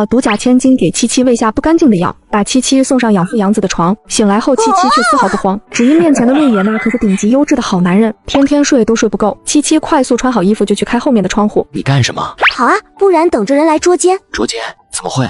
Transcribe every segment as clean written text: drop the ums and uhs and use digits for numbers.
独假千金给七七喂下不干净的药，把七七送上养父养子的床。醒来后，七七却丝毫不慌，只因面前的陆爷那可是顶级优质的好男人，天天睡都睡不够。七七快速穿好衣服就去开后面的窗户。你干什么？好啊，不然等着人来捉奸。捉奸？怎么会？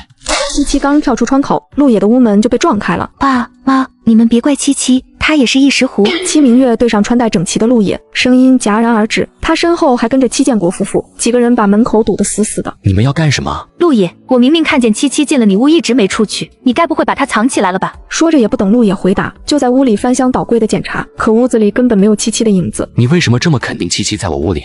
七七刚跳出窗口，陆野的屋门就被撞开了。爸妈，你们别怪七七，他也是一时糊。戚明月对上穿戴整齐的陆野，声音戛然而止。他身后还跟着戚建国夫妇，几个人把门口堵得死死的。你们要干什么？陆野，我明明看见七七进了你屋，一直没出去，你该不会把她藏起来了吧？说着也不等陆野回答，就在屋里翻箱倒柜的检查，可屋子里根本没有七七的影子。你为什么这么肯定七七在我屋里？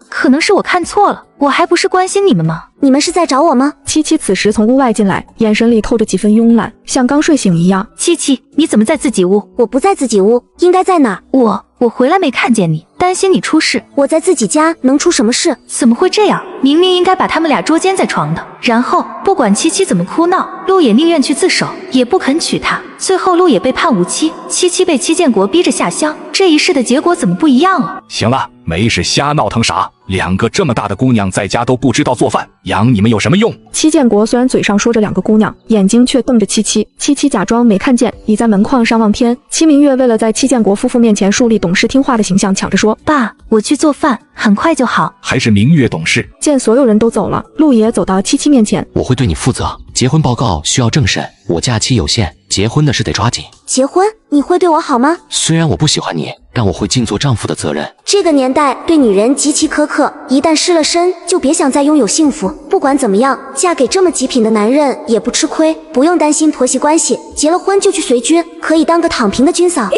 可能是我看错了，我还不是关心你们吗？你们是在找我吗？七七此时从屋外进来，眼神里透着几分慵懒，像刚睡醒一样。七七，你怎么在自己屋？我不在自己屋，应该在哪儿？我回来没看见你，担心你出事。我在自己家，能出什么事？怎么会这样？明明应该把他们俩捉奸在床的，然后不管七七怎么哭闹，陆野宁愿去自首，也不肯娶她。最后陆野被判无期，七七被戚建国逼着下乡，这一世的结果怎么不一样了？行了，没事瞎闹腾啥？两个这么大的姑娘在家都不知道做饭，养你们有什么用？戚建国虽然嘴上说着两个姑娘，眼睛却瞪着七七。七七假装没看见，倚在门框上望天。戚明月为了在戚建国夫妇面前树立懂事听话的形象，抢着说：爸，我去做饭，很快就好。还是明月懂事。见所有人都走了，陆野走到七七面前：我会对你负责，结婚报告需要政审，我假期有限，结婚的事得抓紧。结婚？你会对我好吗？虽然我不喜欢你，但我会尽做丈夫的责任。这个年代对女人极其苛刻，一旦失了身，就别想再拥有幸福。不管怎么样，嫁给这么极品的男人也不吃亏，不用担心婆媳关系。结了婚就去随军，可以当个躺平的军嫂。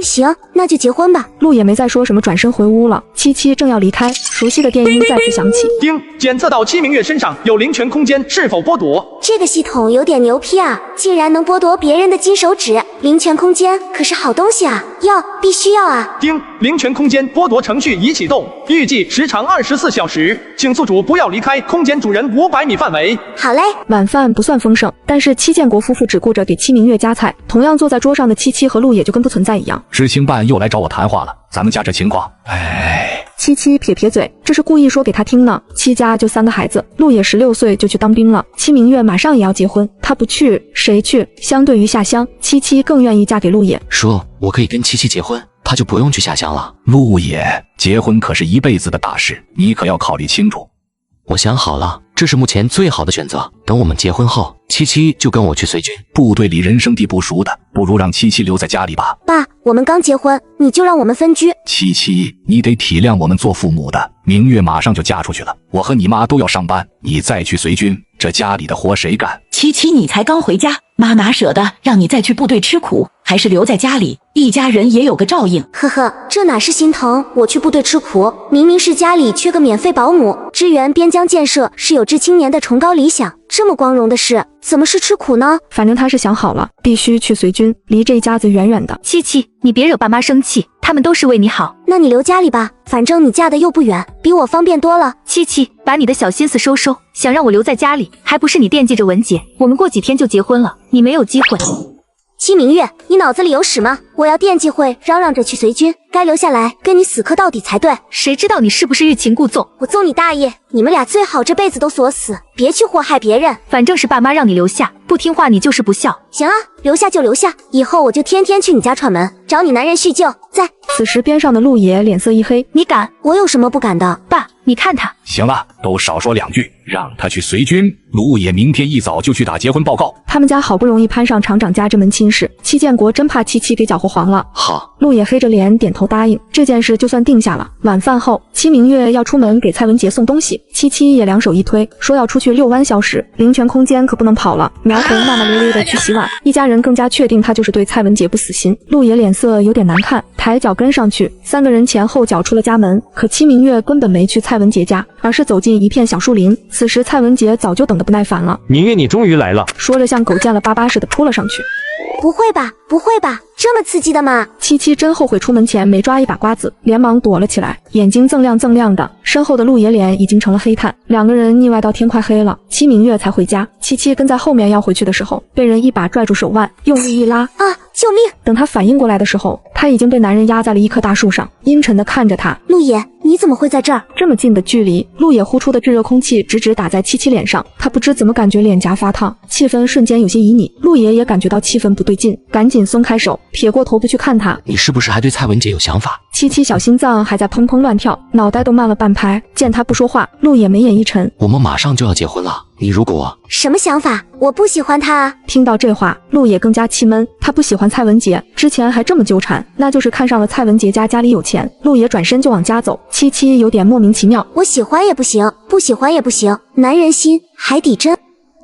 行，那就结婚吧。陆野没再说什么，转身回屋了。七七正要离开，熟悉的电音再次响起。丁，检测到戚明月身上有灵权空间，是否剥夺？这个系统有点牛批啊，竟然能剥夺别人的金手指。灵权空间可是好东西啊，必须要啊。丁，灵权空间剥夺程序已启动，预计时长24小时，请宿主不要离开空间主人500米范围。好嘞。晚饭不算丰盛，但是戚建国夫妇只顾着给戚明月夹菜，同样坐在桌上的七七和陆野就跟不存在一样。知青办又来找我谈话了，咱们家这情况，七七撇撇嘴，这是故意说给他听呢。戚家就3个孩子，陆野16岁就去当兵了，戚明月马上也要结婚，他不去谁去？相对于下乡，七七更愿意嫁给陆野。说我可以跟七七结婚，他就不用去下乡了。陆野，结婚可是一辈子的大事，你可要考虑清楚。我想好了，这是目前最好的选择。等我们结婚后，七七就跟我去随军。部队里人生地不熟的，不如让七七留在家里吧。爸，我们刚结婚，你就让我们分居。七七，你得体谅我们做父母的。明月马上就嫁出去了，我和你妈都要上班，你再去随军，这家里的活谁干？七七，你才刚回家，妈哪舍得让你再去部队吃苦，还是留在家里，一家人也有个照应。呵呵，这哪是心疼我去部队吃苦，明明是家里缺个免费保姆，支援边疆建设是有志青年的崇高理想，这么光荣的事，怎么是吃苦呢？反正他是想好了，必须去随军，离这一家子远远的。七七，你别惹爸妈生气，他们都是为你好。那你留家里吧，反正你嫁的又不远，比我方便多了。七七，把你的小心思收收，想让我留在家里，还不是你惦记着文杰？我们过几天就结婚了，你没有机会。戚明月，你脑子里有屎吗？我要惦记会嚷嚷着去随军，该留下来跟你死磕到底才对。谁知道你是不是欲擒故纵？我揍你大爷！你们俩最好这辈子都锁死，别去祸害别人。反正是爸妈让你留下，不听话你就是不孝。行啊，留下就留下，以后我就天天去你家串门，找你男人叙旧。在此时边上的陆野脸色一黑，你敢？我有什么不敢的？爸，你看他。行了，都少说2句，让他去随军。陆野明天一早就去打结婚报告。他们家好不容易攀上厂长家这门亲事，戚建国真怕七七给搅和黄了。好，陆野黑着脸点头答应，这件事就算定下了。晚饭后，戚明月要出门给蔡文杰送东西，七七也两手一推，说要出去遛弯消食，灵权空间可不能跑了。苗红骂骂咧咧的去洗碗，一家人更加确定他就是对蔡文杰不死心。陆野脸色有点难看，抬脚跟上去，3个人前后脚出了家门。可戚明月根本没去蔡文杰家，而是走进一片小树林。此时蔡文杰早就等得不耐烦了。明月，你终于来了，说着像狗见了巴巴似的扑了上去。不会吧，不会吧，这么刺激的吗？七七真后悔出门前没抓一把瓜子，连忙躲了起来，眼睛锃亮锃亮的。身后的陆爷脸已经成了黑炭，两个人腻歪到天快黑了。戚明月才回家，七七跟在后面要回去的时候，被人一把拽住手腕，用力一拉，啊！救命！等他反应过来的时候，他已经被男人压在了一棵大树上，阴沉地看着他。陆野，你怎么会在这儿？这么近的距离，陆野呼出的炙热空气直直打在七七脸上，他不知怎么感觉脸颊发烫，气氛瞬间有些旖旎。陆野也感觉到气氛不对劲，赶紧松开手，撇过头不去看他。你是不是还对蔡文杰有想法？七七小心脏还在砰砰乱跳，脑袋都慢了半拍。见他不说话，陆野眉眼一沉，我们马上就要结婚了，你如果……什么想法？我不喜欢他啊！听到这话，陆野更加气闷。他不喜欢蔡文杰，之前还这么纠缠，那就是看上了蔡文杰家里有钱。陆野转身就往家走，七七有点莫名其妙。我喜欢也不行，不喜欢也不行，男人心，海底针。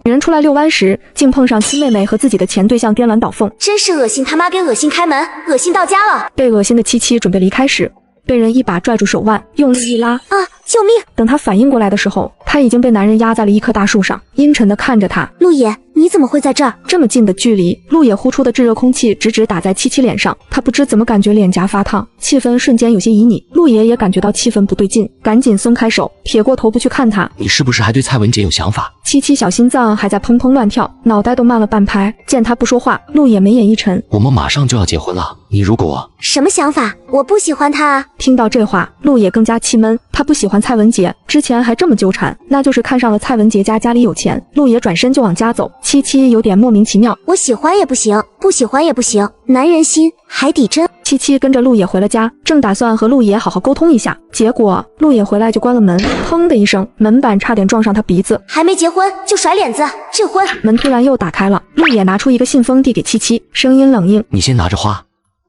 女人出来遛弯时，竟碰上亲妹妹和自己的前对象颠鸾倒凤，真是恶心他妈给恶心开门，恶心到家了。被恶心的七七准备离开时，被人一把拽住手腕，用力一拉，啊！救命！等他反应过来的时候，他已经被男人压在了一棵大树上，阴沉地看着他。陆野，你怎么会在这儿？这么近的距离，陆野呼出的炙热空气直直打在七七脸上，他不知怎么感觉脸颊发烫，气氛瞬间有些旖旎。陆野也感觉到气氛不对劲，赶紧松开手，撇过头不去看他。你是不是还对蔡文杰有想法？七七小心脏还在砰砰乱跳，脑袋都慢了半拍。见他不说话，陆野眉眼一沉，我们马上就要结婚了，你如果……什么想法？我不喜欢他啊！听到这话，陆野更加气闷。他不喜欢蔡文杰，之前还这么纠缠，那就是看上了蔡文杰家里有钱。陆野转身就往家走，七七有点莫名其妙。我喜欢也不行，不喜欢也不行，男人心，海底针。七七跟着陆野回了家，正打算和陆野好好沟通一下，结果陆野回来就关了门，砰的一声，门板差点撞上他鼻子。还没结婚就甩脸子，这婚……门突然又打开了，陆野拿出一个信封递给七七，声音冷硬：“你先拿着花。”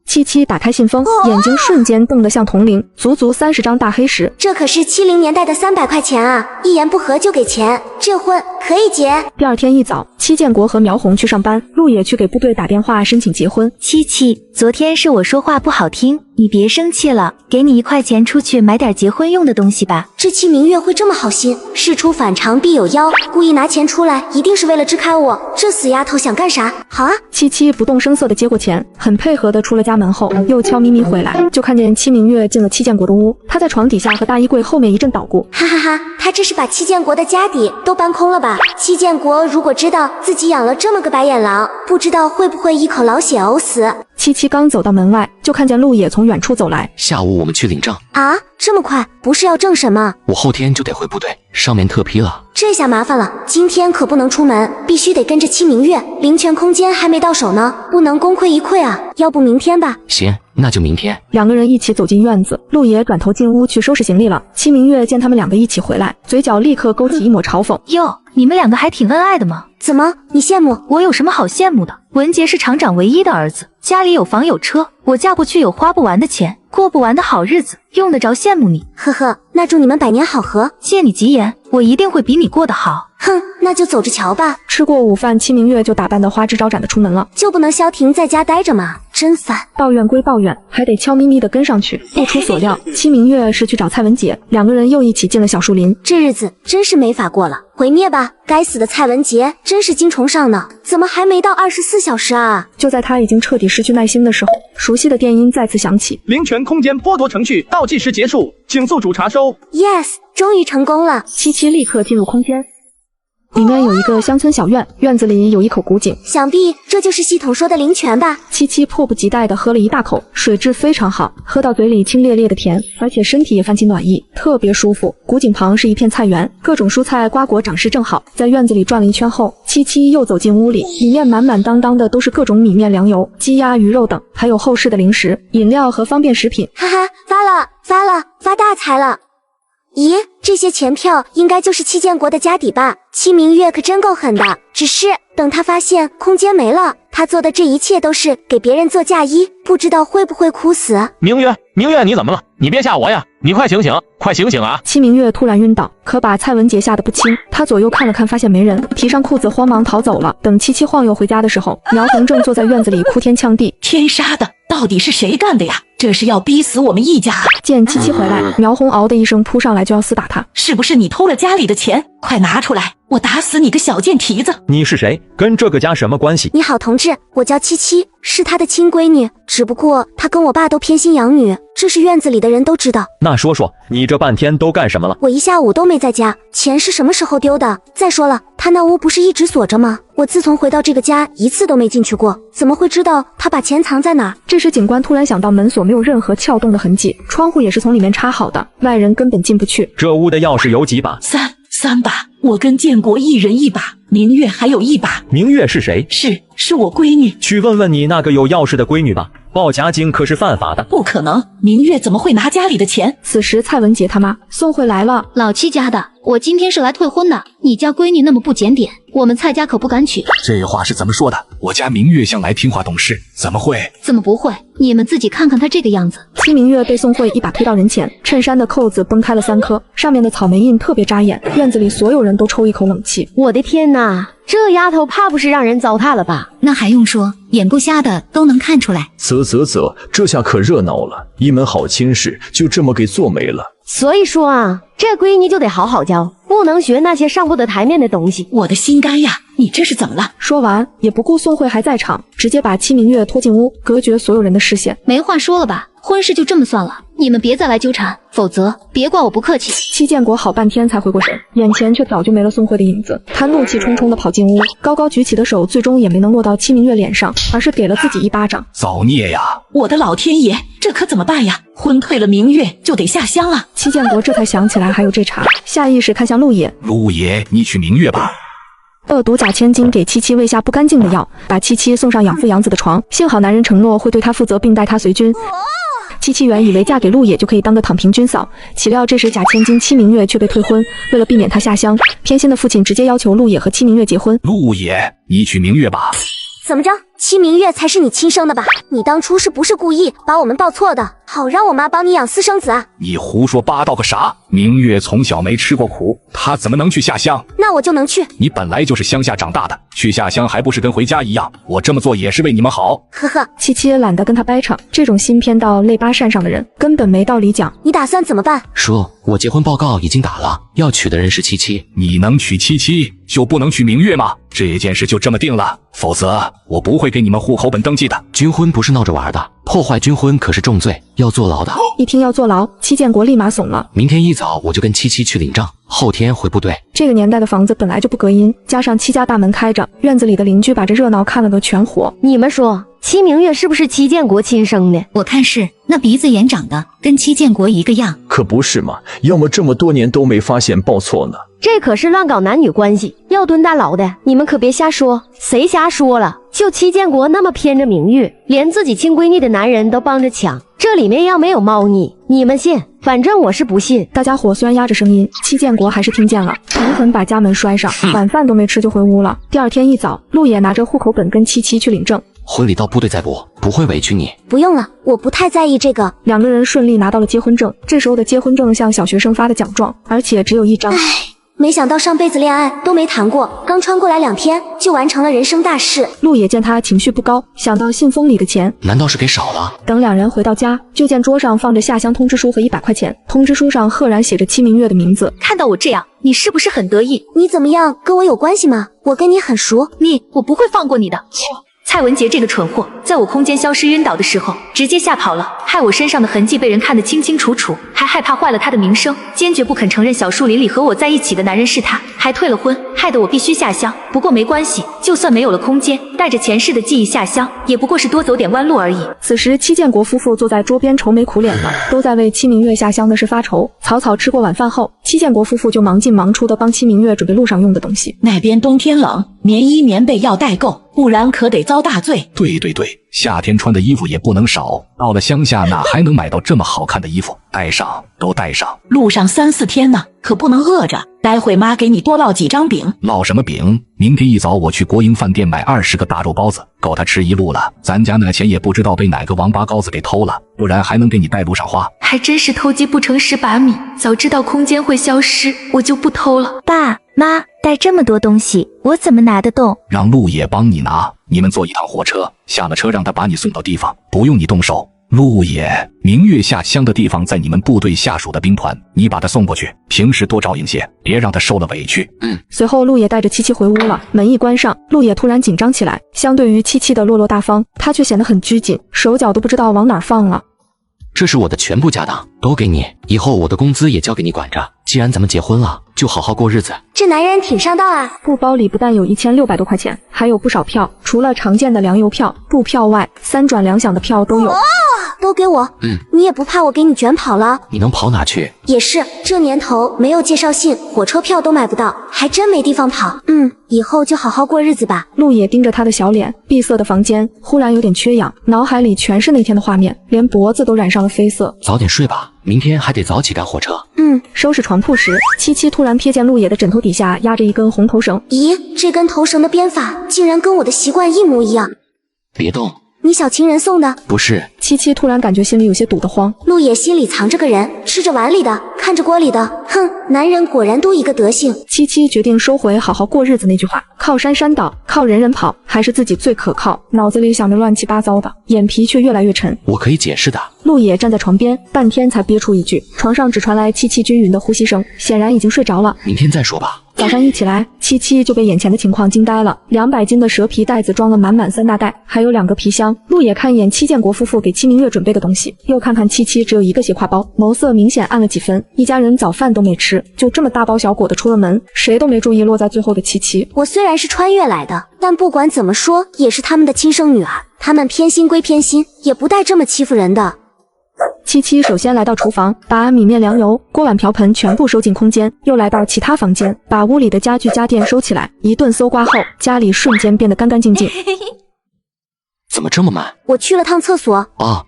七七打开信封，眼睛瞬间瞪得像铜铃，足足30张大黑石。这可是70年代的300块钱啊！一言不合就给钱，这婚可以结。第二天一早，戚建国和苗红去上班，陆野去给部队打电话申请结婚。七七，昨天是我说话不好听，你别生气了，给你1块钱出去买点结婚用的东西吧。这戚明月会这么好心，事出反常必有妖，故意拿钱出来，一定是为了支开我。这死丫头想干啥？好啊！七七不动声色地接过钱，很配合地出了家门后，又悄咪咪回来，就看见戚明月进了戚建国的屋。他在床底下和大衣柜后面一阵捣鼓，哈哈哈！他这是把戚建国的家底都搬空了吧？戚建国如果知道自己养了这么个白眼狼，不知道会不会一口老血呕死。七七刚走到门外，就看见陆野从远处走来。下午我们去领证啊？这么快？不是要证审吗？我后天就得回部队，上面特批了。这下麻烦了，今天可不能出门，必须得跟着戚明月。灵泉空间还没到手呢，不能功亏一篑啊！要不明天吧？行，那就明天。两个人一起走进院子，陆野转头进屋去收拾行李了。戚明月见他们两个一起回来，嘴角立刻勾起一抹嘲讽：哟，你们两个还挺恩爱的吗？怎么，你羡慕？我有什么好羡慕的？文杰是厂长唯一的儿子，家里有房有车，我嫁过去有花不完的钱，过不完的好日子，用得着羡慕你？呵呵，那祝你们百年好合。借你吉言，我一定会比你过得好。哼，那就走着瞧吧。吃过午饭，戚明月就打扮得花枝招展的出门了，就不能消停在家待着吗？真烦。抱怨归抱怨，还得悄咪咪地跟上去。不出所料，戚明月是去找蔡文杰，两个人又一起进了小树林。这日子真是没法过了，毁灭吧！该死的蔡文杰，真是精虫上脑，怎么还没到24小时啊？就在他已经彻底失去耐心的时候，熟悉的电音再次响起。灵泉空间剥夺程序倒计时结束，请宿主查收。Yes， 终于成功了。七七立刻进入空间。里面有一个乡村小院，院子里有一口古井，想必这就是系统说的灵泉吧。七七迫不及待地喝了一大口，水质非常好，喝到嘴里清冽冽的甜，而且身体也泛起暖意，特别舒服。古井旁是一片菜园，各种蔬菜瓜果长势正好。在院子里转了一圈后，七七又走进屋里，里面满满当当的都是各种米面粮油、鸡鸭鱼肉等，还有后市的零食、饮料和方便食品。哈哈，发大财了！咦，这些钱票应该就是戚建国的家底吧？戚明月可真够狠的，只是等他发现空间没了，他做的这一切都是给别人做嫁衣，不知道会不会哭死。明月，你怎么了？你别吓我呀！你快醒醒，快醒醒啊！戚明月突然晕倒，可把蔡文杰吓得不轻。他左右看了看，发现没人，提上裤子慌忙逃走了。等七七晃悠回家的时候，苗红正坐在院子里哭天抢地。天杀的，到底是谁干的呀？这是要逼死我们一家！见七七回来，苗红嗷的一声扑上来就要厮打他。是不是你偷了家里的钱？快拿出来，我打死你个小贱蹄子！你是谁？跟这个家什么关系？你好，同志，我叫七七，是他的亲闺女，只不过他跟我爸都偏心养女，这是院子里的人都知道。那说说，你这半天都干什么了？我一下午都没在家，钱是什么时候丢的？再说了，他那屋不是一直锁着吗？我自从回到这个家，一次都没进去过，怎么会知道他把钱藏在哪儿？这时警官突然想到门锁没有任何撬动的痕迹，窗户也是从里面插好的，外人根本进不去。这屋的钥匙有几把？3把，我跟建国一人1把，明月还有1把。明月是谁？是我闺女。去问问你那个有钥匙的闺女吧，报假警可是犯法的。不可能，明月怎么会拿家里的钱？此时蔡文杰他妈宋慧来了。老七家的，我今天是来退婚的，你家闺女那么不检点，我们蔡家可不敢娶。这话是怎么说的？我家明月向来听话懂事，怎么会？怎么不会？你们自己看看她这个样子。戚明月被宋慧一把推到人前，衬衫的扣子崩开了3颗，上面的草莓印特别扎眼，院子里所有人都抽一口冷气。我的天哪，这丫头怕不是让人糟蹋了吧？那还用说，眼不瞎的都能看出来。这下可热闹了，一门好亲事就这么给做没了。所以说啊，这闺女就得好好教，不能学那些上不得台面的东西。我的心肝呀，你这是怎么了？说完也不顾宋慧还在场，直接把戚明月拖进屋，隔绝所有人的视线。没话说了吧？婚事就这么算了，你们别再来纠缠，否则别怪我不客气。戚建国好半天才回过神，眼前却早就没了宋慧的影子。他怒气冲冲地跑进屋，高高举起的手最终也没能落到戚明月脸上，而是给了自己一巴掌。造孽呀！我的老天爷，这可怎么办呀？婚退了明月就得下乡啊！戚建国这才想起来还有这茬，下意识看向陆野。陆爷，你娶明月吧。恶毒假千金给七七喂下不干净的药，把七七送上养父养子的床。幸好男人承诺会对她负责，并带她随军。戚七原以为嫁给陆野就可以当个躺平军嫂，岂料这时假千金戚明月却被退婚。为了避免她下乡，偏心的父亲直接要求陆野和戚明月结婚。陆爷，你娶明月吧。怎么着？戚明月才是你亲生的吧？你当初是不是故意把我们报错的，好让我妈帮你养私生子啊？你胡说八道个啥？明月从小没吃过苦，她怎么能去下乡？那我就能去。你本来就是乡下长大的，去下乡还不是跟回家一样？我这么做也是为你们好。呵呵，七七懒得跟他掰扯，这种心偏到肋巴扇上的人根本没道理讲。你打算怎么办？叔，我结婚报告已经打了，要娶的人是七七。你能娶七七，就不能娶明月吗？这件事就这么定了，否则我不会给你们户口本登记的。军婚不是闹着玩的，破坏军婚可是重罪，要坐牢的。一听要坐牢，戚建国立马怂了。明天一早我就跟七七去领证，后天回部队。这个年代的房子本来就不隔音，加上戚家大门开着，院子里的邻居把这热闹看了都全火。你们说戚明月是不是戚建国亲生的？我看是，那鼻子眼长的跟戚建国一个样。可不是嘛，要么这么多年都没发现报错呢。这可是乱搞男女关系，要蹲大牢的。你们可别瞎说，谁瞎说了？就戚建国那么偏着明月，连自己亲闺女的男人都帮着抢，这里面要没有猫腻，你们信？反正我是不信。大家伙虽然压着声音，戚建国还是听见了，狠狠把家门摔上，晚饭都没吃就回屋了。第二天一早，陆野拿着户口本跟七七去领证。婚礼到部队再补，不会委屈你。不用了，我不太在意这个。两个人顺利拿到了结婚证，这时候的结婚证像小学生发的奖状，而且只有一张。没想到上辈子恋爱都没谈过，刚穿过来2天就完成了人生大事。陆野见他情绪不高，想到信封里的钱，难道是给少了？等两人回到家，就见桌上放着下乡通知书和100块钱，通知书上赫然写着戚明月的名字。看到我这样，你是不是很得意？你怎么样，跟我有关系吗？我跟你很熟，我不会放过你的。蔡文杰这个蠢货，在我空间消失晕倒的时候，直接吓跑了，害我身上的痕迹被人看得清清楚楚，还害怕坏了他的名声，坚决不肯承认小树林里和我在一起的男人是他，还退了婚，害得我必须下乡。不过没关系，就算没有了空间，带着前世的记忆下乡，也不过是多走点弯路而已。此时戚建国夫妇坐在桌边愁眉苦脸的，都在为戚明月下乡的事发愁。草草吃过晚饭后，戚建国夫妇就忙进忙出的帮戚明月准备路上用的东西。那边冬天冷，棉衣棉被要带够，不然可得遭大罪。对，夏天穿的衣服也不能少，到了乡下哪还能买到这么好看的衣服？带上，都带上。路上3、4天呢，可不能饿着。待会妈给你多烙几张饼。烙什么饼？明天一早我去国营饭店买20个大肉包子，够他吃一路了。咱家那钱也不知道被哪个王八羔子给偷了，不然还能给你带路上花。还真是偷鸡不成蚀把米，早知道空间会消失，我就不偷了。爸妈，带这么多东西，我怎么拿得动？让陆野帮你拿。你们坐一趟火车，下了车让他把你送到地方，不用你动手。陆野，明月下乡的地方在你们部队下属的兵团，你把他送过去，平时多照应些，别让他受了委屈。随后陆野带着七七回屋了，门一关上，陆野突然紧张起来。相对于七七的落落大方，他却显得很拘谨，手脚都不知道往哪儿放了。这是我的全部家当，都给你，以后我的工资也交给你管着。既然咱们结婚了，就好好过日子。这男人挺上道啊！布包里不但有1600多块钱，还有不少票，除了常见的粮油票、布票外，3转2响的票都有。都给我。你也不怕我给你卷跑了？你能跑哪去？也是，这年头没有介绍信，火车票都买不到，还真没地方跑。以后就好好过日子吧。陆野盯着他的小脸，闭塞的房间忽然有点缺氧，脑海里全是那天的画面，连脖子都染上了绯色。早点睡吧，明天还得早起赶火车。收拾床铺时，七七突然瞥见陆野的枕头底下压着一根红头绳。咦，这根头绳的编法竟然跟我的习惯一模一样。别动。你小情人送的？不是。七七突然感觉心里有些堵得慌。陆野心里藏着个人，吃着碗里的，看着锅里的。哼，男人果然都一个德行。七七决定收回好好过日子那句话，靠山山倒，靠人人跑，还是自己最可靠。脑子里想着乱七八糟的，眼皮却越来越沉。我可以解释的。陆野站在床边，半天才憋出一句。床上只传来七七均匀的呼吸声，显然已经睡着了。明天再说吧。早上一起来，七七就被眼前的情况惊呆了。200斤的蛇皮袋子装了满满3大袋，还有2个皮箱。陆野看一眼戚建国夫妇给戚明月准备的东西，又看看七七只有一个斜挎包，眸色明显暗了几分。一家人早饭都没吃，就这么大包小裹的出了门，谁都没注意落在最后的七七。我虽然是穿越来的，但不管怎么说也是他们的亲生女儿，他们偏心归偏心，也不带这么欺负人的。七七首先来到厨房，把米面粮油、锅碗瓢盆全部收进空间，又来到其他房间，把屋里的家具家电收起来。一顿搜刮后，家里瞬间变得干干净净。怎么这么慢？我去了趟厕所。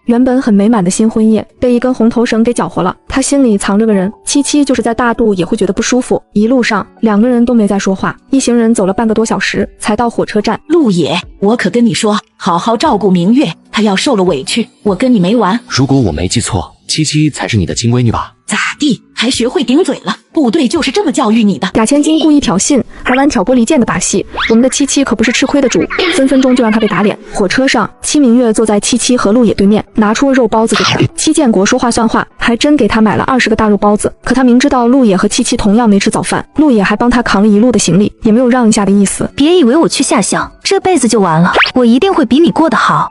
原本很美满的新婚夜被一根红头绳给搅和了。他心里藏着个人，七七就是在大肚也会觉得不舒服。一路上2个人都没再说话，一行人走了半个多小时才到火车站。陆野，我可跟你说，好好照顾明月，她要受了委屈，我跟你没完。如果我没记错，七七才是你的亲闺女吧？咋地？还学会顶嘴了？部队就是这么教育你的。贾千金故意挑衅，还玩挑拨离间的把戏。我们的七七可不是吃亏的主，分分钟就让他被打脸。火车上，戚明月坐在七七和陆野对面，拿出肉包子给他。戚建国说话算话，还真给他买了20个大肉包子。可他明知道陆野和七七同样没吃早饭，陆野还帮他扛了一路的行李，也没有让一下的意思。别以为我去下乡，这辈子就完了，我一定会比你过得好。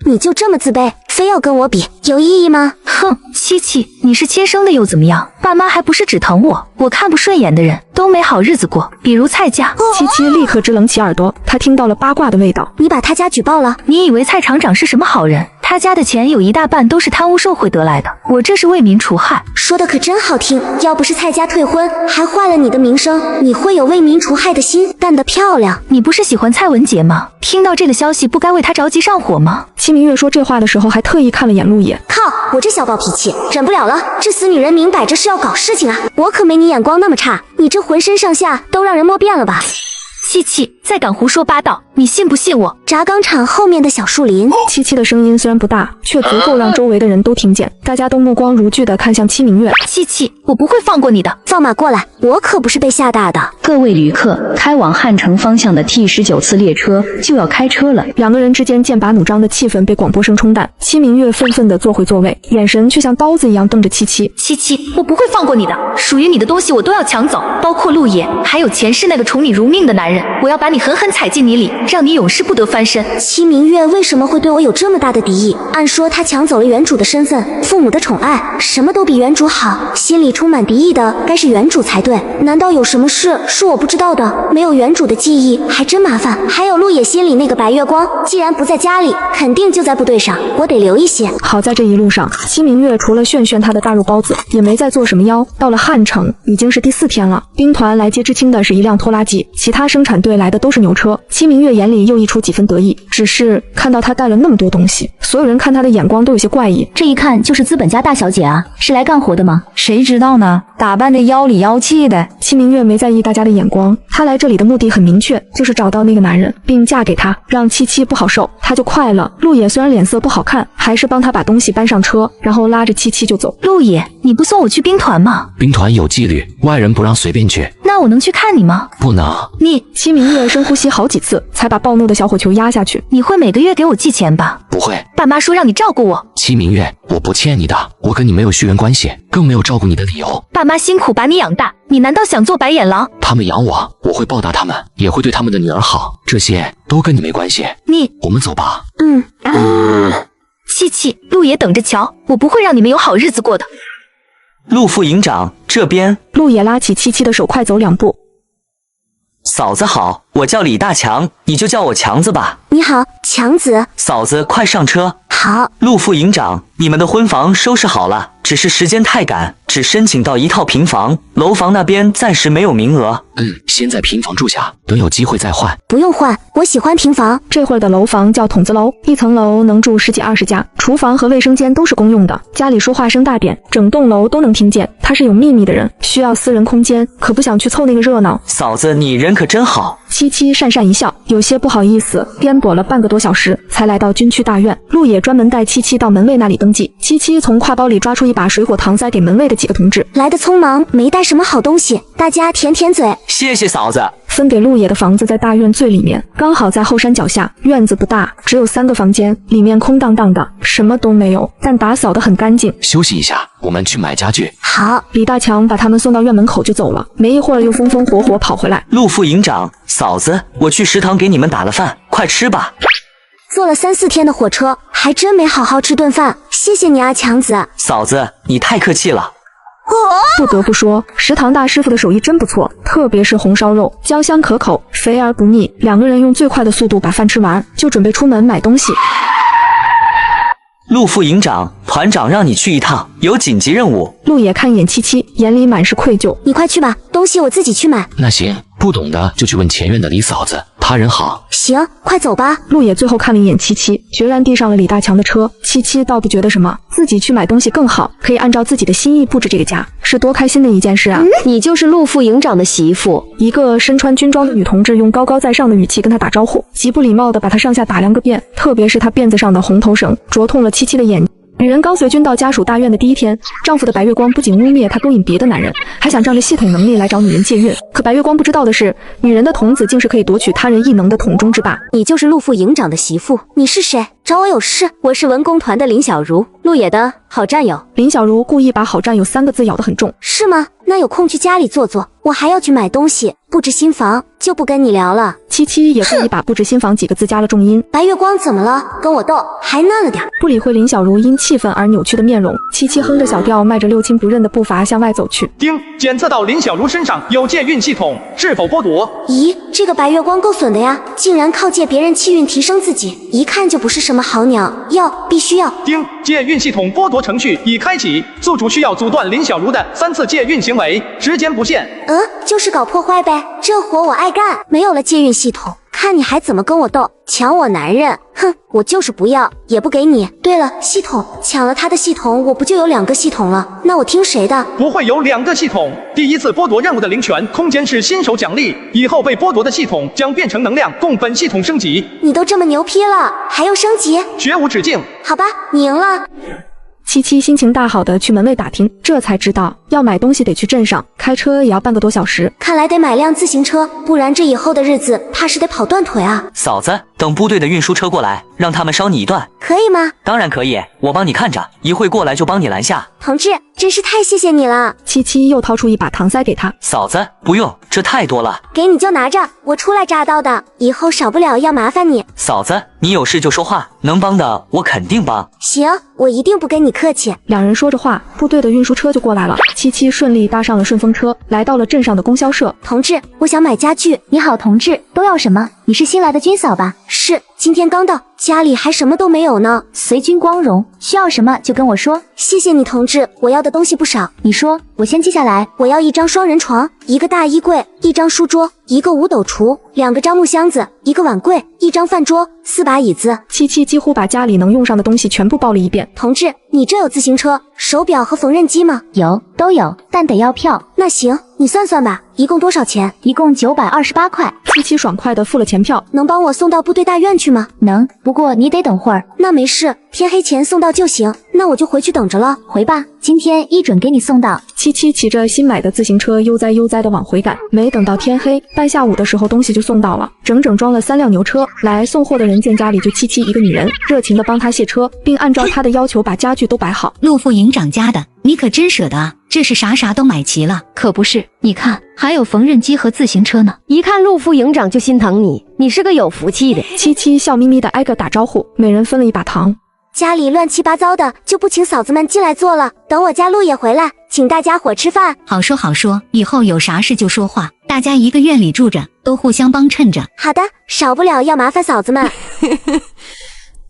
你就这么自卑，非要跟我比，有意义吗？哼，七七，你是亲生的又怎么样？爸妈还不是只疼我，我看不顺眼的人都没好日子过，比如蔡家。七七立刻支棱起耳朵，他听到了八卦的味道。你把他家举报了？你以为蔡厂长是什么好人？他家的钱有一大半都是贪污受贿得来的，我这是为民除害。说的可真好听，要不是蔡家退婚，还坏了你的名声，你会有为民除害的心，干得漂亮。你不是喜欢蔡文杰吗？听到这个消息不该为他着急上火吗？戚明月说这话的时候还特意看了眼陆野。靠，我这小暴脾气忍不了了，这死女人明摆着是要搞事情啊！我可没你眼光那么差，你这浑身上下都让人摸遍了吧？七七，再敢胡说八道，你信不信我？轧钢厂后面的小树林，七七的声音虽然不大，却足够让周围的人都听见。大家都目光如炬地看向戚明月。七七，我不会放过你的！放马过来，我可不是被吓大的。各位旅客，开往汉城方向的 T19次列车就要开车了。2个人之间剑拔弩张的气氛被广播声冲淡。戚明月愤愤地坐回座位，眼神却像刀子一样瞪着七七。七七，我不会放过你的，属于你的东西我都要抢走，包括陆野，还有前世那个宠你如命的男人，我要把你狠狠踩进泥里，让你永世不得翻身。戚明月为什么会对我有这么大的敌意？按说他抢走了原主的身份，父母的宠爱，什么都比原主好，心里充满敌意的该是原主才对。难道有什么事是我不知道的？没有原主的记忆还真麻烦。还有陆野心里那个白月光，既然不在家里，肯定就在部队上，我得留一些。好在这一路上，戚明月除了炫炫他的大肉包子，也没再做什么妖。到了汉城，已经是第4天了。兵团来接知青的是一辆拖拉机，其他生产队来的都是牛车。戚明月眼里又溢出几分得意，只是看到他带了那么多东西，所有人看他的眼光都有些怪异。这一看就是资本家大小姐啊，是来干活的吗？谁知道呢？打扮得妖里妖气的。戚明月没在意大家的眼光，他来这里的目的很明确，就是找到那个男人，并嫁给他，让七七不好受，他就快乐。陆野虽然脸色不好看，还是帮他把东西搬上车，然后拉着七七就走。陆野，你不送我去兵团吗？兵团有纪律，外人不让随便去。那我能去看你吗？不能。戚明月深呼吸好几次，才把暴怒的小火球都压下去。你会每个月给我寄钱吧？不会。爸妈说让你照顾我。戚明月，我不欠你的，我跟你没有血缘关系，更没有照顾你的理由。爸妈辛苦把你养大，你难道想做白眼狼？他们养我，我会报答他们，也会对他们的女儿好，这些都跟你没关系。我们走吧。七七，陆爷等着瞧，我不会让你们有好日子过的。陆副营长这边。陆野拉起七七的手，快走2步。嫂子好，我叫李大强，你就叫我强子吧。你好，强子。嫂子，快上车。好。陆副营长，你们的婚房收拾好了，只是时间太赶，只申请到1套平房，楼房那边暂时没有名额。先在平房住下，等有机会再换。不用换，我喜欢平房。这会儿的楼房叫筒子楼，1层楼能住10几20家，厨房和卫生间都是公用的，家里说话声大点，整栋楼都能听见。他是有秘密的人，需要私人空间，可不想去凑那个热闹。嫂子，你人可真好。七七讪讪一笑，有些不好意思，颠簸了半个多小时才来到军区大院。陆野专门带七七到门卫那里登记。七七从挎包里抓出一把水果糖塞给门卫的几个同志。来的匆忙，没带什么好东西，大家舔舔嘴。谢谢嫂子。分给陆野的房子在大院最里面，刚好在后山脚下，院子不大，只有3个房间，里面空荡荡的，什么都没有，但打扫得很干净。休息一下，我们去买家具。好。李大强把他们送到院门口就走了，没一会儿又风风火火跑回来。陆副营长，嫂子，我去食堂给你们打了饭，快吃吧。坐了3、4天的火车，还真没好好吃顿饭，谢谢你啊，强子。嫂子，你太客气了。不得不说，食堂大师傅的手艺真不错，特别是红烧肉，焦香可口，肥而不腻。2个人用最快的速度把饭吃完，就准备出门买东西。陆副营长，团长让你去一趟，有紧急任务。陆野看一眼七七，眼里满是愧疚。你快去吧，东西我自己去买。那行，不懂的就去问前院的李嫂子，她人好。行，快走吧。陆野最后看了一眼七七，决然递上了李大强的车。七七倒不觉得什么，自己去买东西更好，可以按照自己的心意布置这个家，是多开心的一件事啊！你就是陆副营长的媳妇。一个身穿军装的女同志用高高在上的语气跟他打招呼，极不礼貌的把他上下打量个遍，特别是他辫子上的红头绳，灼痛了七七的眼。女人刚随军到家属大院的第一天，丈夫的白月光不仅污蔑她勾引别的男人，还想仗着系统能力来找女人借孕。可白月光不知道的是，女人的童子竟是可以夺取他人异能的桶中之霸。你就是陆副营长的媳妇？你是谁？找我有事？我是文工团的林小茹，陆野的好战友。林小茹故意把好战友3个字咬得很重。是吗？那有空去家里坐坐，我还要去买东西，布置新房，就不跟你聊了。七七也故意把布置新房几个字加了重音。白月光怎么了？跟我斗还嫩了点。不理会林小茹因气愤而扭曲的面容，七七哼着小调，迈着六亲不认的步伐向外走去。丁，检测到林小茹身上有借孕系统，是否剥夺？咦，这个白月光够损的呀，竟然靠借别人气运提升自己，一看就不是什么好鸟。必须要。丁，借孕系统剥夺程序已开启，宿主需要阻断林小茹的3次借孕行为，时间不限。就是搞破坏呗，这活我爱干。没有了借孕系统，看你还怎么跟我斗，抢我男人，哼，我就是不要，也不给你。对了，系统，抢了他的系统，我不就有2个系统了？那我听谁的？不会有2个系统，第一次剥夺任务的领权空间是新手奖励，以后被剥夺的系统将变成能量，供本系统升级。你都这么牛批了，还用升级？绝无止境。好吧，你赢了。七七心情大好的去门卫打听，这才知道要买东西得去镇上，开车也要半个多小时。看来得买辆自行车，不然这以后的日子怕是得跑断腿啊。嫂子，等部队的运输车过来，让他们捎你一段，可以吗？当然可以，我帮你看着，一会过来就帮你拦下。同志，真是太谢谢你了。七七又掏出一把糖塞给他。嫂子，不用，这太多了。给你就拿着，我初来乍到的，以后少不了要麻烦你。嫂子，你有事就说话，能帮的我肯定帮。行，我一定不跟你客气。2人说着话，部队的运输车就过来了。七七顺利搭上了顺风车，来到了镇上的供销社。同志，我想买家具。你好，同志，都要什么？你是新来的军嫂吧？是，今天刚到，家里还什么都没有呢。随军光荣，需要什么就跟我说。谢谢你，同志，我要的东西不少。你说，我先记下来。我要1张双人床，1个大衣柜，1张书桌，1个五斗橱，2个樟木箱子，1个碗柜，1张饭桌，4把椅子。七七几乎把家里能用上的东西全部报了一遍。同志，你这有自行车、手表和缝纫机吗？有，都有，但得要票。那行，你算算吧，一共多少钱？一共928块。七七爽快地付了钱票。能帮我送到部队大院去吗？吗？能，不过你得等会儿。那没事，天黑前送到就行。那我就回去等着了。回吧，今天一准给你送到。七七骑着新买的自行车悠哉悠哉地往回赶，没等到天黑，半下午的时候东西就送到了，整整装了3辆牛车。来送货的人见家里就七七一个女人，热情地帮他卸车，并按照他的要求把家具都摆好。陆副营长家的，你可真舍得啊！这是啥都买齐了。可不是，你看还有缝纫机和自行车呢。一看陆副营长就心疼你，你是个有福气的。七七笑眯眯地挨个打招呼，每人分了一把糖。家里乱七八糟的，就不请嫂子们进来坐了。等我家陆也回来，请大家伙吃饭。好说好说，以后有啥事就说话，大家一个院里住着，都互相帮衬着。好的，少不了要麻烦嫂子们。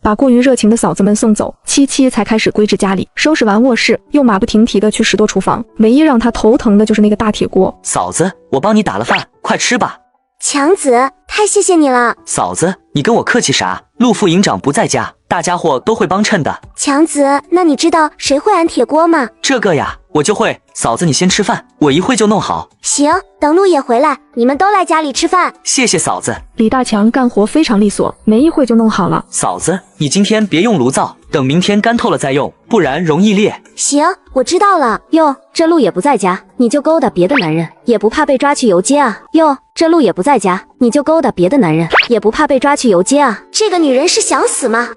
把过于热情的嫂子们送走，七七才开始归置家里。收拾完卧室，又马不停蹄地去拾掇厨房。唯一让他头疼的就是那个大铁锅。嫂子，我帮你打了饭，快吃吧。强子，太谢谢你了。嫂子，你跟我客气啥？陆副营长不在家，大家伙都会帮衬的。强子，那你知道谁会安铁锅吗？这个呀，我就会。嫂子，你先吃饭，我一会就弄好。行，等陆也回来，你们都来家里吃饭。谢谢嫂子。李大强干活非常利索，没一会就弄好了。嫂子，你今天别用炉灶，等明天干透了再用，不然容易裂。行，我知道了。哟，这陆也不在家，你就勾搭别的男人，也不怕被抓去游街啊？哟，这陆也不在家，你就勾搭别的男人，也不怕被抓去游街啊？这个女人是想死吗？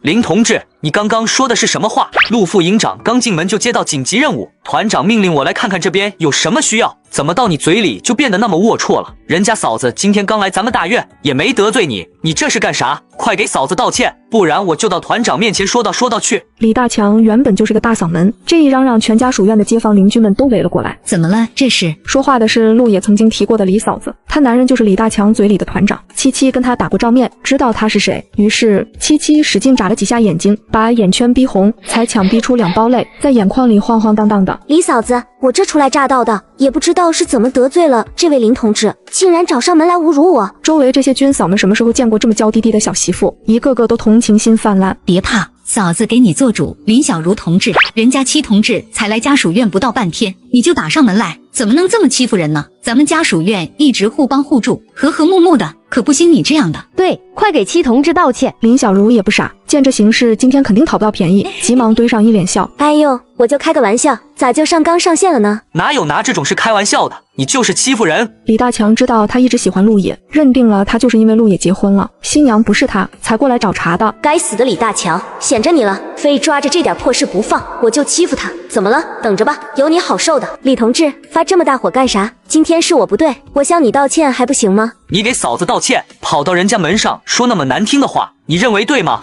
林同志，你刚刚说的是什么话？陆副营长刚进门就接到紧急任务，团长命令我来看看这边有什么需要，怎么到你嘴里就变得那么龌龊了？人家嫂子今天刚来咱们大院，也没得罪你，你这是干啥？快给嫂子道歉，不然我就到团长面前说道去。李大强原本就是个大嗓门，这一嚷嚷，全家属院的街坊邻居们都围了过来。怎么了？这是说话的是陆也曾经提过的李嫂子，她男人就是李大强嘴里的团长。七七跟他打过照面，知道他是谁，于是七七使劲眨了几下眼睛，把眼圈逼红，才强逼出2包泪，在眼眶里晃晃荡荡的。李嫂子，我这初来乍到的，也不知道是怎么得罪了这位林同志，竟然找上门来侮辱我。周围这些军嫂们什么时候见过这么娇滴滴的小媳妇，一个个都同情心泛滥。别怕，嫂子给你做主。林小如同志，人家戚同志才来家属院不到半天，你就打上门来，怎么能这么欺负人呢？咱们家属院一直互帮互助，和和睦睦的，可不兴你这样的。对，快给戚同志道歉。林小如也不傻，见这形势，今天肯定讨不到便宜，急忙堆上一脸笑。哎呦，我就开个玩笑，咋就上纲上线了呢？哪有拿这种事开玩笑的？你就是欺负人。李大强知道他一直喜欢陆野，认定了他就是因为陆野结婚了，新娘不是他，才过来找茬的。该死的李大强，显着你了，非抓着这点破事不放，我就欺负他。怎么了？等着吧，有你好受的。李同志，发这么大火干啥？今天是我不对，我向你道歉还不行吗？你给嫂子道歉，跑到人家门上说那么难听的话，你认为对吗？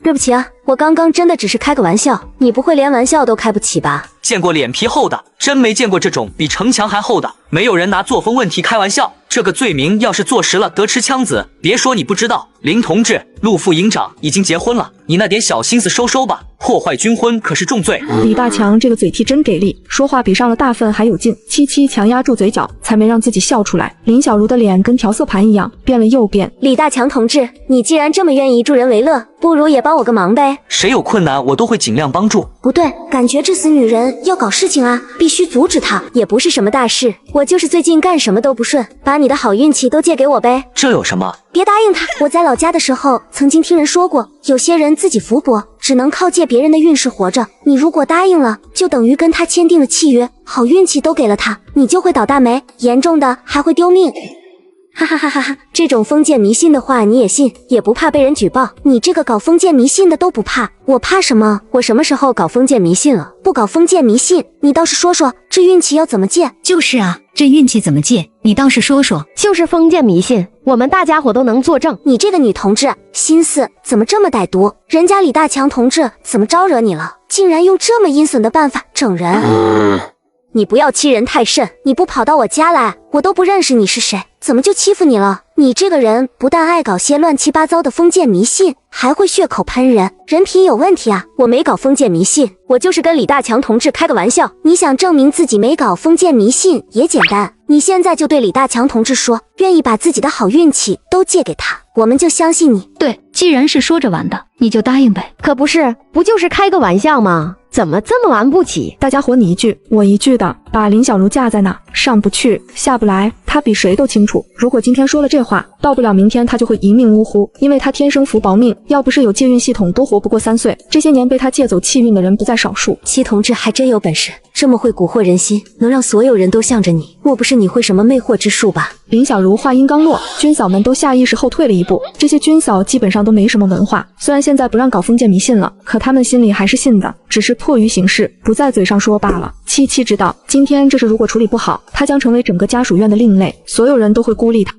对不起啊，我刚刚真的只是开个玩笑，你不会连玩笑都开不起吧？见过脸皮厚的，真没见过这种比城墙还厚的。没有人拿作风问题开玩笑，这个罪名要是坐实了，得吃枪子。别说你不知道，林同志，陆副营长已经结婚了，你那点小心思收收吧，破坏军婚可是重罪。李大强这个嘴替真给力，说话比上了大粪还有劲。七七强压住嘴角，才没让自己笑出来。林小如的脸跟调色盘一样，变了又变。李大强同志，你既然这么愿意助人为乐，不如也帮我个忙呗。谁有困难我都会尽量帮助。不对，感觉这死女人要搞事情啊，必须阻止她。也不是什么大事，我就是最近干什么都不顺，把你的好运气都借给我呗。这有什么？别答应他。我在老家的时候曾经听人说过，有些人自己福薄，只能靠借别人的运势活着。你如果答应了，就等于跟他签订了契约，好运气都给了他，你就会倒大霉，严重的还会丢命。哈哈哈哈哈！这种封建迷信的话你也信，也不怕被人举报？你这个搞封建迷信的都不怕，我怕什么？我什么时候搞封建迷信了？不搞封建迷信，你倒是说说，这运气要怎么借？就是啊，这运气怎么借？你倒是说说。就是封建迷信，我们大家伙都能作证。你这个女同志心思怎么这么歹毒？人家李大强同志怎么招惹你了？竟然用这么阴损的办法整人！你不要欺人太甚，你不跑到我家来，我都不认识你是谁，怎么就欺负你了？你这个人不但爱搞些乱七八糟的封建迷信，还会血口喷人，人品有问题啊！我没搞封建迷信，我就是跟李大强同志开个玩笑。你想证明自己没搞封建迷信也简单，你现在就对李大强同志说，愿意把自己的好运气都借给他，我们就相信你。对，既然是说着玩的，你就答应呗。可不是，不就是开个玩笑吗？怎么这么玩不起？大家伙你一句我一句的，把林小如架在那，上不去下不来，他比谁都清楚。如果今天说了这话，到不了明天他就会一命呜呼，因为他天生福薄命，要不是有借运系统，都活不过3岁。这些年被他借走气运的人不在少数。戚同志还真有本事，这么会蛊惑人心，能让所有人都向着你，莫不是你会什么魅惑之术吧？林小如话音刚落，军嫂们都下意识后退了一步。这些军嫂基本上都没什么文化，虽然现在不让搞封建迷信了，可他们心里还是信的，只是迫于形势，不在嘴上说罢了。七七知道，今天这事如果处理不好，他将成为整个家属院的另类，所有人都会孤立他。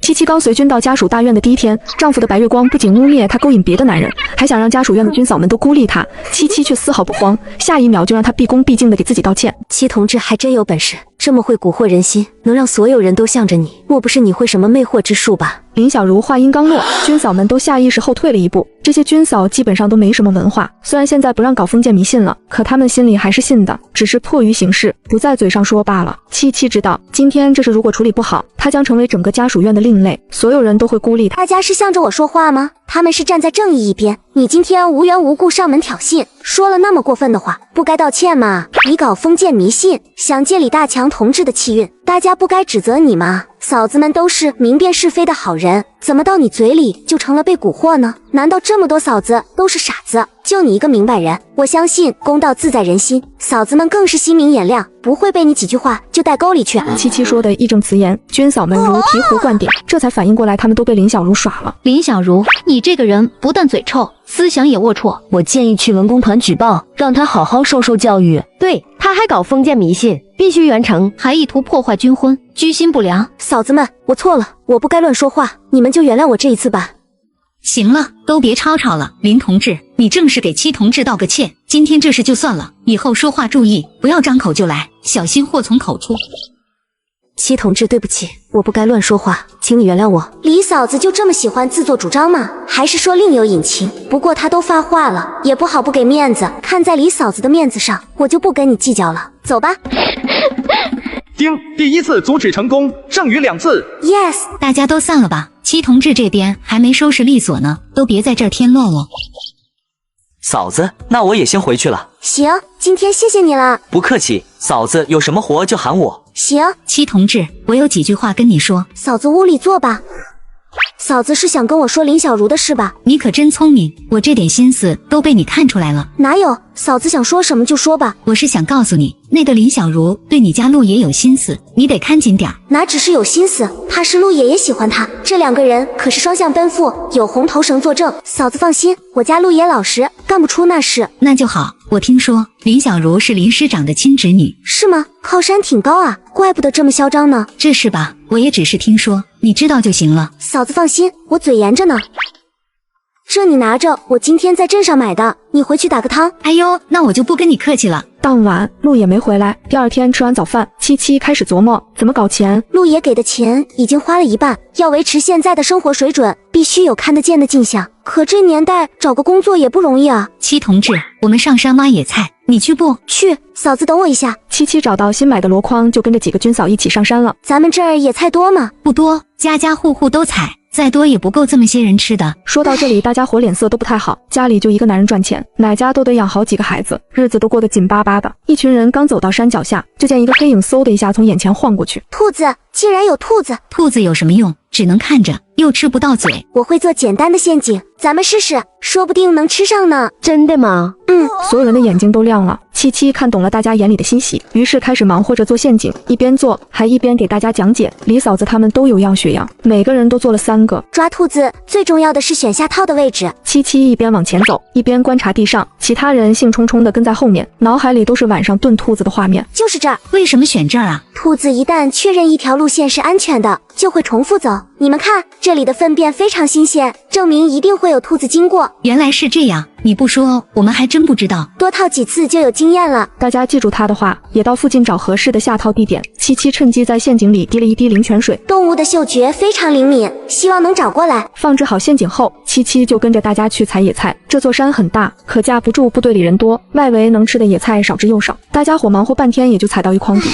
七七刚随军到家属大院的第一天，丈夫的白月光不仅污蔑她勾引别的男人，还想让家属院的军嫂们都孤立她。七七却丝毫不慌，下一秒就让她毕恭毕敬地给自己道歉。戚同志还真有本事，这么会蛊惑人心，能让所有人都向着你，莫不是你会什么魅惑之术吧？林小如话音刚落，军嫂们都下意识后退了一步。这些军嫂基本上都没什么文化，虽然现在不让搞封建迷信了，可他们心里还是信的，只是迫于形势，不在嘴上说罢了。七七知道，今天这事如果处理不好，他将成为整个家属院的另类，所有人都会孤立他。大家是向着我说话吗？他们是站在正义一边，你今天无缘无故上门挑衅，说了那么过分的话，不该道歉吗？你搞封建迷信，想借李大强同志的气运，大家不该指责你吗？嫂子们都是明辨是非的好人，怎么到你嘴里就成了被蛊惑呢？难道这么多嫂子都是傻子，就你一个明白人？我相信公道自在人心，嫂子们更是心明眼亮，不会被你几句话就带沟里去。七七说的义正辞严，军嫂们如醍醐灌顶，这才反应过来他们都被林小如耍了。林小如，你这个人不但嘴臭，思想也龌龊，我建议去文工团举报，让他好好受受教育。对，他还搞封建迷信，必须严惩，还意图破坏军婚，居心不良。嫂子们，我错了，我不该乱说话，你们就原谅我这一次吧。行了，都别吵吵了。林同志，你正式给戚同志道个歉，今天这事就算了，以后说话注意，不要张口就来，小心祸从口出。戚同志，对不起，我不该乱说话，请你原谅我。李嫂子就这么喜欢自作主张吗？还是说另有隐情？不过她都发话了，也不好不给面子，看在李嫂子的面子上，我就不跟你计较了，走吧。丁，第1次阻止成功，剩余2次。Yes， 大家都散了吧，戚同志这边还没收拾利索呢，都别在这儿添乱了。嫂子，那我也先回去了。行，今天谢谢你了。不客气，嫂子有什么活就喊我。行，戚同志，我有几句话跟你说。嫂子屋里坐吧。嫂子是想跟我说林小如的事吧？你可真聪明，我这点心思都被你看出来了。哪有，嫂子想说什么就说吧。我是想告诉你，那个林小如对你家陆爷有心思，你得看紧点。哪只是有心思，怕是陆爷也喜欢他，这2个人可是双向奔赴，有红头绳作证。嫂子放心，我家陆爷老实，干不出那事。那就好，我听说林小如是林师长的亲侄女。是吗？靠山挺高啊，怪不得这么嚣张呢。这事吧，我也只是听说，你知道就行了。嫂子放心，我嘴严着呢。这你拿着，我今天在镇上买的，你回去打个汤。哎呦，那我就不跟你客气了。当晚陆也没回来，第2天吃完早饭，七七开始琢磨怎么搞钱。陆爷给的钱已经花了一半，要维持现在的生活水准，必须有看得见的进项。可这年代找个工作也不容易啊。戚同志，我们上山挖野菜，你去不？去，嫂子等我一下。七七找到新买的箩筐，就跟着几个军嫂一起上山了。咱们这儿野菜多吗？不多，家家户户都采，再多也不够这么些人吃的。说到这里，大家伙脸色都不太好，家里就一个男人赚钱，哪家都得养好几个孩子，日子都过得紧巴巴的。一群人刚走到山脚下，就见一个黑影嗖的一下从眼前晃过去。兔子，竟然有兔子！兔子有什么用？只能看着，又吃不到嘴。我会做简单的陷阱，咱们试试，说不定能吃上呢。真的吗？所有人的眼睛都亮了。七七看懂了大家眼里的欣喜，于是开始忙活着做陷阱，一边做还一边给大家讲解。李嫂子他们都有样学样，每个人都做了3个。抓兔子最重要的是选下套的位置。七七一边往前走，一边观察地上，其他人兴冲冲的跟在后面，脑海里都是晚上炖兔子的画面。就是这儿。为什么选这儿啊？兔子一旦确认一条路线是安全的，就会重复走。你们看，这里的粪便非常新鲜，证明一定会有兔子经过。原来是这样，你不说我们还真不知道。多套几次就有经验了。大家记住他的话，也到附近找合适的下套地点。七七趁机在陷阱里滴了一滴灵泉水。动物的嗅觉非常灵敏，希望能找过来。放置好陷阱后，七七就跟着大家去采野菜。这座山很大，可架不住部队里人多，外围能吃的野菜少之又少。大家伙忙活半天也就采到一筐底。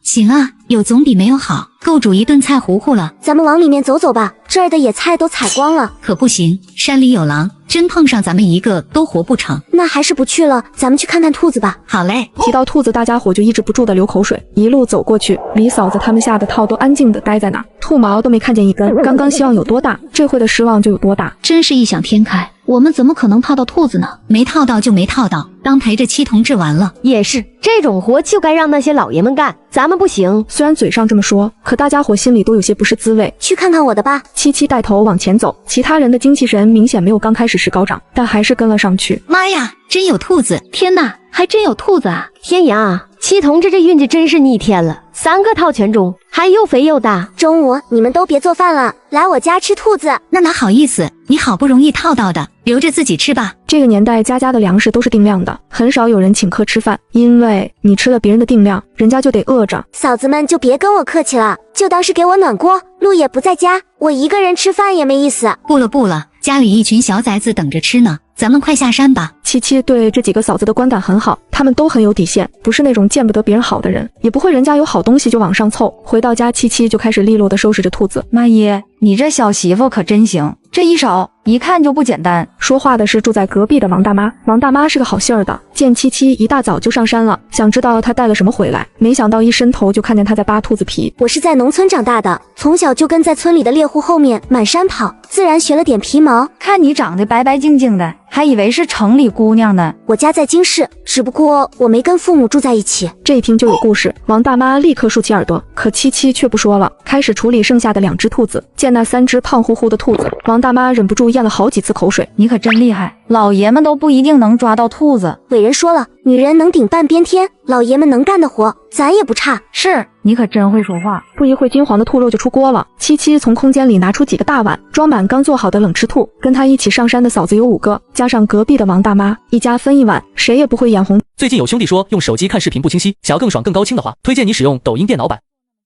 行啊，有总比没有好，够煮一顿菜糊糊了。咱们往里面走走吧，这儿的野菜都采光了。可不行，山里有狼，真碰上咱们一个都活不成。那还是不去了，咱们去看看兔子吧。好嘞。提到兔子，大家伙就抑制不住的流口水。一路走过去，李嫂子他们吓得套都安静的待在那儿，兔毛都没看见一根。刚刚希望有多大，这回的失望就有多大。真是异想天开，我们怎么可能套到兔子呢？没套到就没套到，当陪着七同志玩了。也是，这种活就该让那些老爷们干，咱们不行。虽然嘴上这么说，可大家伙心里都有些不是滋味。去看看我的吧。七七带头往前走，其他人的精气神明显没有刚开始时高涨，但还是跟了上去。妈呀，真有兔子！天哪，还真有兔子啊！天呀，七同志这运气真是逆天了，3个套全中，还又肥又大。中午你们都别做饭了，来我家吃兔子。那哪好意思，你好不容易套到的，留着自己吃吧。这个年代家家的粮食都是定量的，很少有人请客吃饭，因为你吃了别人的定量，人家就得饿着。嫂子们就别跟我客气了，就当是给我暖锅。陆也不在家，我一个人吃饭也没意思。不了，家里一群小崽子等着吃呢，咱们快下山吧。七七对这几个嫂子的观感很好，他们都很有底线，不是那种见不得别人好的人，也不会人家有好东西就往上凑。回到家，七七就开始利落地收拾着兔子。妈耶，你这小媳妇可真行，这一手一看就不简单。说话的是住在隔壁的王大妈，王大妈是个好心儿的，见七七一大早就上山了，想知道她带了什么回来，没想到一伸头就看见她在扒兔子皮。我是在农村长大的，从小就跟在村里的猎户后面满山跑，自然学了点皮毛。看你长得白白净净的，还以为是城里姑娘呢。我家在京市，只不过我没跟父母住在一起。这一听就有故事，王大妈立刻竖起耳朵，可七七却不说了，开始处理剩下的2只兔子。见那3只胖乎乎的兔子，王大妈忍不住咽了好几次口水。你可真厉害，老爷们都不一定能抓到兔子。伟人说了，女人能顶半边天，老爷们能干的活，咱也不差。是，你可真会说话。不一会，金黄的兔肉就出锅了。七七从空间里拿出几个大碗，装满刚做好的冷吃兔。跟他一起上山的嫂子有5个，加上隔壁的王大妈，一家分1碗，谁也不会眼红。最近有兄弟说用手机看视频不清晰，想要更爽更高清的话，推荐你使用抖音电脑版。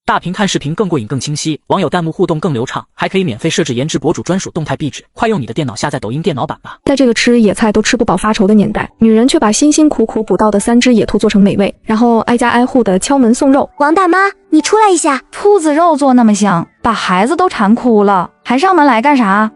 大屏看视频更过瘾更清晰，网友弹幕互动更流畅，还可以免费设置颜值博主专属动态壁纸。快用你的电脑下载抖音电脑版吧。在这个吃野菜都吃不饱发愁的年代，女人却把辛辛苦苦捕到的3只野兔做成美味，然后挨家挨户的敲门送肉。王大妈，你出来一下。兔子肉做那么香，把孩子都馋哭了，还上门来干啥？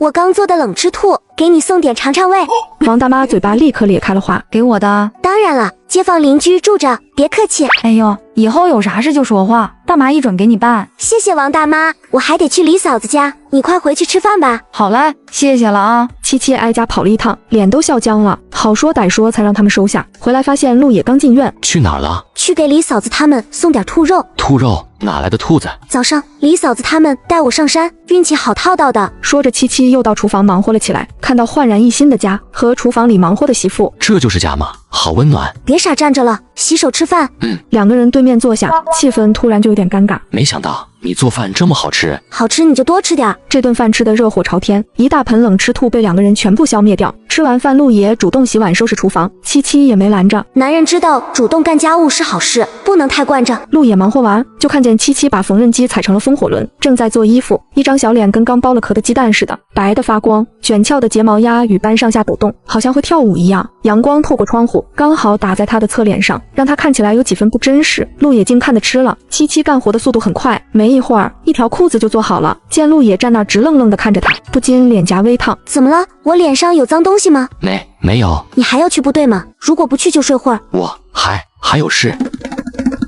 我刚做的冷吃兔，给你送点尝尝味。王大妈嘴巴立刻咧开了花，给我的？当然了，街坊邻居住着，别客气。哎呦，以后有啥事就说话，大妈一准给你办。谢谢王大妈，我还得去李嫂子家，你快回去吃饭吧。好嘞，谢谢了啊。七七挨家跑了一趟，脸都笑僵了，好说歹说才让他们收下。回来发现陆野刚进院，去哪儿了？去给李嫂子他们送点兔肉。兔肉？哪来的兔子？早上李嫂子他们带我上山，运气好套到的。说着，七七又到厨房忙活了起来，看到焕然一新的家和厨房里忙活的媳妇，这就是家吗？好温暖。别傻站着了，洗手吃饭。2个人对面坐下，气氛突然就有点尴尬。没想到你做饭这么好吃。好吃你就多吃点。这顿饭吃得热火朝天，一大盆冷吃兔被2个人全部消灭掉。吃完饭，陆爷主动洗碗收拾厨房，七七也没拦着。男人知道主动干家务是好事，不能太惯着。陆爷忙活完，就看见七七把缝纫机踩成了风火轮，正在做衣服，一张小脸跟刚剥了壳的鸡蛋似的，白的发光，卷翘的睫毛丫羽斑上下抖动，好像会跳舞一样。阳光透过窗户，刚好打在他的侧脸上，让他看起来有几分不真实。陆野竟看得吃了。七七干活的速度很快，没一会儿，一条裤子就做好了。见陆野站那直愣愣地看着他，不禁脸颊微烫。怎么了？我脸上有脏东西吗？没有。你还要去部队吗？如果不去就睡会儿。我还有事。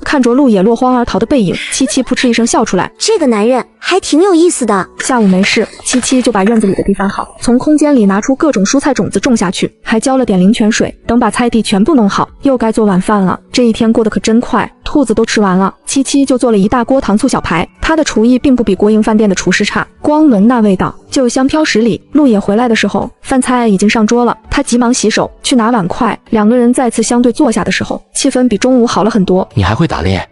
看着陆野落荒而逃的背影，七七扑哧一声笑出来。这个男人还挺有意思的。下午没事，七七就把院子里的地翻好，从空间里拿出各种蔬菜种子种下去，还浇了点灵泉水。等把菜地全部弄好，又该做晚饭了。这一天过得可真快，兔子都吃完了，七七就做了一大锅糖醋小排。他的厨艺并不比国营饭店的厨师差，光闻那味道就香飘10里。陆野回来的时候，饭菜已经上桌了，他急忙洗手去拿碗筷。2个人再次相对坐下的时候，气氛比中午好了很多。你还会打猎？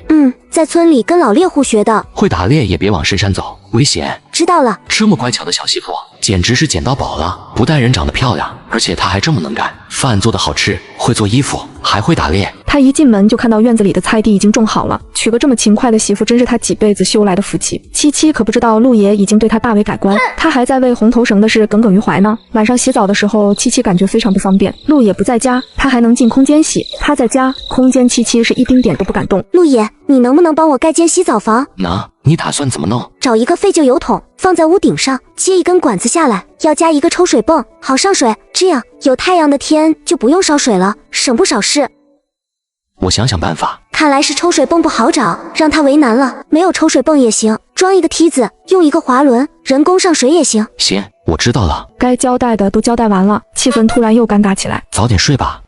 在村里跟老猎户学的。会打猎也别往深山走，危险。知道了。这么乖巧的小媳妇，简直是捡到宝了。不但人长得漂亮，而且她还这么能干，饭做得好吃，会做衣服，还会打猎。他一进门就看到院子里的菜地已经种好了，娶个这么勤快的媳妇真是他几辈子修来的福气。七七可不知道陆爷已经对他大为改观，他还在为红头绳的事耿耿于怀呢。晚上洗澡的时候，七七感觉非常不方便，陆爷不在家，他还能进空间洗，他在家，空间七七是一丁点都不敢动。陆爷，你能不能帮我盖间洗澡房？你打算怎么弄？找一个废旧油桶放在屋顶上，接一根管子下来，要加一个抽水泵，好上水，这样有太阳的天就不用烧水了，省不少事。我想想办法。看来是抽水泵不好找，让他为难了。没有抽水泵也行，装一个梯子，用一个滑轮，人工上水也行。行，我知道了。该交代的都交代完了，气氛突然又尴尬起来。早点睡吧。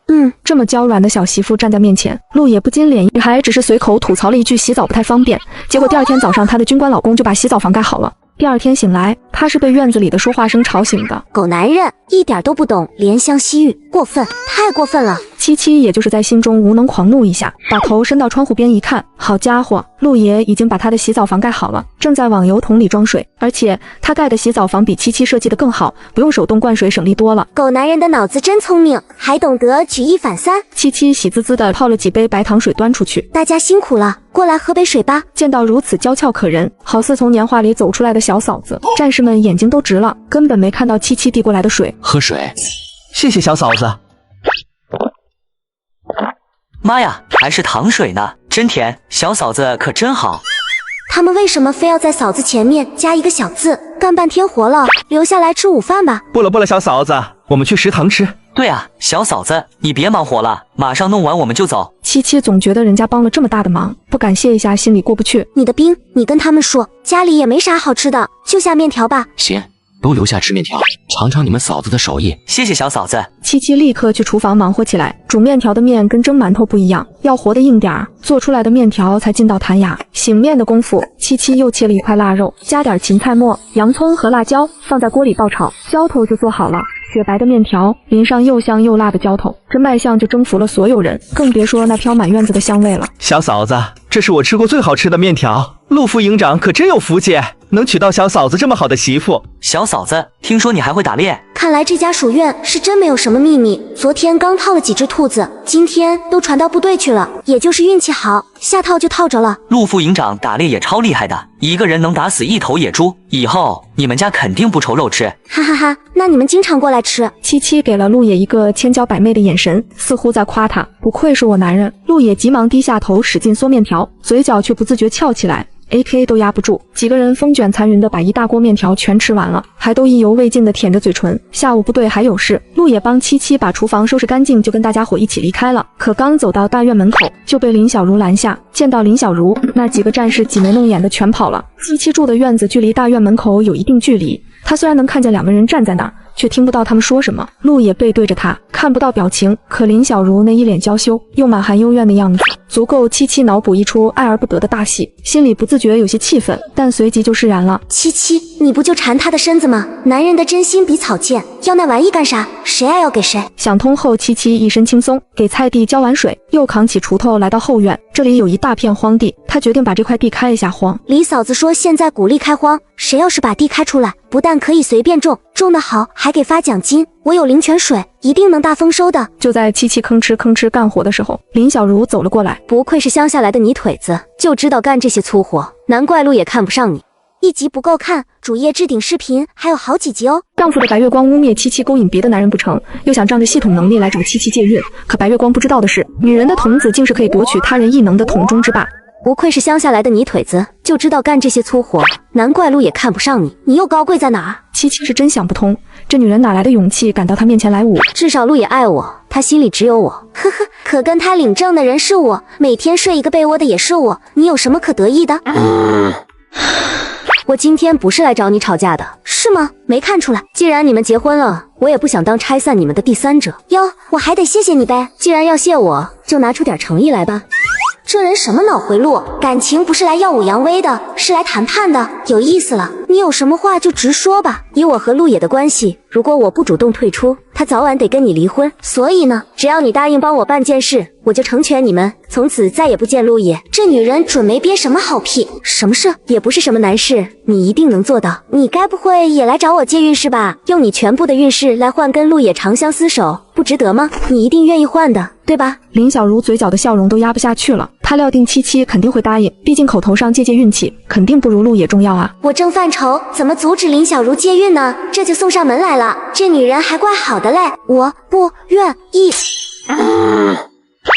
这么娇软的小媳妇站在面前，陆也不禁脸一还只是随口吐槽了一句洗澡不太方便，结果第二天早上她的军官老公就把洗澡房盖好了。第二天醒来，他是被院子里的说话声吵醒的。狗男人一点都不懂怜香惜玉，过分，太过分了。七七也就是在心中无能狂怒一下，把头伸到窗户边一看，好家伙，陆爷已经把他的洗澡房盖好了，正在往油桶里装水，而且他盖的洗澡房比七七设计的更好，不用手动灌水，省力多了。狗男人的脑子真聪明，还懂得举一反三。七七喜滋滋的泡了几杯白糖水端出去，大家辛苦了，过来喝杯水吧。见到如此娇俏可人，好似从年画里走出来的小嫂子，战士们眼睛都直了，根本没看到七七递过来的水。喝水。谢谢小嫂子。妈呀，还是糖水呢，真甜，小嫂子可真好。他们为什么非要在嫂子前面加一个小字？干半天活了，留下来吃午饭吧。不了，小嫂子，我们去食堂吃。对啊，小嫂子，你别忙活了，马上弄完我们就走。七七总觉得人家帮了这么大的忙，不感谢一下心里过不去。你的兵，你跟他们说，家里也没啥好吃的，就下面条吧。行，都留下吃面条，尝尝你们嫂子的手艺。谢谢小嫂子。七七立刻去厨房忙活起来，煮面条的面跟蒸馒头不一样，要和得硬点儿，做出来的面条才劲道弹牙。醒面的功夫，七七又切了一块腊肉，加点芹菜末、洋葱和辣椒，放在锅里爆炒，浇头就做好了。雪白的面条淋上又香又辣的浇头，这卖相就征服了所有人，更别说那飘满院子的香味了。小嫂子，这是我吃过最好吃的面条，陆副营长可真有福气，能娶到小嫂子这么好的媳妇。小嫂子，听说你还会打猎？看来这家属院是真没有什么秘密，昨天刚套了几只兔子，今天都传到部队去了，也就是运气好，下套就套着了。陆副营长打猎也超厉害的，一个人能打死1头野猪，以后你们家肯定不愁肉吃。哈哈哈，那你们经常过来吃。七七给了陆野一个千娇百媚的眼神，似乎在夸他，不愧是我男人。陆野急忙低下头使劲嗦面条，嘴角却不自觉翘起来。AK 都压不住，几个人风卷残云的把一大锅面条全吃完了，还都意犹未尽的舔着嘴唇。下午部队还有事，陆也帮七七把厨房收拾干净，就跟大家伙一起离开了。可刚走到大院门口，就被林小如拦下。见到林小如，那几个战士挤眉弄眼的全跑了。七七住的院子距离大院门口有一定距离，他虽然能看见两个人站在那儿，却听不到他们说什么。陆也背对着他，看不到表情，可林小如那一脸娇羞又满含幽怨的样子，足够七七脑补一出爱而不得的大戏，心里不自觉有些气愤，但随即就释然了。七七，你不就馋他的身子吗？男人的真心比草贱，要那玩意干啥？谁爱要给谁。想通后，七七一身轻松，给菜地浇完水，又扛起锄头来到后院。这里有一大片荒地，他决定把这块地开一下荒。李嫂子说现在鼓励开荒，谁要是把地开出来，不但可以随便种，种得好还给发奖金。我有灵泉水，一定能大丰收的。就在七七吭哧吭哧干活的时候，林小如走了过来。不愧是乡下来的泥腿子，就知道干这些粗活，难怪陆也看不上你。一集不够看，主页置顶视频还有好几集哦。丈夫的白月光污蔑七七勾引别的男人不成，又想仗着系统能力来找七七借孕。可白月光不知道的是，女人的童子竟是可以夺取他人异能的桶中之霸。不愧是乡下来的泥腿子，就知道干这些粗活，难怪陆也看不上你。你又高贵在哪儿？七七是真想不通，这女人哪来的勇气敢到他面前来舞？至少陆也爱我，他心里只有我。呵呵，可跟他领证的人是我，每天睡一个被窝的也是我，你有什么可得意的？我今天不是来找你吵架的，是吗？没看出来。既然你们结婚了，我也不想当拆散你们的第三者。哟，我还得谢谢你呗。既然要谢我，就拿出点诚意来吧。这人什么脑回路？感情不是来耀武扬威的，是来谈判的。有意思了，你有什么话就直说吧。以我和陆野的关系，如果我不主动退出，他早晚得跟你离婚。所以呢，只要你答应帮我办件事，我就成全你们，从此再也不见陆野。这女人准没憋什么好屁。什么事？也不是什么难事，你一定能做到。你该不会也来找我借运势吧？用你全部的运势来换跟陆野长相厮守，不值得吗？你一定愿意换的，对吧？林小如嘴角的笑容都压不下去了，她料定七七肯定会答应，毕竟口头上借运气，肯定不如陆野重要啊。我正犯愁怎么阻止林小如借运呢，这就送上门来了。这女人还怪好的嘞，我不愿意。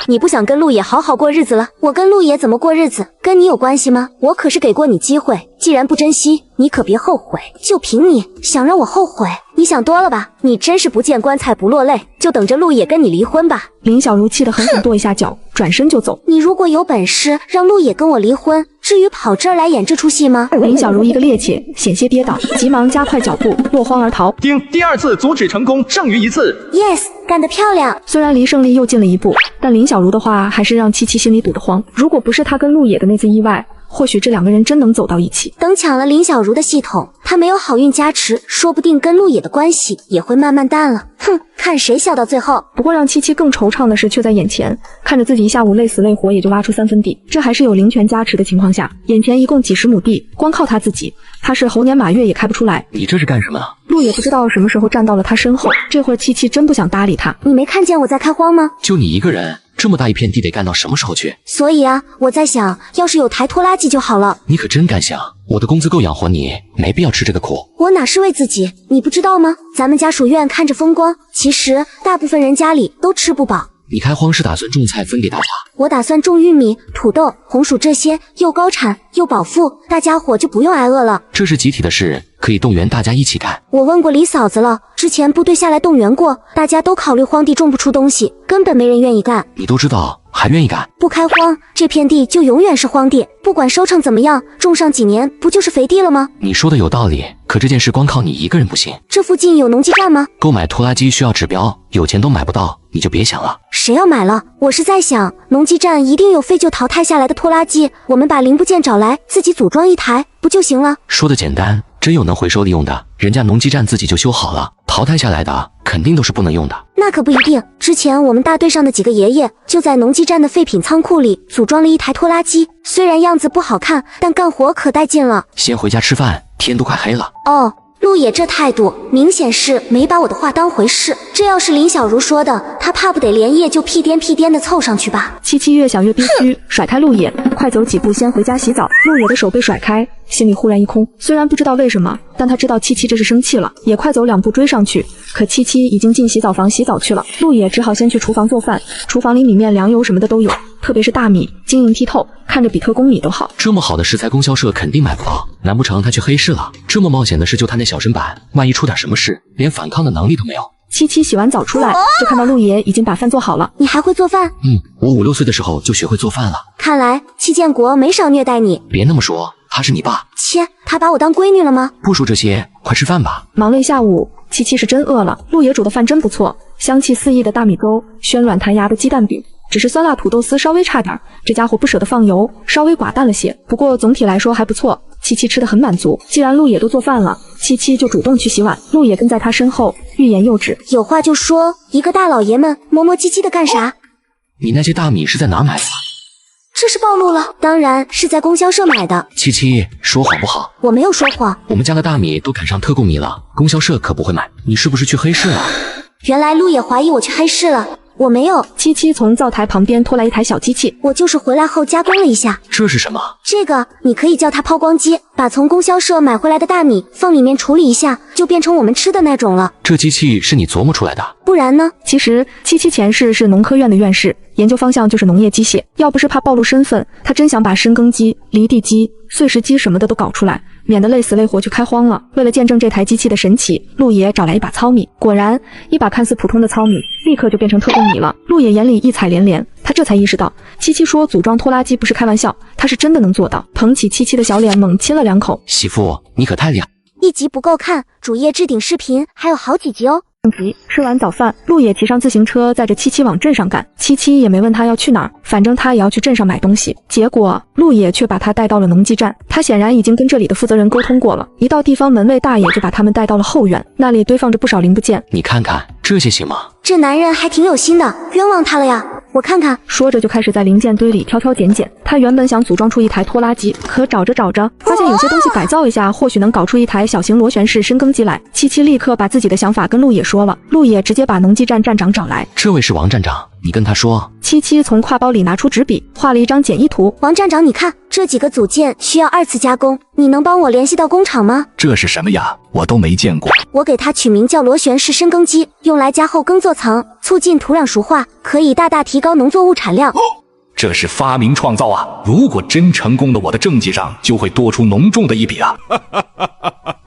你不想跟陆野好好过日子了？我跟陆野怎么过日子，跟你有关系吗？我可是给过你机会，既然不珍惜，你可别后悔。就凭你想让我后悔，你想多了吧？你真是不见棺材不落泪，就等着陆野跟你离婚吧。林小如气得狠狠跺一下脚，转身就走。你如果有本事让陆野跟我离婚，至于跑这儿来演这出戏吗？林小如一个趔趄，险些跌倒，急忙加快脚步，落荒而逃。丁，第2次阻止成功，胜于1次。Yes， 干得漂亮。虽然离胜利又近了一步，但林小如的话还是让七七心里堵得慌。如果不是他跟陆野的那次意外，或许这2个人真能走到一起。等抢了林小如的系统，他没有好运加持，说不定跟陆野的关系也会慢慢淡了。哼，看谁笑到最后。不过让七七更惆怅的是却在眼前，看着自己一下午累死累活也就挖出3分地，这还是有灵权加持的情况下，眼前一共几十亩地，光靠他自己，他是猴年马月也开不出来。你这是干什么？陆也不知道什么时候站到了他身后，这会儿七七真不想搭理他。你没看见我在开荒吗？就你一个人，这么大一片地得干到什么时候去？所以啊，我在想，要是有台拖拉机就好了。你可真敢想，我的工资够养活你，没必要吃这个苦。我哪是为自己，你不知道吗？咱们家属院看着风光，其实大部分人家里都吃不饱。你开荒是打算种菜分给大家？我打算种玉米、土豆、红薯这些，又高产又饱腹，大家伙就不用挨饿了。这是集体的事，可以动员大家一起干。我问过李嫂子了，之前部队下来动员过，大家都考虑荒地种不出东西，根本没人愿意干。你都知道，还愿意干？不开荒，这片地就永远是荒地，不管收成怎么样，种上几年不就是肥地了吗？你说的有道理，可这件事光靠你一个人不行。这附近有农机站吗？购买拖拉机需要指标，有钱都买不到，你就别想了。谁要买了？我是在想，农机站一定有废旧淘汰下来的拖拉机，我们把零部件找来，自己组装一台，不就行了？说的简单，真有能回收利用的，人家农机站自己就修好了，淘汰下来的肯定都是不能用的。那可不一定，之前我们大队上的几个爷爷就在农机站的废品仓库里组装了一台拖拉机，虽然样子不好看，但干活可带劲了。先回家吃饭，天都快黑了。哦。陆野这态度明显是没把我的话当回事，这要是林小如说的，他怕不得连夜就屁颠屁颠的凑上去吧。七七越想越憋屈，甩开陆野，快走几步先回家洗澡。陆野的手被甩开，心里忽然一空，虽然不知道为什么，但他知道七七这是生气了，也快走2步追上去，可七七已经进洗澡房洗澡去了。陆野只好先去厨房做饭，厨房里米面粮油什么的都有，特别是大米晶莹剔透，看着比特工米都好。这么好的食材供销社肯定买不到，难不成他去黑市了？这么冒险的事就他那小身板，万一出点什么事，连反抗的能力都没有。七七洗完澡出来，就看到陆野已经把饭做好了。你还会做饭？我5、6岁的时候就学会做饭了。看来戚建国没少虐待你。别那么说，他是你爸。切，他把我当闺女了吗？不说这些，快吃饭吧。忙了一下午，七七是真饿了。陆野煮的饭真不错，香气四溢的大米粥，暄软弹牙的鸡蛋饼。只是酸辣土豆丝稍微差点，这家伙不舍得放油，稍微寡淡了些。不过总体来说还不错，七七吃得很满足。既然陆野都做饭了，七七就主动去洗碗。陆野跟在他身后，欲言又止。有话就说，一个大老爷们磨磨唧唧的干啥？你那些大米是在哪买的？这是暴露了，当然是在供销社买的。七七，说谎不好。我没有说谎。我们家的大米都赶上特供米了，供销社可不会买。你是不是去黑市了？原来陆野怀疑我去黑市了。我没有。七七从灶台旁边拖来一台小机器，我就是回来后加工了一下。这是什么？这个你可以叫它抛光机，把从供销社买回来的大米放里面处理一下，就变成我们吃的那种了。这机器是你琢磨出来的？不然呢？其实七七前世是农科院的院士，研究方向就是农业机械。要不是怕暴露身份，他真想把深耕机、犁地机、碎石机什么的都搞出来，免得累死累活去开荒了。为了见证这台机器的神奇，陆野找来一把糙米，果然一把看似普通的糙米立刻就变成特供米了。陆野眼里异彩连连，他这才意识到七七说组装拖拉机不是开玩笑，他是真的能做到。捧起七七的小脸猛亲了2口。媳妇，你可太厉害！一集不够看，主页置顶视频还有好几集哦。吃完早饭，陆野骑上自行车载着七七往镇上赶。七七也没问他要去哪儿，反正他也要去镇上买东西。结果陆野却把他带到了农机站，他显然已经跟这里的负责人沟通过了。一到地方，门卫大爷就把他们带到了后院，那里堆放着不少零部件。你看看这些行吗？这男人还挺有心的，冤枉他了呀。我看看。说着就开始在零件堆里挑挑拣拣。他原本想组装出一台拖拉机，可找着找着，发现有些东西改造一下，或许能搞出一台小型螺旋式深耕机来。七七立刻把自己的想法跟陆野说了，陆野直接把农机站站长找来。这位是王站长，你跟他说。七七从挎包里拿出纸笔，画了一张简易图。王站长，你看这几个组件需要2次加工，你能帮我联系到工厂吗？这是什么呀？我都没见过。我给它取名叫螺旋式深耕机，用来加厚耕作层，促进土壤熟化，可以大大提高农作物产量。这是发明创造啊！如果真成功了，我的政绩上就会多出浓重的一笔啊！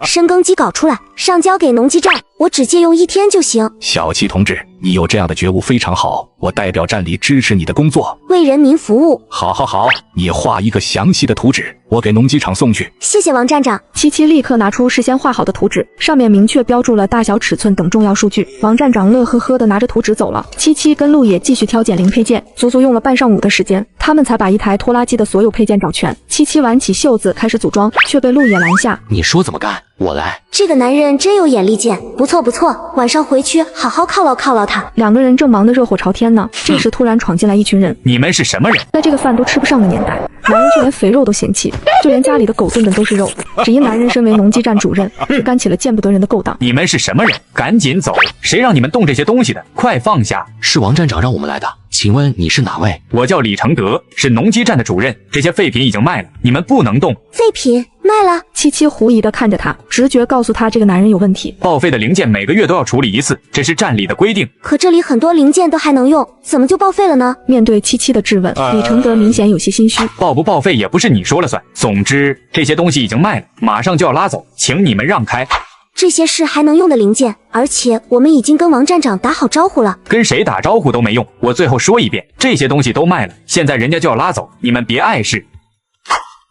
深耕机搞出来，上交给农机站，我只借用1天就行。小七同志，你有这样的觉悟非常好，我代表站里支持你的工作，为人民服务。好，你画一个详细的图纸，我给农机厂送去。谢谢王站长。七七立刻拿出事先画好的图纸，上面明确标注了大小、尺寸等重要数据。王站长乐呵呵地拿着图纸走了。七七跟陆野继续挑拣零配件，足足用了半上午的时间，他们才把一台拖拉机的所有配件找全。七七挽起袖子开始组装，却被陆野拦下。你说怎么干，我来。这个男人真有眼力见，不错，晚上回去好好犒劳他。两个人正忙得热火朝天呢，这时突然闯进来一群人。你们是什么人？在这个饭都吃不上的年代，男人就连肥肉都嫌弃，就连家里的狗顿顿都是肉，只因男人身为农机站主任，却干起了见不得人的勾当。你们是什么人？赶紧走！谁让你们动这些东西的？快放下！是王站长让我们来的，请问你是哪位？我叫李承德，是农机站的主任。这些废品已经卖了，你们不能动。废品卖了？七七狐疑地看着他，直觉告诉他这个男人有问题。报废的零件每个月都要处理1次，这是站里的规定。可这里很多零件都还能用，怎么就报废了呢？面对七七的质问，李承德明显有些心虚。报不报废也不是你说了算。总之，这些东西已经卖了，马上就要拉走，请你们让开。这些是还能用的零件，而且我们已经跟王站长打好招呼了。跟谁打招呼都没用，我最后说一遍，这些东西都卖了，现在人家就要拉走，你们别碍事。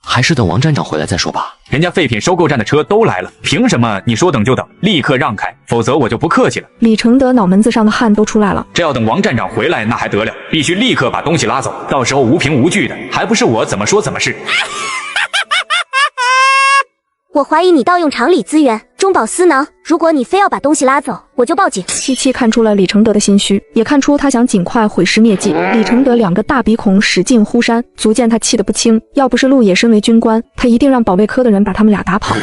还是等王站长回来再说吧。人家废品收购站的车都来了，凭什么你说等就等？立刻让开，否则我就不客气了。李承德脑门子上的汗都出来了。这要等王站长回来那还得了？必须立刻把东西拉走，到时候无凭无据的，还不是我怎么说怎么是。我怀疑你盗用厂里资源，中饱私囊。如果你非要把东西拉走，我就报警。七七看出了李承德的心虚，也看出他想尽快毁尸灭迹。李承德2个大鼻孔使劲呼扇，足见他气得不轻。要不是陆野身为军官，他一定让保卫科的人把他们俩打跑。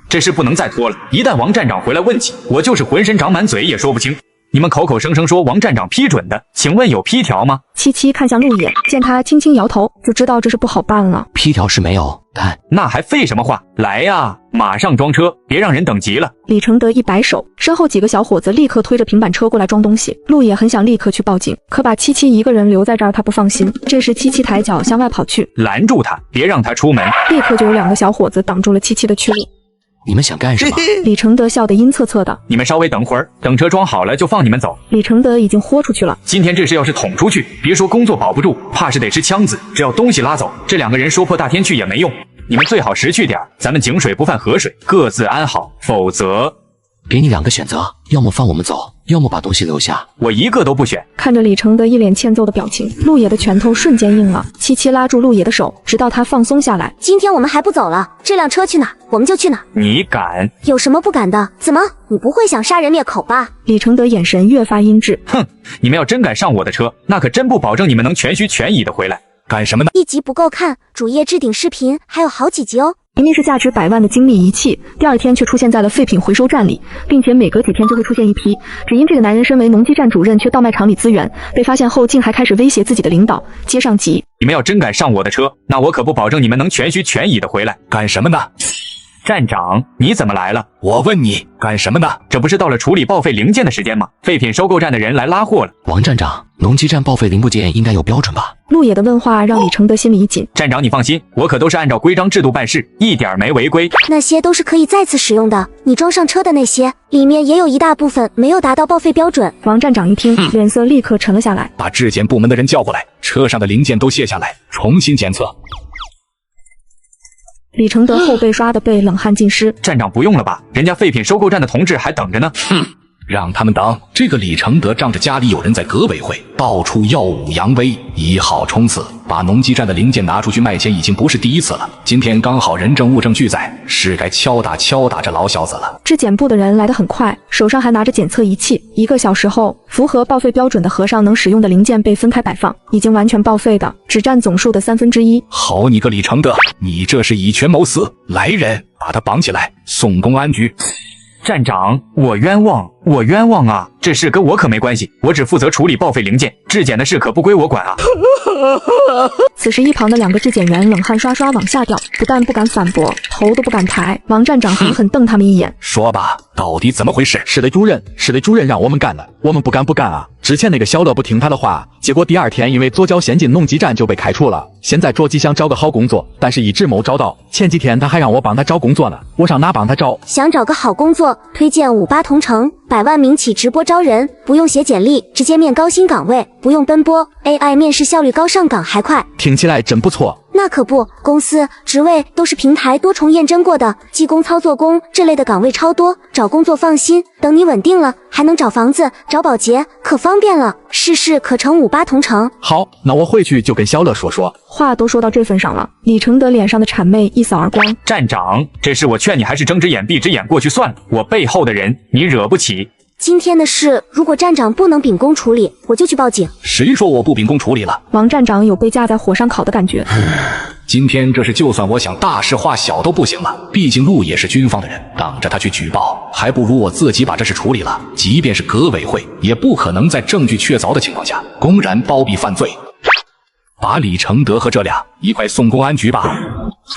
这事不能再拖了，一旦王站长回来问起，我就是浑身长满嘴也说不清。你们口口声声说王站长批准的，请问有批条吗？七七看向陆野，见他轻轻摇头，就知道这事不好办了。批条是没有，但那还废什么话？来呀，马上装车，别让人等急了。李承德一摆手，身后几个小伙子立刻推着平板车过来装东西。陆野很想立刻去报警，可把七七一个人留在这儿，他不放心。这时七七抬脚向外跑去，拦住他，别让他出门。立刻就有2个小伙子挡住了七七的去路。你们想干什么？李承德笑得阴恻恻的。你们稍微等会儿，等车装好了就放你们走。李承德已经豁出去了。今天这事要是捅出去，别说工作保不住，怕是得吃枪子。只要东西拉走，这2个人说破大天去也没用。你们最好识趣点，咱们井水不犯河水，各自安好，否则……给你2个选择，要么放我们走，要么把东西留下。我一个都不选。看着李承德一脸欠揍的表情，陆野的拳头瞬间硬了。七七拉住陆野的手，直到他放松下来。今天我们还不走了，这辆车去哪我们就去哪。你敢？有什么不敢的？怎么，你不会想杀人灭口吧？李承德眼神越发阴鸷。哼，你们要真敢上我的车，那可真不保证你们能全虚全矣的回来。干什么呢？一集不够看，主页置顶视频还有好几集哦。明明是价值100万的精密仪器，第2天却出现在了废品回收站里，并且每隔几天就会出现一批。只因这个男人身为农机站主任，却盗卖厂里资源，被发现后竟还开始威胁自己的领导。接上集。你们要真敢上我的车，那我可不保证你们能全虚全矣的回来。干什么呢？站长，你怎么来了？我问你干什么呢？这不是到了处理报废零件的时间吗？废品收购站的人来拉货了。王站长，农机站报废零部件应该有标准吧？陆野的问话让李承德心里一紧。站长，你放心，我可都是按照规章制度办事，一点没违规。那些都是可以再次使用的，你装上车的那些，里面也有一大部分没有达到报废标准。王站长一听，脸色立刻沉了下来。把质检部门的人叫过来，车上的零件都卸下来，重新检测。李承德后背刷的被冷汗浸湿。站长不用了吧？人家废品收购站的同志还等着呢。哼，让他们等。这个李承德仗着家里有人在革委会，到处耀武扬威，以好冲刺，把农机站的零件拿出去卖钱已经不是第1次了。今天刚好人证物证俱在，是该敲打这老小子了。质检部的人来得很快，手上还拿着检测仪器。1个小时后，符合报废标准的盒上能使用的零件被分开摆放，已经完全报废的只占总数的1/3。好你个李承德，你这是以权谋私！来人，把他绑起来，送公安局。站长，我冤枉啊！这事跟我可没关系，我只负责处理报废零件，质检的事可不归我管啊！此时一旁的2个质检员冷汗刷刷往下掉，不但不敢反驳，头都不敢抬。王站长狠狠瞪他们一眼，说吧，到底怎么回事？是的主任让我们干的，我们不干啊！之前那个小乐不听他的话，结果第2天因为左脚先进农机站就被开除了。现在着急想找个好工作，但是一直没找到。前几天他还让我帮他找工作呢，我上哪帮他找？想找个好工作，推荐58同城，100万民企直播招人，不用写简历，直接面高薪岗位，不用奔波 ，AI 面试效率高，上岗还快。听起来真不错。那可不，公司职位都是平台多重验证过的，技工、操作工这类的岗位超多，找工作放心。等你稳定了，还能找房子、找保洁，可方便了。事可成58同城。好，那我回去就跟小乐说说。话都说到这份上了，李承德脸上的谄媚一扫而光。站长，这事我劝你还是睁只眼闭只眼过去算了，我背后的人你惹不起。今天的事，如果站长不能秉公处理，我就去报警。谁说我不秉公处理了？王站长有被架在火上烤的感觉。今天这是就算我想大事化小都不行了，毕竟陆也是军方的人，当着他去举报，还不如我自己把这事处理了。即便是革委会，也不可能在证据确凿的情况下公然包庇犯罪。把李承德和这俩一块送公安局吧。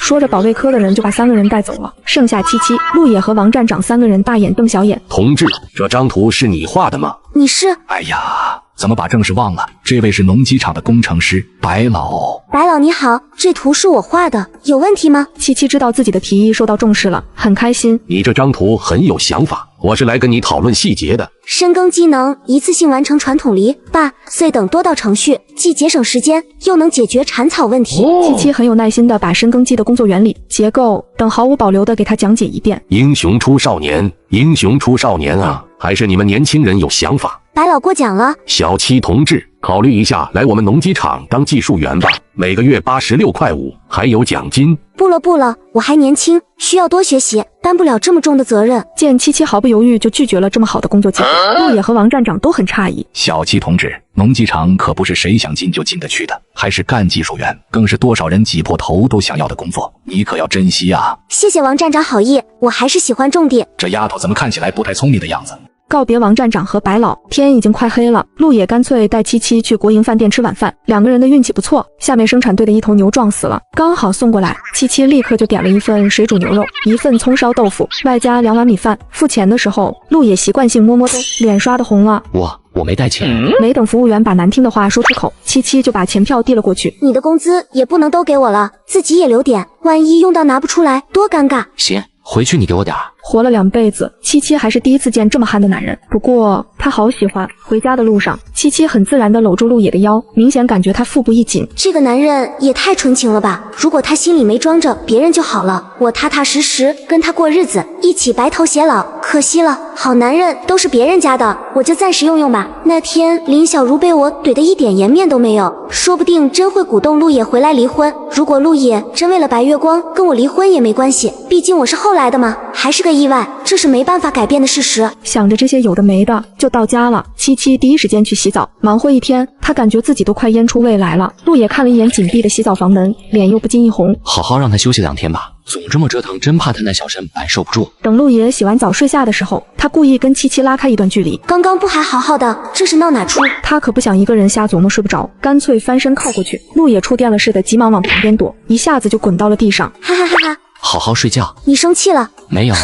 说着，保卫科的人就把3个人带走了，剩下七七、陆野和王站长3个人大眼瞪小眼。同志，这张图是你画的吗？你是？哎呀，怎么把正事忘了？这位是农机厂的工程师白老。白老你好，这图是我画的，有问题吗？七七知道自己的提议受到重视了，很开心。你这张图很有想法，我是来跟你讨论细节的。深耕机能，一次性完成传统犁、坝、穗等多道程序，既节省时间，又能解决铲草问题。七七很有耐心地把深耕机的工作原理、结构等毫无保留地给他讲解一遍。英雄出少年，英雄出少年啊！还是你们年轻人有想法。白老过奖了。小七同志，考虑一下来我们农机厂当技术员吧，每个月86.5块，还有奖金。不了，我还年轻，需要多学习，担不了这么重的责任。见七七毫不犹豫就拒绝了这么好的工作机会，陆野和王站长都很诧异。小七同志，农机厂可不是谁想进就进得去的，还是干技术员，更是多少人挤破头都想要的工作，你可要珍惜啊！谢谢王站长好意，我还是喜欢种地。这丫头怎么看起来不太聪明的样子？告别王站长和白老，天已经快黑了。陆野干脆带七七去国营饭店吃晚饭，2个人的运气不错，下面生产队的一头牛撞死了，刚好送过来。七七立刻就点了1份水煮牛肉，1份葱烧豆腐，外加2碗米饭。付钱的时候，陆野习惯性摸摸兜，脸刷的红了。我没带钱。没等服务员把难听的话说出口，七七就把钱票递了过去。你的工资也不能都给我了，自己也留点，万一用到拿不出来，多尴尬。行，回去你给我点儿。活了2辈子，七七还是第一次见这么憨的男人。不过他好喜欢。回家的路上，七七很自然地搂住陆野的腰，明显感觉他腹部一紧。这个男人也太纯情了吧！如果他心里没装着别人就好了，我踏踏实实跟他过日子，一起白头偕老。可惜了，好男人都是别人家的，我就暂时用用吧。那天林小如被我怼得一点颜面都没有，说不定真会鼓动陆野回来离婚。如果陆野真为了白月光跟我离婚也没关系，毕竟我是后来的嘛，还是个意外，这是没办法改变的事实。想着这些有的没的，就到家了。七七第一时间去洗澡，忙活一天，他感觉自己都快腌出味来了。陆野看了一眼紧闭的洗澡房门，脸又不禁一红。好好让他休息2天吧，总这么折腾，真怕他那小身板受不住。等陆野洗完澡睡下的时候，他故意跟七七拉开一段距离。刚刚不还好好的，这是闹哪出？他可不想一个人瞎琢磨睡不着，干脆翻身靠过去。陆野触电了似的，急忙往旁边躲，一下子就滚到了地上。哈哈哈哈！好好睡觉。你生气了？没有。哼！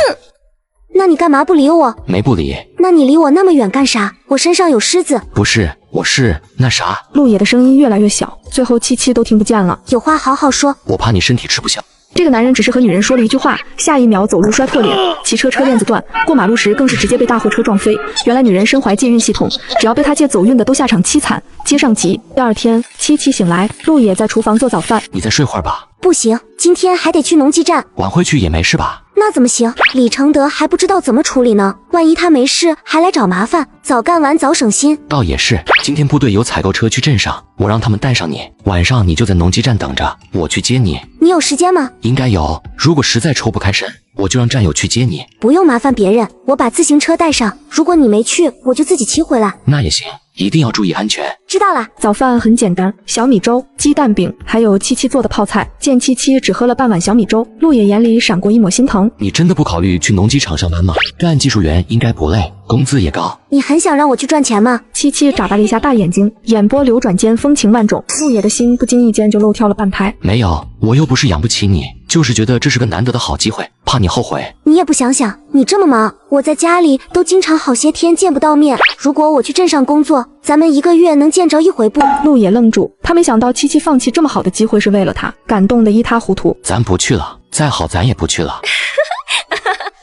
那你干嘛不理我？没不理。那你离我那么远干啥？我身上有虱子。不是，我是那啥。陆野的声音越来越小，最后七七都听不见了。有话好好说。我怕你身体吃不消。这个男人只是和女人说了一句话，下一秒走路摔破脸，骑车车链子断，过马路时更是直接被大货车撞飞。原来女人身怀借孕系统，只要被他借走运的都下场凄惨。接上集。第2天，七七醒来，陆野在厨房做早饭。你再睡会儿吧。不行，今天还得去农机站。晚回去也没事吧？那怎么行？李承德还不知道怎么处理呢，万一他没事还来找麻烦，早干完早省心。倒也是，今天部队有采购车去镇上，我让他们带上你，晚上你就在农机站等着，我去接你。你有时间吗？应该有，如果实在抽不开身，我就让战友去接你。不用麻烦别人，我把自行车带上，如果你没去，我就自己骑回来。那也行，一定要注意安全。知道了。早饭很简单，小米粥、鸡蛋饼，还有七七做的泡菜。见七七只喝了半碗小米粥，陆野眼里闪过一抹心疼。你真的不考虑去农机厂上班吗？干技术员应该不累，工资也高。你很想让我去赚钱吗？七七眨巴了一下大眼睛，眼波流转间风情万种，陆野的心不经意间就漏跳了半拍。没有，我又不是养不起你，就是觉得这是个难得的好机会，怕你后悔。你也不想想，你这么忙，我在家里都经常好些天见不到面。如果我去镇上工作，咱们1个月能见着1回不？陆野愣住，他没想到七七放弃这么好的机会是为了他，感动得一塌糊涂。咱不去了，再好咱也不去了。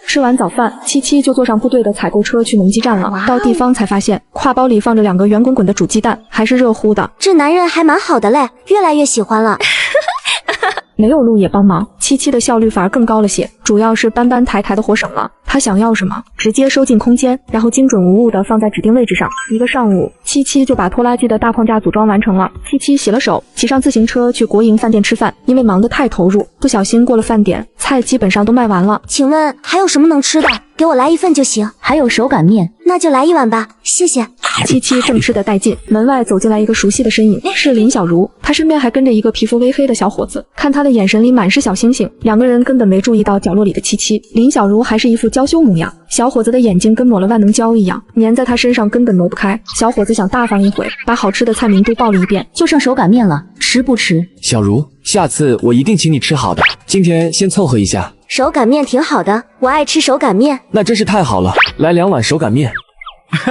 吃完早饭，七七就坐上部队的采购车去农机站了。到地方才发现，挎包里放着2个圆滚滚的煮鸡蛋，还是热乎的。这男人还蛮好的嘞，越来越喜欢了。没有陆野帮忙，七七的效率反而更高了些，主要是搬搬抬抬的活省了。他想要什么，直接收进空间，然后精准无误的放在指定位置上。1个上午，七七就把拖拉机的大框架组装完成了。七七洗了手，骑上自行车去国营饭店吃饭，因为忙得太投入，不小心过了饭点，菜基本上都卖完了。请问还有什么能吃的？给我来1份就行。还有手擀面，那就来1碗吧，谢谢。七七正吃得带劲，门外走进来一个熟悉的身影，是林小如，她身边还跟着一个皮肤微黑的小伙子，看他的眼神里满是小星星。2个人根本没注意到角落里的七七，林小如还是一副娇羞模样，小伙子的眼睛跟抹了万能胶一样，粘在他身上根本挪不开。小伙子想大方一回，把好吃的菜名都报了一遍，就剩手擀面了，吃不吃？小如，下次我一定请你吃好的，今天先凑合一下。手擀面挺好的，我爱吃手擀面。那真是太好了，来2碗手擀面。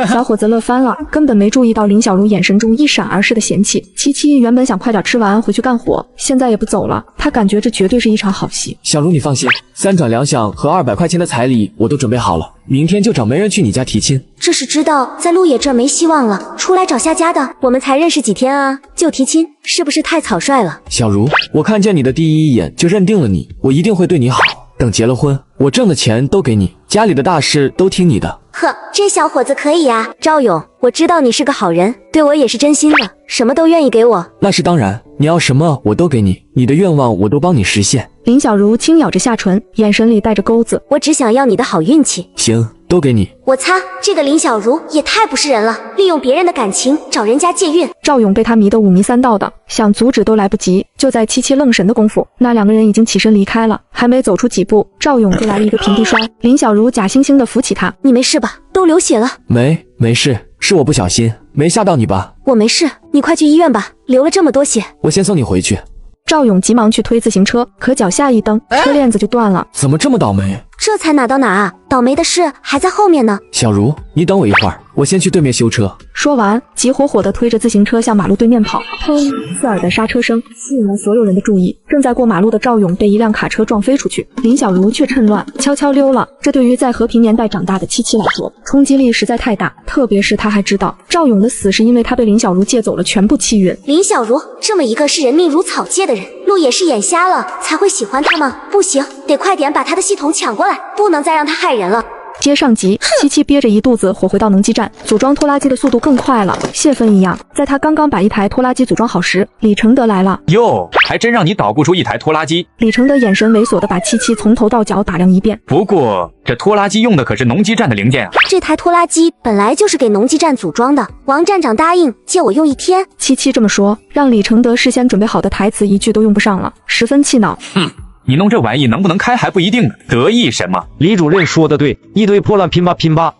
小伙子乐翻了，根本没注意到林小如眼神中一闪而逝的嫌弃。七七原本想快点吃完回去干活，现在也不走了，他感觉这绝对是一场好戏。小如你放心，3转2响和200块钱的彩礼我都准备好了，明天就找媒人去你家提亲。这是知道在陆野这儿没希望了，出来找下家的。我们才认识几天啊，就提亲，是不是太草率了？小如，我看见你的第一眼就认定了你，我一定会对你好。等结了婚，我挣的钱都给你，家里的大事都听你的。呵，这小伙子可以啊，赵勇，我知道你是个好人，对我也是真心的，什么都愿意给我。那是当然，你要什么我都给你，你的愿望我都帮你实现。林小如轻咬着下唇，眼神里带着钩子。我只想要你的好运气。行，都给你。我擦，这个林小如也太不是人了，利用别人的感情找人家借运。赵勇被他迷得5迷3道的，想阻止都来不及。就在七七愣神的功夫，那2个人已经起身离开了，还没走出几步，赵勇就来了一个平地摔。林小如假惺惺地扶起他，你没事吧？都流血了。没事，是我不小心，没吓到你吧？我没事，你快去医院吧，流了这么多血。我先送你回去。赵勇急忙去推自行车，可脚下一蹬，车链子就断了。怎么这么倒霉？这才哪到哪啊，倒霉的事还在后面呢。小如，你等我一会儿，我先去对面修车。说完，急火火地推着自行车向马路对面跑。砰！刺耳的刹车声吸引了所有人的注意。正在过马路的赵勇被一辆卡车撞飞出去，林小如却趁乱悄悄溜了。这对于在和平年代长大的七七来说，冲击力实在太大。特别是他还知道赵勇的死是因为他被林小如借走了全部气运。林小如这么一个视人命如草芥的人，陆也是眼瞎了才会喜欢他吗？不行，得快点把他的系统抢过来，不能再让他害人了。接上集，七七憋着一肚子火回到农机站，组装拖拉机的速度更快了，泄愤一样。在他刚刚把一台拖拉机组装好时，李承德来了。哟，还真让你捣鼓出一台拖拉机。李承德眼神猥琐地把七七从头到脚打量一遍。不过这拖拉机用的可是农机站的零件啊。这台拖拉机本来就是给农机站组装的，王站长答应借我用1天。七七这么说，让李承德事先准备好的台词一句都用不上了，十分气恼。哼。你弄这玩意能不能开还不一定呢，得意什么？李主任说的对，一堆破烂拼吧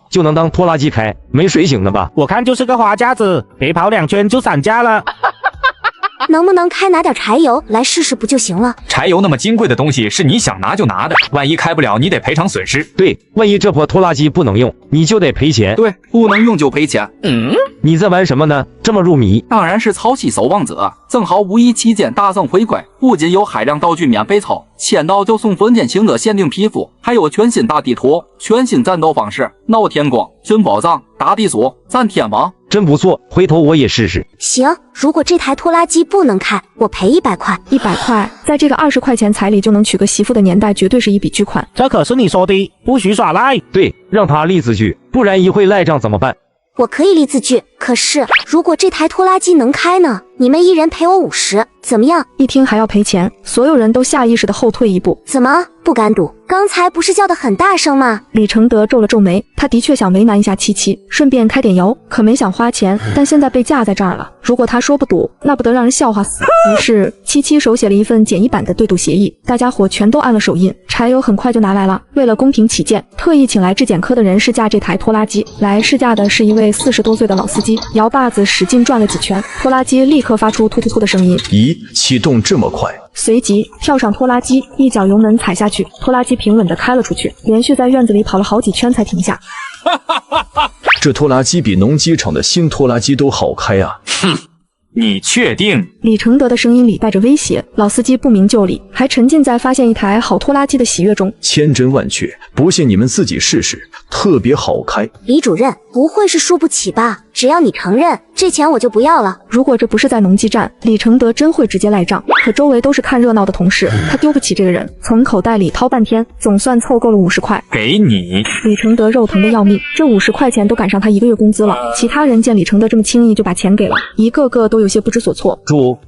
就能当拖拉机开，没水醒的吧？我看就是个花架子，别跑2圈就散架了。能不能开拿点柴油来试试不就行了？柴油那么金贵的东西是你想拿就拿的，万一开不了你得赔偿损失。对，万一这破拖拉机不能用，你就得赔钱。对，不能用就赔钱。你在玩什么呢？这么入迷？当然是曹溪守望者，正好5一期间大赠回馈，不仅有海量道具免费抽，1000刀就送魂剑行者限定皮肤，还有全新大地图、全新战斗方式、闹天光、寻宝藏、打地鼠、战天王，真不错，回头我也试试。行，如果这台拖拉机不能开，我赔100块。100块，在这个20块钱彩礼就能娶个媳妇的年代，绝对是一笔巨款。这可是你说的，不许耍赖。对，让他立字据，不然一会赖账怎么办？我可以立字据，可是如果这台拖拉机能开呢？你们一人赔我50，怎么样？一听还要赔钱，所有人都下意识的后退一步。怎么不敢赌？刚才不是叫得很大声吗？李承德皱了皱眉，他的确想为难一下七七，顺便开点油，可没想花钱。但现在被架在这儿了，如果他说不赌，那不得让人笑话死。于是七七手写了一份简易版的对赌协议，大家伙全都按了手印，柴油很快就拿来了。为了公平起见，特意请来质检科的人试驾这台拖拉机。来试驾的是一位40多岁的老司机，摇把子使劲转了几圈，拖拉机立刻发出突突突的声音。咦，启动这么快？随即跳上拖拉机，一脚油门踩下去，拖拉机平稳地开了出去，连续在院子里跑了好几圈才停下。这拖拉机比农机厂的新拖拉机都好开啊！哼，你确定？李承德的声音里带着威胁，老司机不明就里，还沉浸在发现一台好拖拉机的喜悦中。千真万确，不信你们自己试试，特别好开。李主任，不会是输不起吧？只要你承认，这钱我就不要了。如果这不是在农机站，李承德真会直接赖账。可周围都是看热闹的同事，他丢不起这个人，从口袋里掏半天，总算凑够了50块。给你。李承德肉疼的要命，这50块钱都赶上他1个月工资了。其他人见李承德这么轻易就把钱给了，一个个都有些不知所措。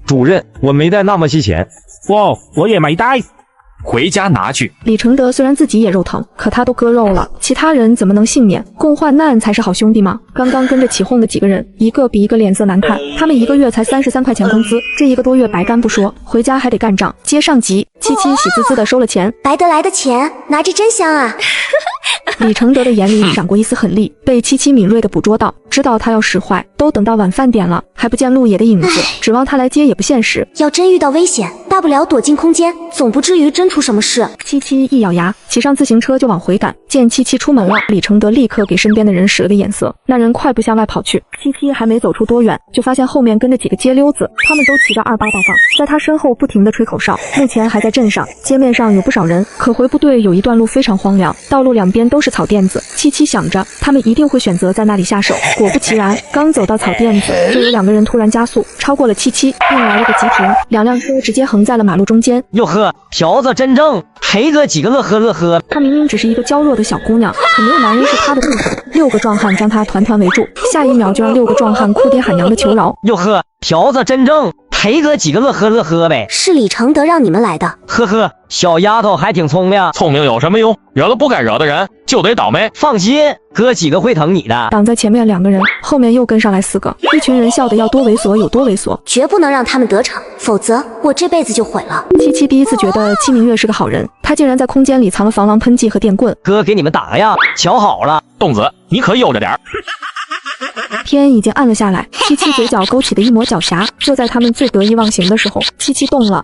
主任，我没带那么些钱。我也没带。回家拿去。李承德虽然自己也肉疼，可他都割肉了，其他人怎么能幸免？共患难才是好兄弟吗？刚刚跟着起哄的几个人，一个比一个脸色难看。他们1个月才33块钱工资，这1个多月白干不说，回家还得干仗。接上集，七七喜滋滋的收了钱，白得来的钱，拿着真香啊！李承德的眼里闪过一丝狠戾，被七七敏锐的捕捉到，知道他要使坏。都等到晚饭点了，还不见陆野的影子，指望他来接也不现实。要真遇到危险，大不了躲进空间，总不至于真出什么事。七七一咬牙，骑上自行车就往回赶。见七七出门了，李承德立刻给身边的人使了个眼色，那人快步向外跑去。七七还没走出多远，就发现后面跟着几个街溜子，他们都骑着28大杠，在他身后不停地吹口哨。目前还在镇上，街面上有不少人，可回部队有一段路非常荒凉，道路两边都是草垫子。七七想着，他们一定会选择在那里下手。果不其然，刚走到草垫子，就有2个人突然加速，超过了七七，并来了个急停，2辆车直接横在了马路中间。哟呵，条子真正，赔个几个乐呵。她明明只是一个娇弱的小姑娘，可没有男人是她的对手。6个壮汉将她团团围住，下一秒就让6个壮汉哭爹喊娘的求饶。哟呵，条子真正，赔个几个乐呵呗。是李承德让你们来的。呵呵，小丫头还挺聪明。聪明有什么用？惹了不该惹的人就得倒霉。放心，哥几个会疼你的。挡在前面2个人，后面又跟上来4个，一群人笑得要多猥琐有多猥琐，绝不能让他们得逞，否则我这辈子就毁了。七七第一次觉得戚明月是个好人，他竟然在空间里藏了防狼喷剂和电棍。哥给你们打呀，瞧好了，洞子你可悠着点。天已经暗了下来，七七嘴角勾起的一抹狡黠，就在他们最得意忘形的时候，七七动了。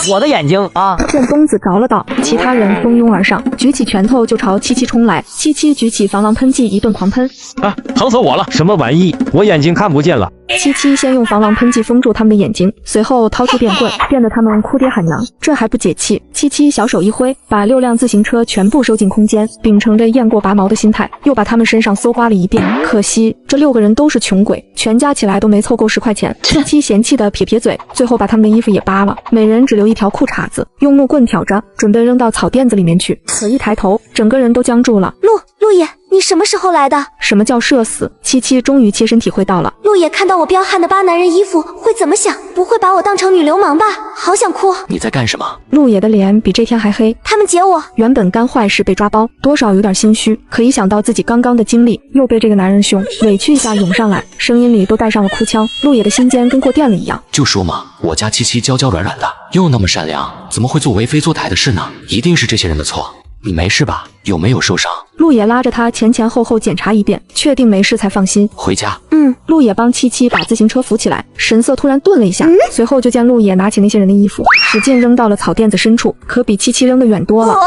我的眼睛啊！见东子着了道，其他人蜂拥而上，举起拳头就朝七七冲来。七七举起防狼喷剂一顿狂喷，啊，疼死我了！什么玩意？我眼睛看不见了。七七先用防狼喷剂封住他们的眼睛，随后掏出电棍，电得他们哭爹喊娘。这还不解气，七七小手一挥，把6辆自行车全部收进空间，秉承着雁过拔毛的心态，又把他们身上搜刮了一遍。可惜这6个人都是穷鬼，全加起来都没凑够10块钱。七七嫌弃的撇撇嘴，最后把他们的衣服也扒了，每人只留一条裤衩子，用木棍挑着，准备扔到草垫子里面去。可一抬头，整个人都僵住了。陆野，你什么时候来的？什么叫社死？七七终于切身体会到了。陆野看到我彪悍的扒男人衣服会怎么想？不会把我当成女流氓吧？好想哭。你在干什么？陆野的脸比这天还黑。他们劫我。原本干坏事被抓包，多少有点心虚，可一想到自己刚刚的经历，又被这个男人凶，委屈一下涌上来，声音里都带上了哭腔。陆野的心尖跟过电了一样。就说嘛，我家七七娇娇软软的，又那么善良，怎么会做为非作歹的事呢？一定是这些人的错。你没事吧？有没有受伤？陆野拉着他前后检查一遍，确定没事才放心回家。陆野帮七七把自行车扶起来，神色突然顿了一下，随后就见陆野拿起那些人的衣服，使劲扔到了草垫子深处，可比七七扔得远多了。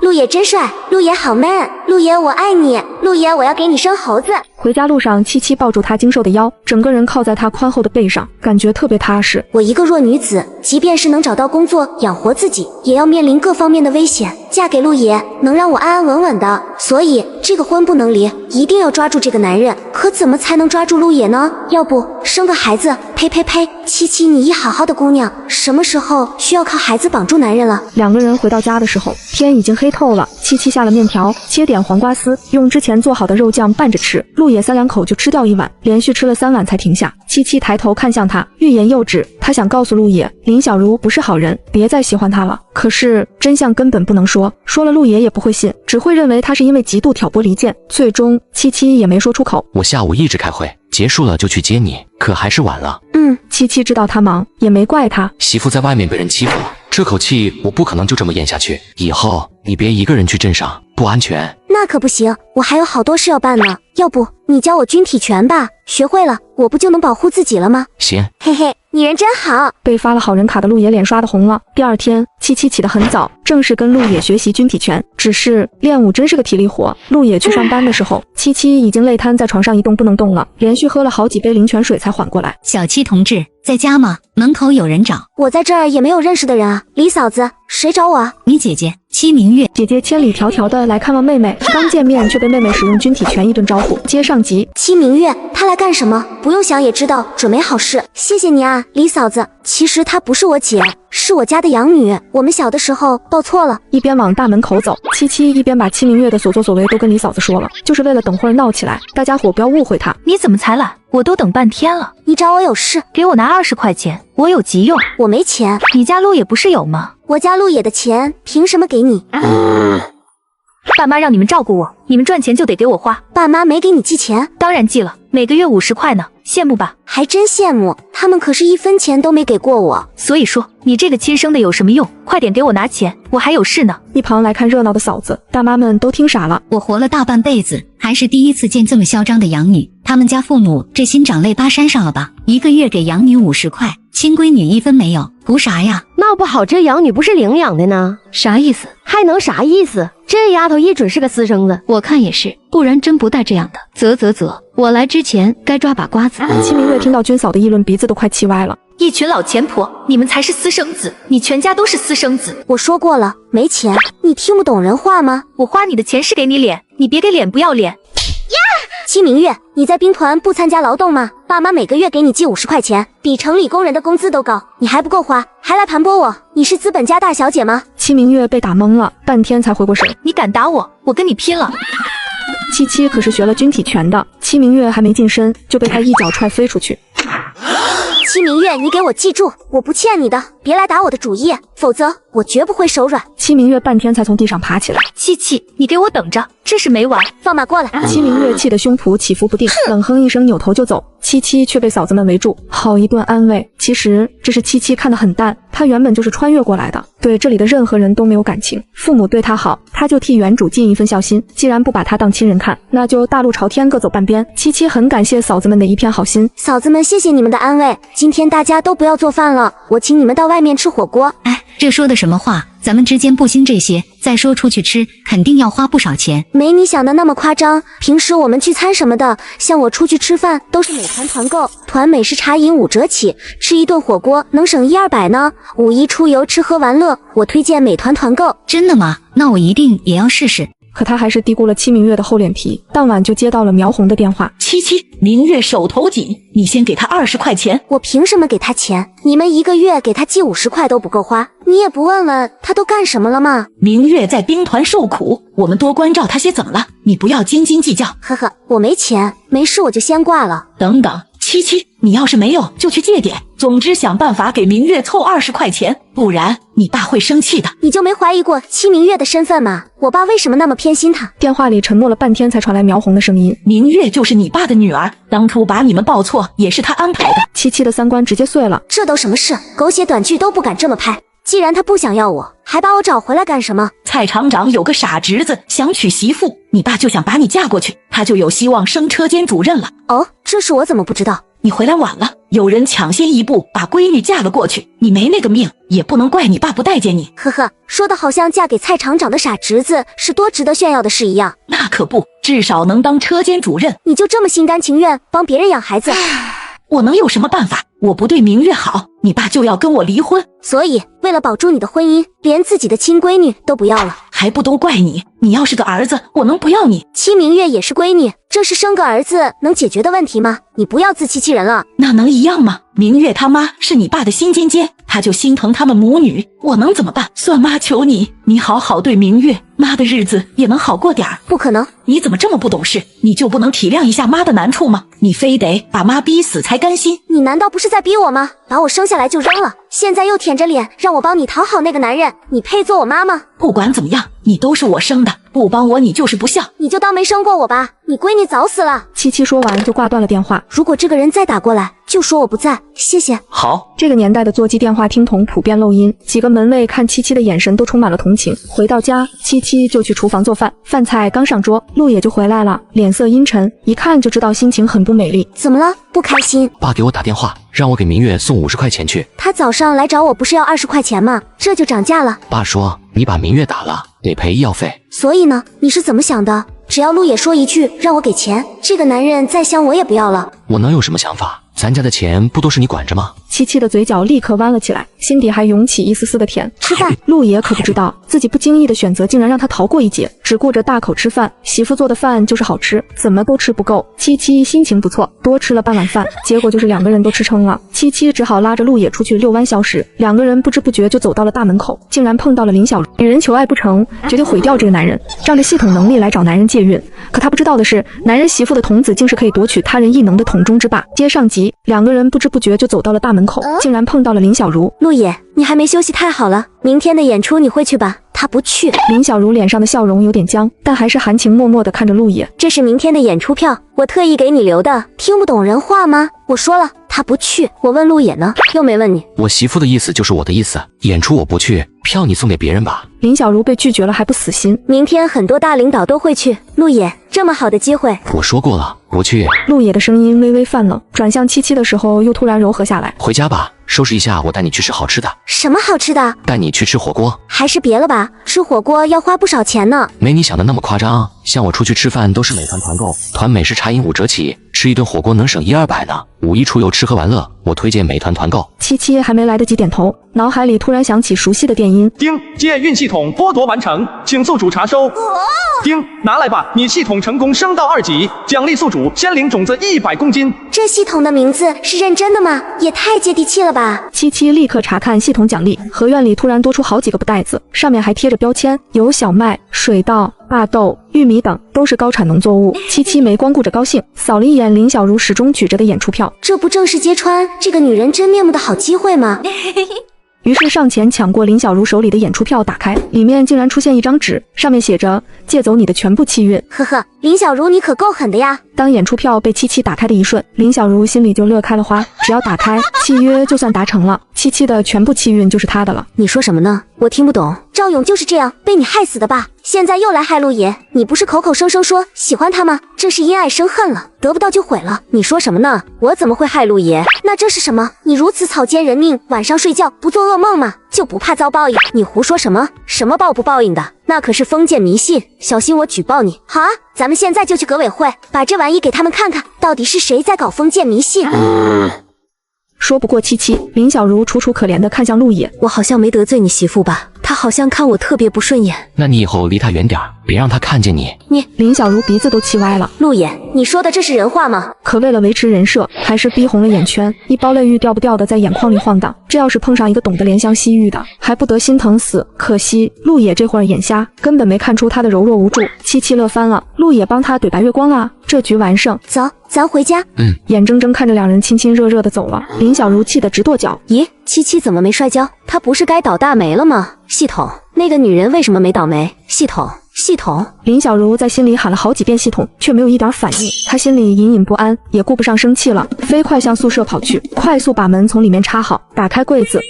陆野真帅，陆野好 man， 陆野我爱你，陆野我要给你生猴子。回家路上，七七抱住他精瘦的腰，整个人靠在他宽厚的背上，感觉特别踏实。我一个弱女子，即便是能找到工作养活自己，也要面临各方面的危险。嫁给陆野能让我安安稳稳的，所以这个婚不能离，一定要抓住这个男人，可怎么才能抓住陆野呢？要不生个孩子？呸呸呸！七七，你一好好的姑娘，什么时候需要靠孩子绑住男人了？两个人回到家的时候，天已经黑透了。七七下了面条，切点黄瓜丝，用之前做好的肉酱拌着吃。陆野3两口就吃掉1碗，连续吃了3碗才停下。七七抬头看向他，欲言又止。他想告诉陆野，林小如不是好人，别再喜欢他了。可是真相根本不能说，说了陆野也不会信，只会认为他是因为嫉妒挑拨离间。最终七七也没说出口。我下午一直开会，结束了就去接你，可还是晚了。七七知道他忙，也没怪他。媳妇在外面被人欺负，这口气我不可能就这么咽下去。以后你别一个人去镇上，不安全。那可不行，我还有好多事要办呢。要不你教我军体拳吧，学会了我不就能保护自己了吗？行，嘿嘿，你人真好。被发了好人卡的陆野脸刷得红了。第二天，七七起得很早，正是跟陆野学习军体拳。只是练武真是个体力活。陆野去上班的时候，七七已经累瘫在床上一动不能动了，连续喝了好几杯灵泉水才缓过来。小七同志在家吗？门口有人找。我在这儿也没有认识的人啊。李嫂子，谁找我啊？你姐姐戚明月。姐姐千里迢迢的来看望妹妹，刚见面却被妹妹使用军体拳一顿招呼。接上集。戚明月，她来干什么？不用想也知道，准没好事。谢谢你啊，李嫂子。其实她不是我姐，是我家的养女。我们小的时候报错了。一边往大门口走，七七一边把戚明月的所作所为都跟李嫂子说了，就是为了等会儿闹起来，大家伙不要误会她。你怎么才来？我都等半天了。你找我有事？给我拿20块钱，我有急用。我没钱。你家陆野不是有吗？我家陆野的钱凭什么给你？爸妈让你们照顾我，你们赚钱就得给我花。爸妈没给你寄钱？当然寄了，每个月50块呢，羡慕吧？还真羡慕，他们可是1分钱都没给过我。所以说，你这个亲生的有什么用？快点给我拿钱，我还有事呢。一旁来看热闹的嫂子、大妈们都听傻了。我活了大半辈子，还是第一次见这么嚣张的养女。他们家父母这心长累扒山上了吧？一个月给养女50块，亲闺女1分没有，图啥呀？闹不好这养女不是领养的呢？啥意思？还能啥意思？这丫头一准是个私生子。我看也是，不然真不带这样的。啧，我来之前该抓把瓜子。戚明月听到军嫂的议论，鼻子都快气歪了。一群老钱婆，你们才是私生子，你全家都是私生子。我说过了，没钱，你听不懂人话吗？我花你的钱是给你脸，你别给脸不要脸。戚明月，你在兵团不参加劳动吗？爸妈每个月给你寄50块钱，比城里工人的工资都高，你还不够花，还来盘剥我？你是资本家大小姐吗？戚明月被打懵了，半天才回过神。你敢打我，我跟你拼了！七七可是学了军体拳的，戚明月还没近身，就被他一脚踹飞出去。戚明月，你给我记住，我不欠你的，别来打我的主意，否则我绝不会手软。戚明月半天才从地上爬起来。七，你给我等着，这是没完！放马过来！戚明月气得胸脯起伏不定，冷哼一声，扭头就走。七七却被嫂子们围住，好一顿安慰。其实这是七七看得很淡，她原本就是穿越过来的，对这里的任何人都没有感情。父母对她好，她就替原主尽一份孝心。既然不把她当亲人看，那就大路朝天，各走半边。七七很感谢嫂子们的一片好心。嫂子们，谢谢你们的安慰。今天大家都不要做饭了，我请你们到外面吃火锅。哎，这说的什么话？咱们之间不兴这些，再说出去吃肯定要花不少钱。没你想的那么夸张，平时我们聚餐什么的，像我出去吃饭都是美团团购，团美式茶饮5折起，吃一顿火锅能省100-200呢。五一出游吃喝玩乐，我推荐美团团购。真的吗？那我一定也要试试。可他还是低估了戚明月的厚脸皮，当晚就接到了苗红的电话。七，明月手头紧，你先给他20块钱。我凭什么给他钱？你们一个月给他寄50块都不够花，你也不问问他都干什么了吗？明月在兵团受苦，我们多关照他些怎么了？你不要斤斤计较。呵呵，我没钱，没事我就先挂了。等等，七，你要是没有就去借点，总之想办法给明月凑20块钱，不然你爸会生气的。你就没怀疑过戚明月的身份吗？我爸为什么那么偏心他？电话里沉默了半天，才传来苗红的声音：明月就是你爸的女儿，当初把你们报错也是他安排的。七七的三观直接碎了，这都什么事？狗血短剧都不敢这么拍。既然他不想要我，还把我找回来干什么？蔡厂长有个傻侄子想娶媳妇，你爸就想把你嫁过去，他就有希望升车间主任了。哦，这事我怎么不知道？你回来晚了，有人抢先一步把闺女嫁了过去，你没那个命，也不能怪你爸不待见你。呵呵，说的好像嫁给蔡厂长的傻侄子是多值得炫耀的事一样。那可不，至少能当车间主任。你就这么心甘情愿帮别人养孩子？我能有什么办法？我不对明月好，你爸就要跟我离婚。所以为了保住你的婚姻，连自己的亲闺女都不要了。还不都怪你，你要是个儿子，我能不要你？戚明月也是闺女，这是生个儿子能解决的问题吗？你不要自欺欺人了。那能一样吗？明月他妈是你爸的心尖尖，他就心疼他们母女，我能怎么办？算妈求你，你好好对明月，妈的日子也能好过点儿。不可能，你怎么这么不懂事？你就不能体谅一下妈的难处吗？你非得把妈逼死才甘心？你难道不是在逼我吗？把我生下来就扔了，现在又舔着脸让我帮你讨好那个男人，你配做我妈吗？不管怎么样，你都是我生的，不帮我你就是不孝。你就当没生过我吧，你闺女早死了。七七说完就挂断了电话。如果这个人再打过来，就说我不在，谢谢。好，这个年代的座机电话听筒普遍漏音，几个门卫看七七的眼神都充满了同情。回到家，七七就去厨房做饭，饭菜刚上桌，陆野就回来了，脸色阴沉，一看就知道心情很不美丽。怎么了？不开心？爸给我打电话，让我给明月送50块钱去。他早上来找我不是要20块钱吗？这就涨价了。爸说你把明月打了，得赔医药费。所以呢，你是怎么想的？只要陆野说一句让我给钱，这个男人再香我也不要了。我能有什么想法？咱家的钱不都是你管着吗？七七的嘴角立刻弯了起来，心底还涌起一丝丝的甜。吃饭，陆野可不知道自己不经意的选择竟然让他逃过一劫，只顾着大口吃饭，媳妇做的饭就是好吃，怎么都吃不够。七七心情不错，多吃了半碗饭，结果就是2个人都吃撑了。七七只好拉着陆野出去遛弯消食，2个人不知不觉就走到了大门口，竟然碰到了林小茹。女人求爱不成，决定毁掉这个男人，仗着系统能力来找男人借孕。可他不知道的是，男人媳妇的童子竟是可以夺取他人异能的桶中之霸。接上集，2个人不知不觉就走到了大门口，竟然碰到了林小茹。陆野，你还没休息太好了，明天的演出你会去吧？他不去。林小茹脸上的笑容有点僵，但还是含情脉脉地看着陆野。这是明天的演出票，我特意给你留的。听不懂人话吗？我说了，他不去。我问陆野呢，又没问你。我媳妇的意思就是我的意思，演出我不去，票你送给别人吧。林小茹被拒绝了还不死心。明天很多大领导都会去，陆野，这么好的机会，我说过了，不去。陆野的声音微微泛冷，转向七七的时候又突然柔和下来。回家吧，收拾一下，我带你去吃好吃的。什么好吃的？带你去吃火锅。还是别了吧，吃火锅要花不少钱呢。没你想的那么夸张，像我出去吃饭都是美团团购，团美式茶饮5折起，吃一顿火锅能省100-200呢。5一出游吃喝玩乐，我推荐美团团购。七七还没来得及点头，脑海里突然响起熟悉的电音。丁，借运系统剥夺完成，请宿主查收。丁，拿来吧，你系统成功升到2级，奖励宿主仙灵种子100公斤。这系统的名字是认真的吗？也太接地气了吧！七七立刻查看系统奖励，合院里突然多出好几个布袋子，上面还贴着标签，有小麦、水稻、大豆、玉米等，都是高产农作物。七七没光顾着高兴，扫了一眼林小茹始终举着的演出票，这不正是揭穿这个女人真面目的好机会吗？于是上前抢过林小茹手里的演出票，打开，里面竟然出现一张纸，上面写着借走你的全部气运。呵呵，林小茹你可够狠的呀！当演出票被七七打开的一瞬，林小茹心里就乐开了花，只要打开，契约就算达成了，七七的全部气运就是她的了。你说什么呢？我听不懂。赵勇就是这样被你害死的吧？现在又来害陆野，你不是口口声声说喜欢他吗？这是因爱生恨了，得不到就毁了。你说什么呢？我怎么会害陆野？那这是什么？你如此草菅人命，晚上睡觉不做噩梦吗？就不怕遭报应？你胡说什么？什么报不报应的？那可是封建迷信，小心我举报你。好啊，咱们现在就去革委会，把这玩意给他们看看，到底是谁在搞封建迷信。说不过七七，林小茹楚楚可怜地看向陆野。我好像没得罪你媳妇吧？她好像看我特别不顺眼。那你以后离她远点，别让她看见你。林小茹鼻子都气歪了。陆野，你说的这是人话吗？可为了维持人设，还是逼红了眼圈，一包泪玉掉不掉的在眼眶里晃荡。这要是碰上一个懂得怜香惜玉的，还不得心疼死。可惜陆野这会儿眼瞎，根本没看出他的柔弱无助。七七乐翻了，陆野帮他怼白月光啊，这局完胜。走，咱回家。眼睁睁看着2人亲亲热热的走了，林小茹气得直跺脚。咦，七七怎么没摔跤？她不是该倒大霉了吗？系统，那个女人为什么没倒霉？系统，系统。林小茹在心里喊了好几遍系统，却没有一点反应。她心里隐隐不安，也顾不上生气了，飞快向宿舍跑去，快速把门从里面插好，打开柜子。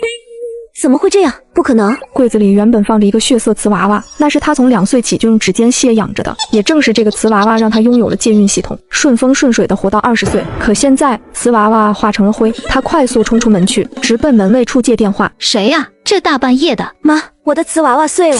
怎么会这样？不可能！柜子里原本放着一个血色瓷娃娃，那是他从2岁起就用指尖吸养着的。也正是这个瓷娃娃让他拥有了借运系统，顺风顺水的活到20岁。可现在瓷娃娃化成了灰，他快速冲出门去，直奔门卫处借电话。谁呀？这大半夜的！妈，我的瓷娃娃碎了！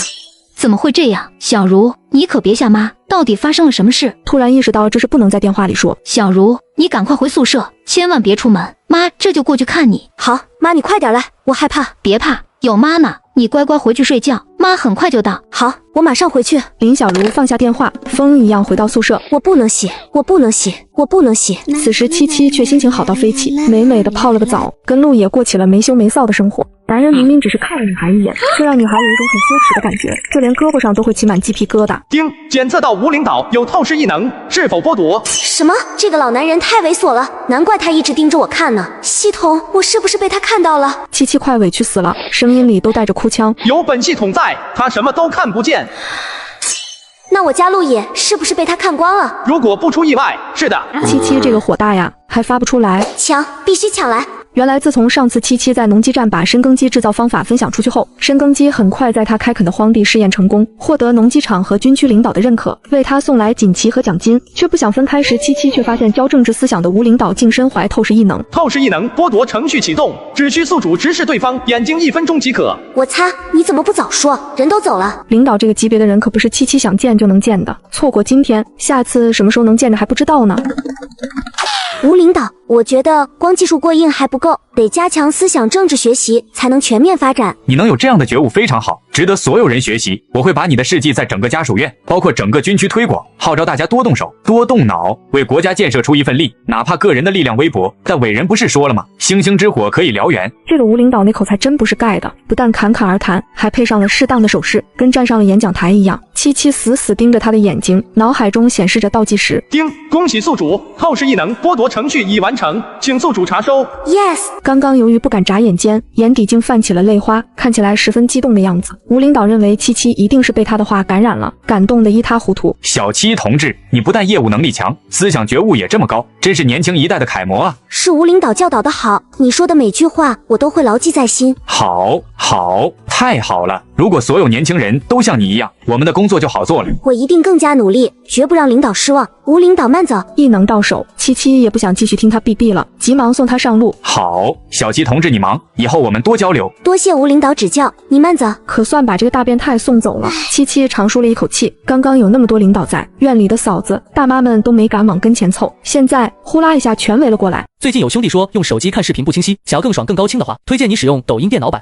怎么会这样？小茹，你可别吓妈！到底发生了什么事？突然意识到这是不能在电话里说。小茹，你赶快回宿舍，千万别出门。妈这就过去看你。好，妈你快点来，我害怕。别怕，有妈呢，你乖乖回去睡觉。妈妈很快就到。好，我马上回去。林小茹放下电话，风一样回到宿舍。我不能洗，我不能洗，我不能洗。此时七七却心情好到飞起，美美的泡了个澡，跟陆野过起了没羞没臊的生活。男人明明只是看了女孩一眼，却让女孩有一种很羞耻的感觉，就连胳膊上都会起满鸡皮疙瘩。丁，检测到吴领导有透视异能，是否剥夺？什么？这个老男人太猥琐了，难怪他一直盯着我看呢。系统，我是不是被他看到了？七七快委屈死了，声音里都带着哭腔。有本系统在，他什么都看不见。那我家陆野是不是被他看光了？如果不出意外，是的。七七这个火大呀，还发不出来。抢，必须抢来！原来自从上次七七在农机站把深耕机制造方法分享出去后，深耕机很快在他开垦的荒地试验成功，获得农机厂和军区领导的认可，为他送来锦旗和奖金。却不想分开时，七七却发现教政治思想的吴领导竟身怀透视异能。透视异能剥夺程序启动，只需宿主直视对方眼睛1分钟即可。我擦，你怎么不早说？人都走了。领导这个级别的人可不是七七想见就能见的，错过今天，下次什么时候能见着还不知道呢。吴领导，我觉得光技术过硬还不够，得加强思想政治学习，才能全面发展。你能有这样的觉悟非常好，值得所有人学习。我会把你的事迹在整个家属院，包括整个军区推广，号召大家多动手，多动脑，为国家建设出一份力。哪怕个人的力量微薄，但伟人不是说了吗？星星之火可以燎原。这个吴领导那口才真不是盖的，不但侃侃而谈，还配上了适当的手势，跟站上了演讲台一样。七七死死盯着他的眼睛，脑海中显示着倒计时。丁，恭喜宿主，透视异能剥夺程序已完成，请宿主查收。Yes。刚刚由于不敢眨眼间，眼底竟泛起了泪花，看起来十分激动的样子。吴领导认为七七一定是被他的话感染了，感动得一塌糊涂。小七同志，你不但业务能力强，思想觉悟也这么高，真是年轻一代的楷模啊！是吴领导教导的好，你说的每句话我都会牢记在心。好，太好了！如果所有年轻人都像你一样，我们的工作就好做了。我一定更加努力，绝不让领导失望。吴领导慢走。异能到手，七七也不想继续听他逼逼了，急忙送他上路。好，小七同志你忙，以后我们多交流。多谢吴领导指教，你慢走。可算把这个大变态送走了。七七长舒了一口气，刚刚有那么多领导在，院里的嫂子大妈们都没敢往跟前凑，现在呼啦一下全围了过来。最近有兄弟说用手机看视频不清晰，想要更爽更高清的话，推荐你使用抖音电脑版。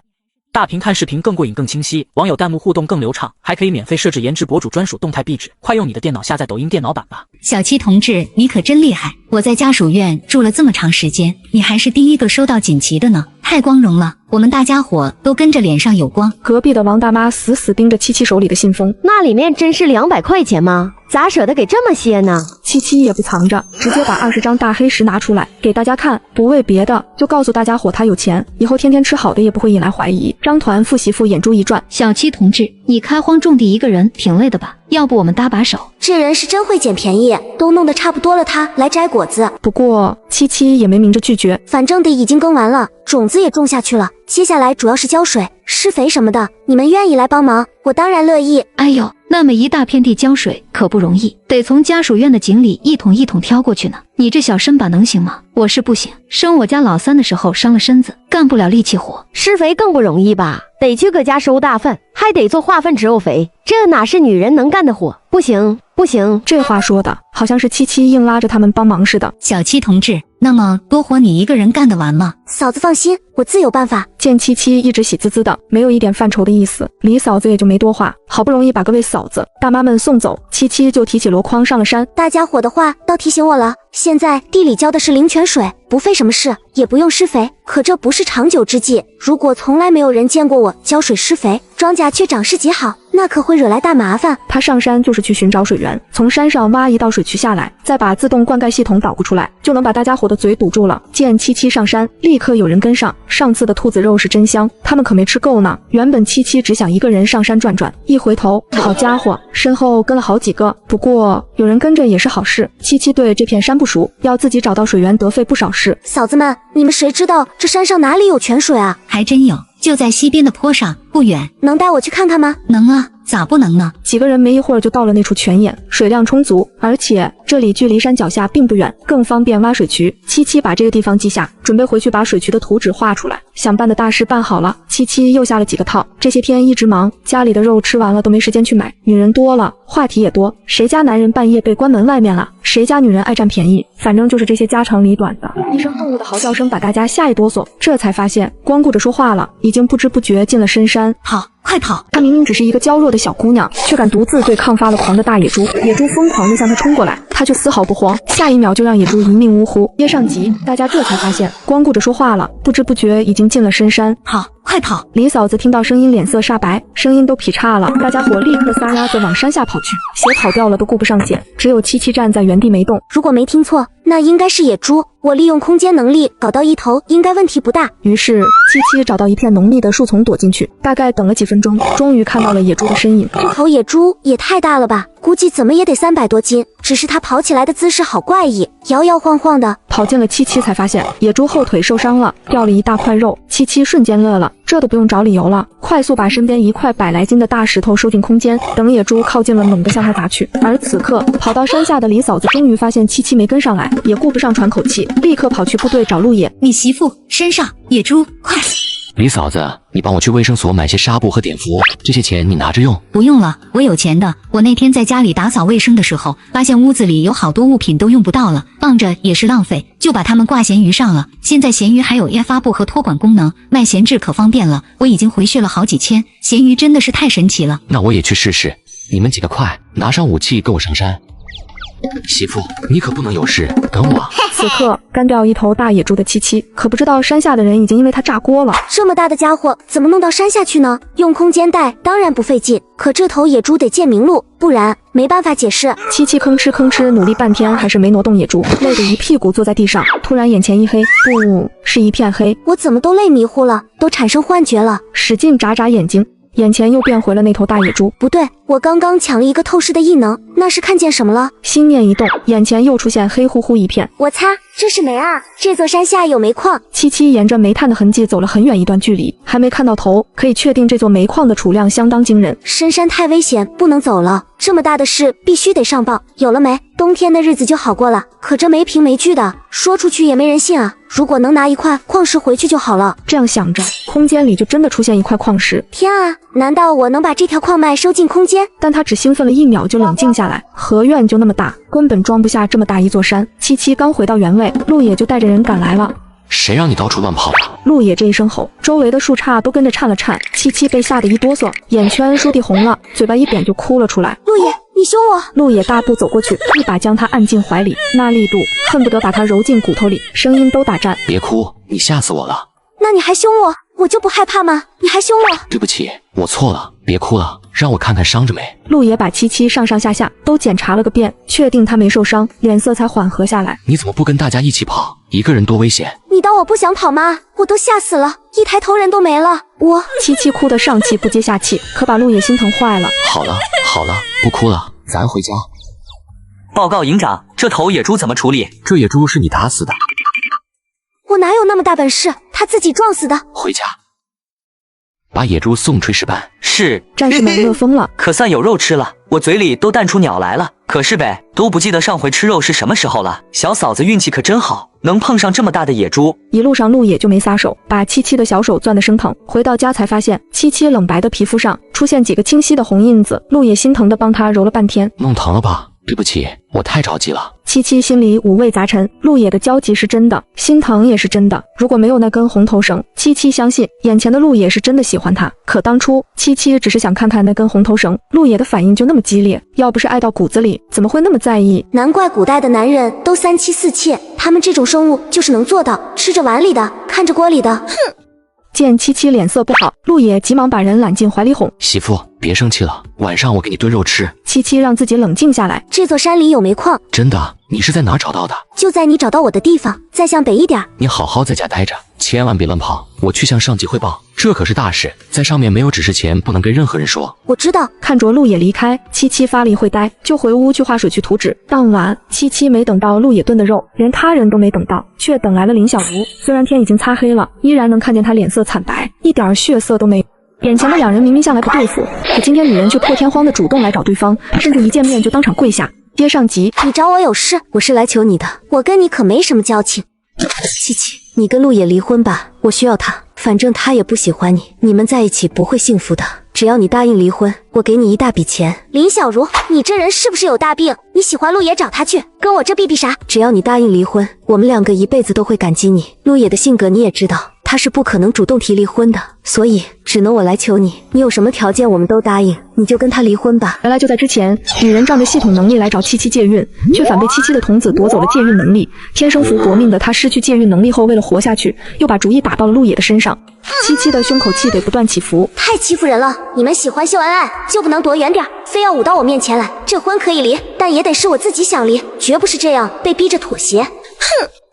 大屏看视频更过瘾更清晰，网友弹幕互动更流畅，还可以免费设置颜值博主专属动态壁纸。快用你的电脑下载抖音电脑版吧。小七同志，你可真厉害！我在家属院住了这么长时间，你还是第一个收到锦旗的呢，太光荣了！我们大家伙都跟着脸上有光。隔壁的王大妈死死盯着七七手里的信封，那里面真是200块钱吗？咋舍得给这么些呢？七七也不藏着，直接把20张大黑石拿出来给大家看，不为别的，就告诉大家伙他有钱，以后天天吃好的也不会引来怀疑。张团副媳妇眼珠一转，小七同志，你开荒种地一个人挺累的吧？要不我们搭把手？这人是真会捡便宜，都弄得差不多了，他来摘果子。不过七七也没明着拒绝，反正地已经耕完了，种子也种下去了，接下来主要是浇水、施肥什么的，你们愿意来帮忙，我当然乐意。哎呦，那么一大片地浇水可不容易，得从家属院的井里一桶一桶挑过去呢。你这小身板能行吗？我是不行，生我家老三的时候伤了身子，干不了力气活。施肥更不容易吧？得去搁家收大粪，还得做化粪植肉肥，这哪是女人能干的活？不行，这话说的好像是七七硬拉着他们帮忙似的。小七同志，那么多活你一个人干得完吗？嫂子放心，我自有办法。见七七一直喜滋滋的，没有一点犯愁的意思，李嫂子也就没多话。好不容易把各位嫂子大妈们送走，七七就提起箩筐上了山。大家伙的话倒提醒我了，现在地里浇的是灵泉水，不费什么事，也不用施肥，可这不是长久之计。如果从来没有人见过我浇水施肥，庄稼却长势极好，那可会惹来大麻烦。他上山就是去寻找水源，从山上挖一道水渠下来，再把自动灌溉系统导过出来，就能把大家伙的嘴堵住了。见七七上山，立刻有人跟上。上次的兔子肉是真香，他们可没吃够呢。原本七七只想一个人上山转转，一回头，好家伙，身后跟了好几个。不过有人跟着也是好事，七七对这片山不熟，要自己找到水源得费不少事。嫂子们，你们谁知道这山上哪里有泉水啊？还真有，就在西边的坡上，不远。能带我去看看吗？能啊，咋不能呢？几个人没一会儿就到了那处泉眼，水量充足，而且这里距离山脚下并不远，更方便挖水渠。七七把这个地方记下，准备回去把水渠的图纸画出来。想办的大事办好了，七七又下了几个套。这些天一直忙，家里的肉吃完了都没时间去买。女人多了，话题也多，谁家男人半夜被关门外面了？谁家女人爱占便宜？反正就是这些家长里短的。一声动物的嚎叫声把大家吓一哆嗦，这才发现光顾着说话了，已经不知不觉进了深山。跑，快跑！她明明只是一个娇弱的小姑娘，却敢独自对抗发了狂的大野猪。野猪疯狂地向她冲过来，她却丝毫不慌，下一秒就让野猪一命呜呼，噎上级。大家这才发现，光顾着说话了，不知不觉已经进了深山。跑，快跑！李嫂子听到声音，脸色煞白，声音都劈叉了。大家伙立刻撒丫子往山下跑去，鞋跑掉了都顾不上捡，只有七七站在原地没动。如果没听错，那应该是野猪。我利用空间能力搞到一头，应该问题不大。于是七七找到一片浓密的树丛躲进去，大概等了几分钟，终于看到了野猪的身影。这头野猪也太大了吧，估计怎么也得300多斤，只是它跑起来的姿势好怪异，摇摇晃晃的。跑进了七七才发现野猪后腿受伤了，掉了一大块肉。七七瞬间乐了，这都不用找理由了，快速把身边一块100来斤的大石头收进空间，等野猪靠近了猛地向他砸去。而此刻跑到山下的李嫂子终于发现七七没跟上来，也顾不上喘口气，立刻跑去部队找陆野。你媳妇身上野猪，快！李嫂子，你帮我去卫生所买些纱布和碘伏，这些钱你拿着用。不用了，我有钱的。我那天在家里打扫卫生的时候，发现屋子里有好多物品都用不到了，放着也是浪费，就把它们挂闲鱼上了。现在闲鱼还有压发布和托管功能，卖闲置可方便了。我已经回血了好几千，闲鱼真的是太神奇了。那我也去试试。你们几个快拿上武器跟我上山。媳妇，你可不能有事，等我。此刻干掉一头大野猪的七七，可不知道山下的人已经因为他炸锅了。这么大的家伙怎么弄到山下去呢？用空间带当然不费劲，可这头野猪得见明路，不然没办法解释。七七吭哧吭哧努力半天，还是没挪动野猪，累得一屁股坐在地上。突然眼前一黑，不是一片黑，我怎么都累迷糊了，都产生幻觉了。使劲眨眨眼睛，眼前又变回了那头大野猪。不对，我刚刚抢了一个透视的异能，那是看见什么了？心念一动，眼前又出现黑乎乎一片。我擦，这是煤啊！这座山下有煤矿。七七沿着煤炭的痕迹走了很远一段距离，还没看到头，可以确定这座煤矿的储量相当惊人。深山太危险，不能走了。这么大的事必须得上报。有了煤，冬天的日子就好过了。可这没凭没据的，说出去也没人信啊。如果能拿一块矿石回去就好了。这样想着，空间里就真的出现一块矿石。天啊，难道我能把这条矿脉收进空间？但他只兴奋了1秒就冷静下来。河院就那么大，根本装不下这么大一座山。七七刚回到原位，陆野就带着人赶来了。谁让你到处乱跑的？陆野这一声吼，周围的树杈都跟着颤了颤。七七被吓得一哆嗦，眼圈倏地红了，嘴巴一扁就哭了出来。陆野，你凶我！陆野大步走过去，一把将他按进怀里，那力度恨不得把他揉进骨头里，声音都打颤。别哭，你吓死我了。那你还凶我，我就不害怕吗？你还凶我？对不起，我错了，别哭了，让我看看伤着没。陆野把七七上上下下都检查了个遍，确定他没受伤，脸色才缓和下来。你怎么不跟大家一起跑？一个人多危险。你当我不想跑吗？我都吓死了，一抬头人都没了。七七哭得上气不接下气，可把陆野心疼坏了。好了好了，不哭了，咱回家。报告营长，这头野猪怎么处理？这野猪是你打死的。我哪有那么大本事？他自己撞死的。回家，把野猪送炊事班。是。战士们乐疯了，可算有肉吃了，我嘴里都淡出鸟来了。可是呗，都不记得上回吃肉是什么时候了。小嫂子运气可真好，能碰上这么大的野猪。一路上陆野就没撒手，把七七的小手攥得生疼。回到家才发现七七冷白的皮肤上出现几个清晰的红印子，陆野心疼的帮他揉了半天。弄疼了吧？对不起，我太着急了。七七心里五味杂陈，陆野的焦急是真的，心疼也是真的。如果没有那根红头绳，七七相信眼前的陆野是真的喜欢他。可当初七七只是想看看那根红头绳，陆野的反应就那么激烈，要不是爱到骨子里，怎么会那么在意？难怪古代的男人都3妻4妾，他们这种生物就是能做到吃着碗里的，看着锅里的。哼！见七七脸色不好，陆野急忙把人揽进怀里哄：“媳妇，别生气了，晚上我给你炖肉吃。”七七让自己冷静下来。这座山里有煤矿。真的？你是在哪找到的？就在你找到我的地方，再向北一点。你好好在家待着，千万别乱跑，我去向上级汇报，这可是大事，在上面没有指示前不能跟任何人说。我知道。看着陆野离开，七七发了一会呆，就回屋去画水渠图纸。当晚，七七没等到陆野炖的肉，连他人都没等到，却等来了林小茹。虽然天已经擦黑了，依然能看见他脸色惨白，一点血色都没有。眼前的两人明明向来不对付，可今天女人却破天荒的主动来找对方，甚至一见面就当场跪下。爹上集。你找我有事？我是来求你的，我跟你可没什么交情。七七，你跟陆野离婚吧，我需要他，反正他也不喜欢你，你们在一起不会幸福的。只要你答应离婚，我给你一大笔钱。林小茹，你这人是不是有大病？你喜欢陆野找他去，跟我这比比啥？只要你答应离婚，我们两个一辈子都会感激你。陆野的性格你也知道，他是不可能主动提离婚的，所以只能我来求你。你有什么条件我们都答应，你就跟他离婚吧。原来就在之前，女人仗着系统能力来找七七借孕，却反被七七的童子夺走了借孕能力。天生福薄命的她失去借孕能力后，为了活下去，又把主意打到了陆野的身上。七七的胸口气得不断起伏，太欺负人了！你们喜欢秀恩爱，就不能躲远点，非要舞到我面前来？这婚可以离，但也得是我自己想离，绝不是这样被逼着妥协。哼！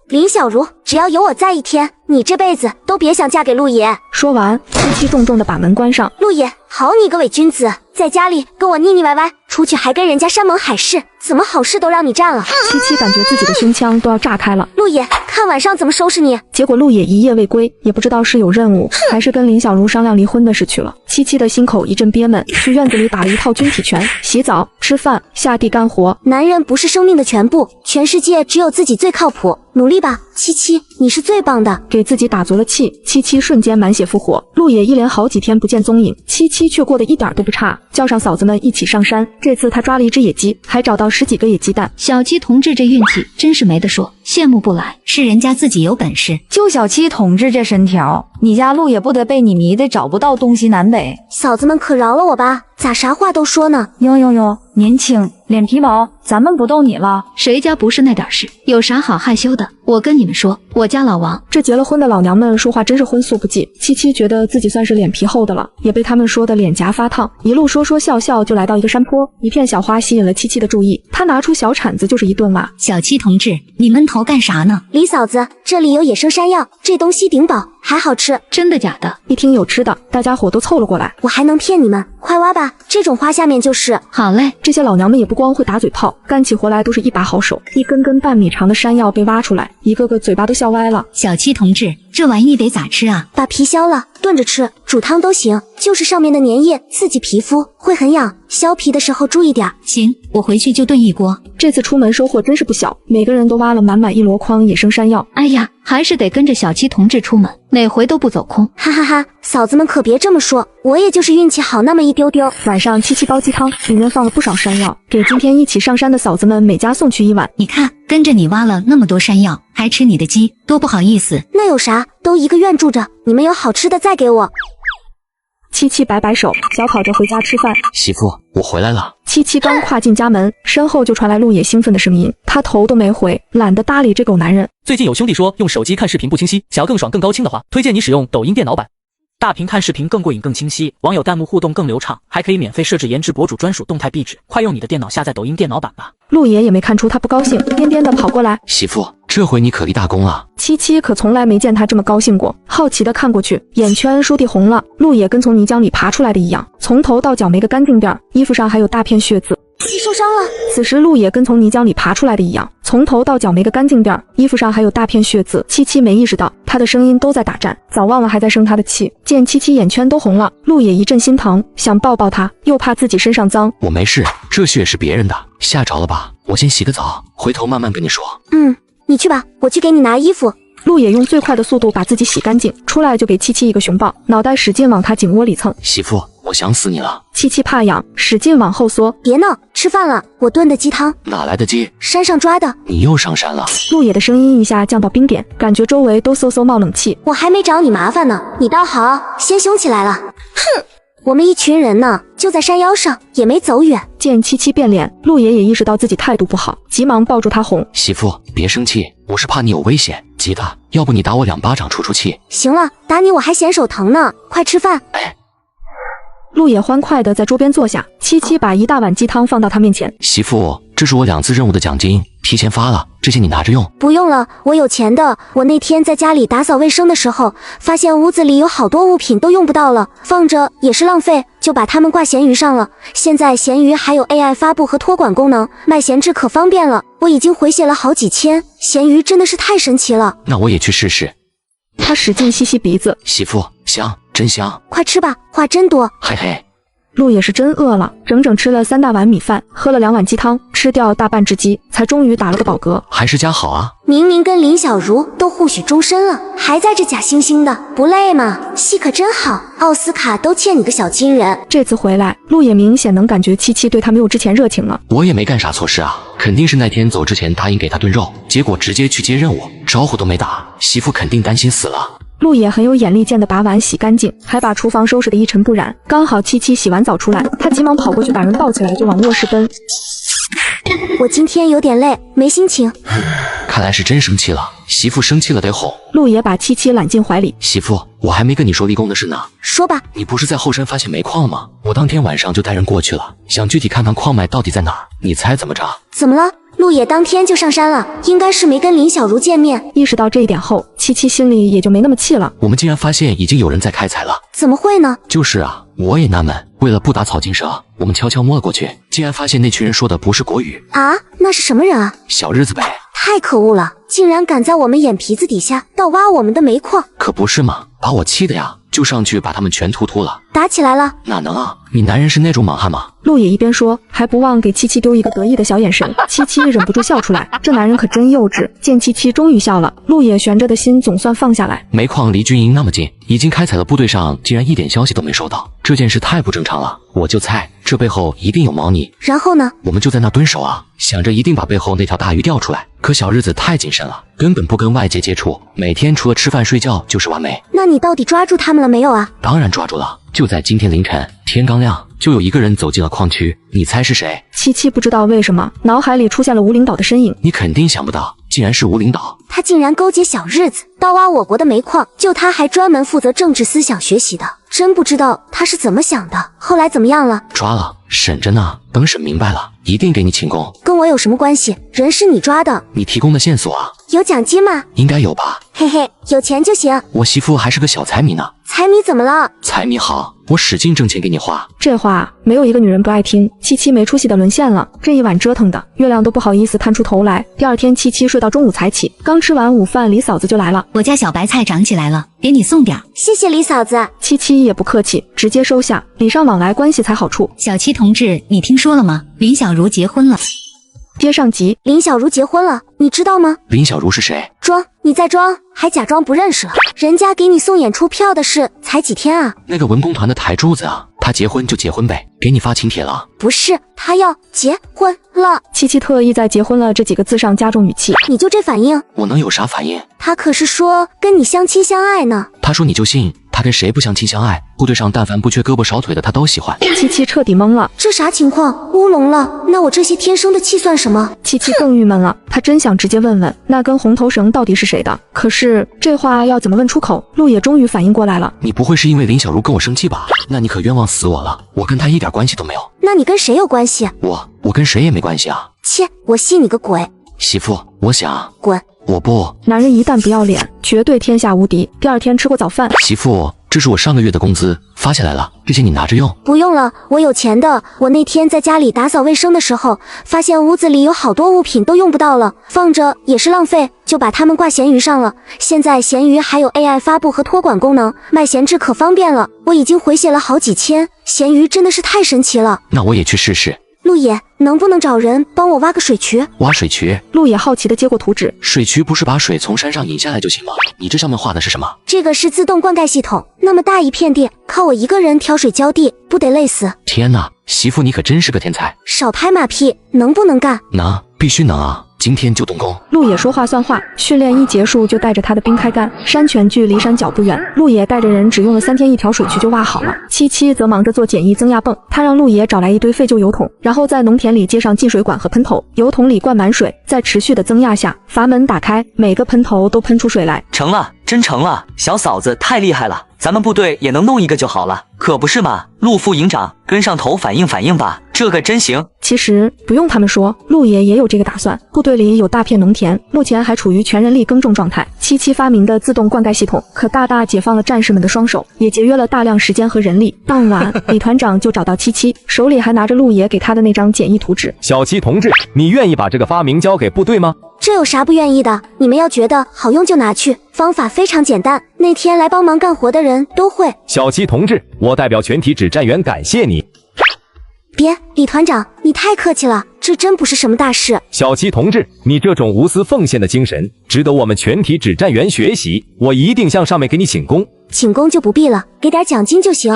林小茹，只要有我在一天，你这辈子都别想嫁给陆野。说完，七七重重的把门关上。陆野，好你个伪君子，在家里跟我腻腻歪歪，出去还跟人家山盟海誓，怎么好事都让你占了？七七感觉自己的胸腔都要炸开了。陆野，看晚上怎么收拾你。结果陆野一夜未归，也不知道是有任务，还是跟林小茹商量离婚的事去了。七七的心口一阵憋闷，去院子里打了一套军体拳，洗澡、吃饭、下地干活。男人不是生命的全部，全世界只有自己最靠谱。努力吧，七七，你是最棒的。给自己打足了气，七七瞬间满血复活。陆野一连好几天不见踪影，七七却过得一点都不差，叫上嫂子们一起上山。这次他抓了一只野鸡，还找到10几个野鸡蛋。小七同志这运气真是没得说，羡慕不来。是人家自己有本事。就小七同志这身条，你家路也不得被你迷得找不到东西南北。嫂子们可饶了我吧，咋啥话都说呢？哟，年轻脸皮薄，咱们不逗你了。谁家不是那点事？有啥好害羞的？我跟你们说，我家老王这结了婚的老娘们说话真是荤素不忌。七七觉得自己算是脸皮厚的了，也被他们说的脸颊发烫，一路说笑就来到一个山坡，一片小花吸引了七七的注意，他拿出小铲子就是一顿挖。小七同志，你闷头干啥呢？李嫂子，这里有野生山药，这东西顶饱，还好吃。真的假的？一听有吃的，大家伙都凑了过来。我还能骗你们？快挖吧，这种花下面就是。好嘞。这些老娘们也不光会打嘴炮，干起活来都是一把好手。一根根半米长的山药被挖出来，一个个嘴巴都笑歪了。小七同志，这玩意得咋吃啊？把皮削了，炖着吃，煮汤都行，就是上面的粘液刺激皮肤，会很痒，削皮的时候注意点。行，我回去就炖一锅。这次出门收获真是不小，每个人都挖了满满一箩筐野生山药。哎呀，还是得跟着小七同志出门，哪回都不走空。哈哈哈，嫂子们可别这么说，我也就是运气好那么一丢丢。晚上七七煲鸡汤，里面放了不少山药，给今天一起上山的嫂子们每家送去1碗。你看，跟着你挖了那么多山药，还吃你的鸡，多不好意思。那有啥，都一个院住着，你们有好吃的再给我。七七摆摆手，小跑着回家吃饭。媳妇，我回来了。七七刚跨进家门，身后就传来陆野兴奋的声音，他头都没回，懒得搭理这狗男人。最近有兄弟说用手机看视频不清晰，想要更爽更高清的话，推荐你使用抖音电脑版。大屏看视频更过瘾更清晰，网友弹幕互动更流畅，还可以免费设置颜值博主专属动态壁纸，快用你的电脑下载抖音电脑版吧。陆野也没看出他不高兴，颠颠的跑过来。媳妇，这回你可立大功了。七七可从来没见他这么高兴过，好奇的看过去，眼圈倏地红了。陆野跟从泥浆里爬出来的一样，从头到脚没个干净点，衣服上还有大片血渍。七受伤了。此时陆野跟从泥浆里爬出来的一样，从头到脚没个干净点，衣服上还有大片血渍。七七没意识到他的声音都在打颤，早忘了还在生他的气。见七七眼圈都红了，陆野一阵心疼，想抱抱他，又怕自己身上脏。我没事，这血是别人的，吓着了吧？我先洗个澡，回头慢慢跟你说。你去吧，我去给你拿衣服。陆野用最快的速度把自己洗干净，出来就给七七一个熊抱，脑袋使劲往他颈窝里蹭。媳妇，我想死你了。七七怕痒，使劲往后缩。别闹，吃饭了，我炖的鸡汤。哪来的鸡？山上抓的。你又上山了。陆野的声音一下降到冰点，感觉周围都嗖嗖冒冷气。我还没找你麻烦呢，你倒好，先凶起来了。哼！我们一群人呢，就在山腰上，也没走远。见七七变脸，陆野也意识到自己态度不好，急忙抱住她哄。媳妇，别生气，我是怕你有危险，急的，要不你打我2巴掌出出气。行了，打你我还嫌手疼呢，快吃饭。陆野欢快地在桌边坐下，七七把一大碗鸡汤放到他面前。媳妇，这是我2次任务的奖金，提前发了，这些你拿着用。不用了，我有钱的。我那天在家里打扫卫生的时候，发现屋子里有好多物品都用不到了，放着也是浪费，就把它们挂闲鱼上了。现在闲鱼还有 AI 发布和托管功能，卖闲置可方便了。我已经回血了好几千，闲鱼真的是太神奇了。那我也去试试。他使劲吸吸鼻子。媳妇，香，真香。快吃吧，话真多。嘿嘿。陆也是真饿了，整整吃了3大碗米饭，喝了2碗鸡汤，吃掉大半只鸡，才终于打了个饱嗝。还是家好啊！明明跟林小如都互许终身了，还在这假惺惺的，不累吗？戏可真好，奥斯卡都欠你个小金人。这次回来，陆也明显能感觉七七对他没有之前热情了。我也没干啥错事啊，肯定是那天走之前答应给他炖肉，结果直接去接任务，招呼都没打，媳妇肯定担心死了。陆也很有眼力见的把碗洗干净，还把厨房收拾得一尘不染。刚好七七洗完澡出来，他急忙跑过去把人抱起来就往卧室奔。我今天有点累，没心情。看来是真生气了，媳妇生气了得哄。陆也把七七揽进怀里。媳妇，我还没跟你说立功的事呢。说吧。你不是在后山发现煤矿吗？我当天晚上就带人过去了，想具体看看矿脉到底在哪儿。你猜怎么着？怎么了？陆也当天就上山了，应该是没跟林小如见面。意识到这一点后，七七心里也就没那么气了。我们竟然发现已经有人在开采了。怎么会呢？就是啊，我也纳闷，为了不打草惊蛇，我们悄悄摸了过去，竟然发现那群人说的不是国语啊！那是什么人啊？小日子呗。太可恶了，竟然敢在我们眼皮子底下盗挖我们的煤矿。可不是嘛，把我气的呀，就上去把他们全突了。打起来了？哪能啊，你男人是那种莽汉吗？陆也一边说，还不忘给七七丢一个得意的小眼神。七七忍不住笑出来，这男人可真幼稚。见七七终于笑了，陆也悬着的心总算放下来。煤矿离军营那么近，已经开采了，部队上竟然一点消息都没收到，这件事太不正常了。我就猜这背后一定有猫腻。然后呢？我们就在那蹲守啊，想着一定把背后那条大鱼钓出来。可小日子太谨慎了，根本不跟外界接触，每天除了吃饭睡觉就是挖煤。那你到底抓住他们了没有啊？当然抓住了，就在今天凌晨，天刚亮就有一个人走进了矿区，你猜是谁？七七不知道为什么脑海里出现了吴领导的身影。你肯定想不到，竟然是吴领导。他竟然勾结小日子盗挖我国的煤矿，就他还专门负责政治思想学习的，真不知道他是怎么想的。后来怎么样了？抓了，审着呢，等审明白了，一定给你请功。跟我有什么关系？人是你抓的，你提供的线索啊。有奖金吗？应该有吧。嘿嘿，有钱就行。我媳妇还是个小财迷呢。财迷怎么了？财迷好，我使劲挣钱给你花。这话没有一个女人不爱听。七七没出息的沦陷了，这一晚折腾的月亮都不好意思探出头来。第二天七七睡到中午才起，刚吃完午饭，李嫂子就来了。我家小白菜长起来了，给你送点。谢谢李嫂子。七七也不客气，直接收下，礼尚往来，关系才好处。小七同志，你听说了吗？林小如结婚了。接上集，林小如结婚了，你知道吗？林小如是谁？装，你在装，还假装不认识了。人家给你送演出票的事才几天啊。那个文工团的台柱子啊，他结婚就结婚呗，给你发请帖了。不是，他要结婚了。七七特意在结婚了这几个字上加重语气。你就这反应？我能有啥反应？他可是说跟你相亲相爱呢。他说你就信？他跟谁不相亲相爱？部队上但凡不缺胳膊少腿的，他都喜欢。七七彻底懵了，这啥情况？乌龙了？那我这些天生的气算什么？七七更郁闷了，他真想直接问问那根红头绳到底是谁的，可是这话要怎么问出口？陆也终于反应过来了，你不会是因为林小如跟我生气吧？那你可冤枉死我了，我跟他一点关系都没有。那你跟谁有关系？我跟谁也没关系啊。切，我信你个鬼！媳妇，我想滚。我不。男人一旦不要脸，绝对天下无敌。第二天吃过早饭，媳妇，这是我上个月的工资，发下来了，这些你拿着用。不用了，我有钱的。我那天在家里打扫卫生的时候，发现屋子里有好多物品都用不到了，放着也是浪费，就把它们挂闲鱼上了。现在闲鱼还有 AI 发布和托管功能，卖闲置可方便了。我已经回血了好几千，闲鱼真的是太神奇了。那我也去试试。陆野，能不能找人帮我挖个水渠？挖水渠？陆野好奇地接过图纸。水渠不是把水从山上引下来就行吗？你这上面画的是什么？这个是自动灌溉系统，那么大一片地，靠我一个人挑水浇地，不得累死？天哪，媳妇你可真是个天才！少拍马屁，能不能干？能，必须能啊！今天就动工。陆野说话算话，训练一结束就带着他的兵开干。山泉距离山脚不远，陆野带着人只用了3天，一条水渠就挖好了。七七则忙着做简易增压泵，他让陆野找来一堆废旧油桶，然后在农田里接上进水管和喷头，油桶里灌满水，在持续的增压下，阀门打开，每个喷头都喷出水来。成了，真成了！小嫂子太厉害了，咱们部队也能弄一个就好了，可不是嘛？陆副营长，跟上头反映反映吧，这个真行。其实不用他们说，陆野也有这个打算。部队里有大片农田，目前还处于全人力耕种状态。七七发明的自动灌溉系统，可大大解放了战士们的双手，也节约了大量时间和人力。当晚，李团长就找到七七，手里还拿着陆野给他的那张简易图纸。小七同志，你愿意把这个发明交给部队吗？这有啥不愿意的？你们要觉得好用就拿去，方法非常简单，那天来帮忙干活的人都会。小七同志，我代表全体指战员感谢你。别，李团长，你太客气了，这真不是什么大事。小七同志，你这种无私奉献的精神，值得我们全体指战员学习。我一定向上面给你请功。请功就不必了，给点奖金就行。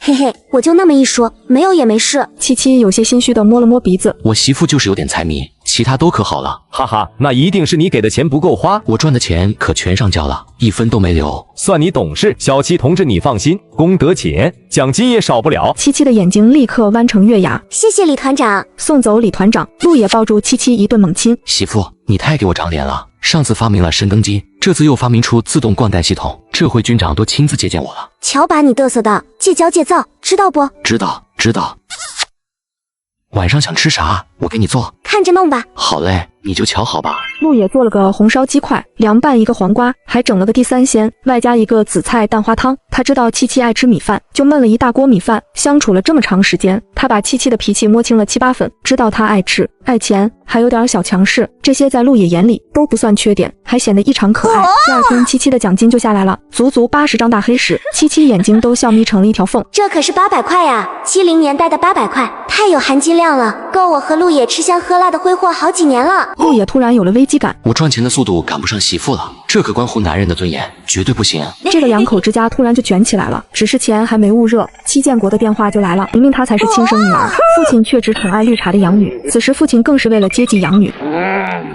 嘿嘿，我就那么一说，没有也没事。七七有些心虚的摸了摸鼻子，我媳妇就是有点财迷，其他都可好了。哈哈，那一定是你给的钱不够花，我赚的钱可全上交了，一分都没留。算你懂事，小七同志你放心，功德浅，奖金也少不了。七七的眼睛立刻弯成月牙。谢谢李团长。送走李团长，陆野抱住七七一顿猛亲。媳妇，你太给我长脸了。上次发明了深耕机，这次又发明出自动灌溉系统，这回军长都亲自接见我了。瞧把你嘚瑟的，戒骄戒躁，知道不？知道。晚上想吃啥？我给你做。看着弄吧。好嘞，你就瞧好吧。陆野做了个红烧鸡块，凉拌一个黄瓜，还整了个地三鲜，外加一个紫菜蛋花汤。他知道七七爱吃米饭，就焖了一大锅米饭。相处了这么长时间，他把七七的脾气摸清了7、8分，知道他爱吃、爱钱，还有点小强势，这些在陆野眼里都不算缺点，还显得异常可爱。第二天，七七的奖金就下来了，足足80张大黑石。七七眼睛都笑眯成了一条缝。这可是800块呀，70年代的800块，太有含金量了，够我和陆野吃香喝辣的挥霍好几年了。陆野突然有了危机感，我赚钱的速度赶不上媳妇了，这可关乎男人的尊严，绝对不行。这个两口之家突然就卷起来了，只是钱还没焐热，戚建国的电话就来了，明明他才是亲生女儿，父亲却只宠爱绿茶的养女。此时父亲更是为了接济养女，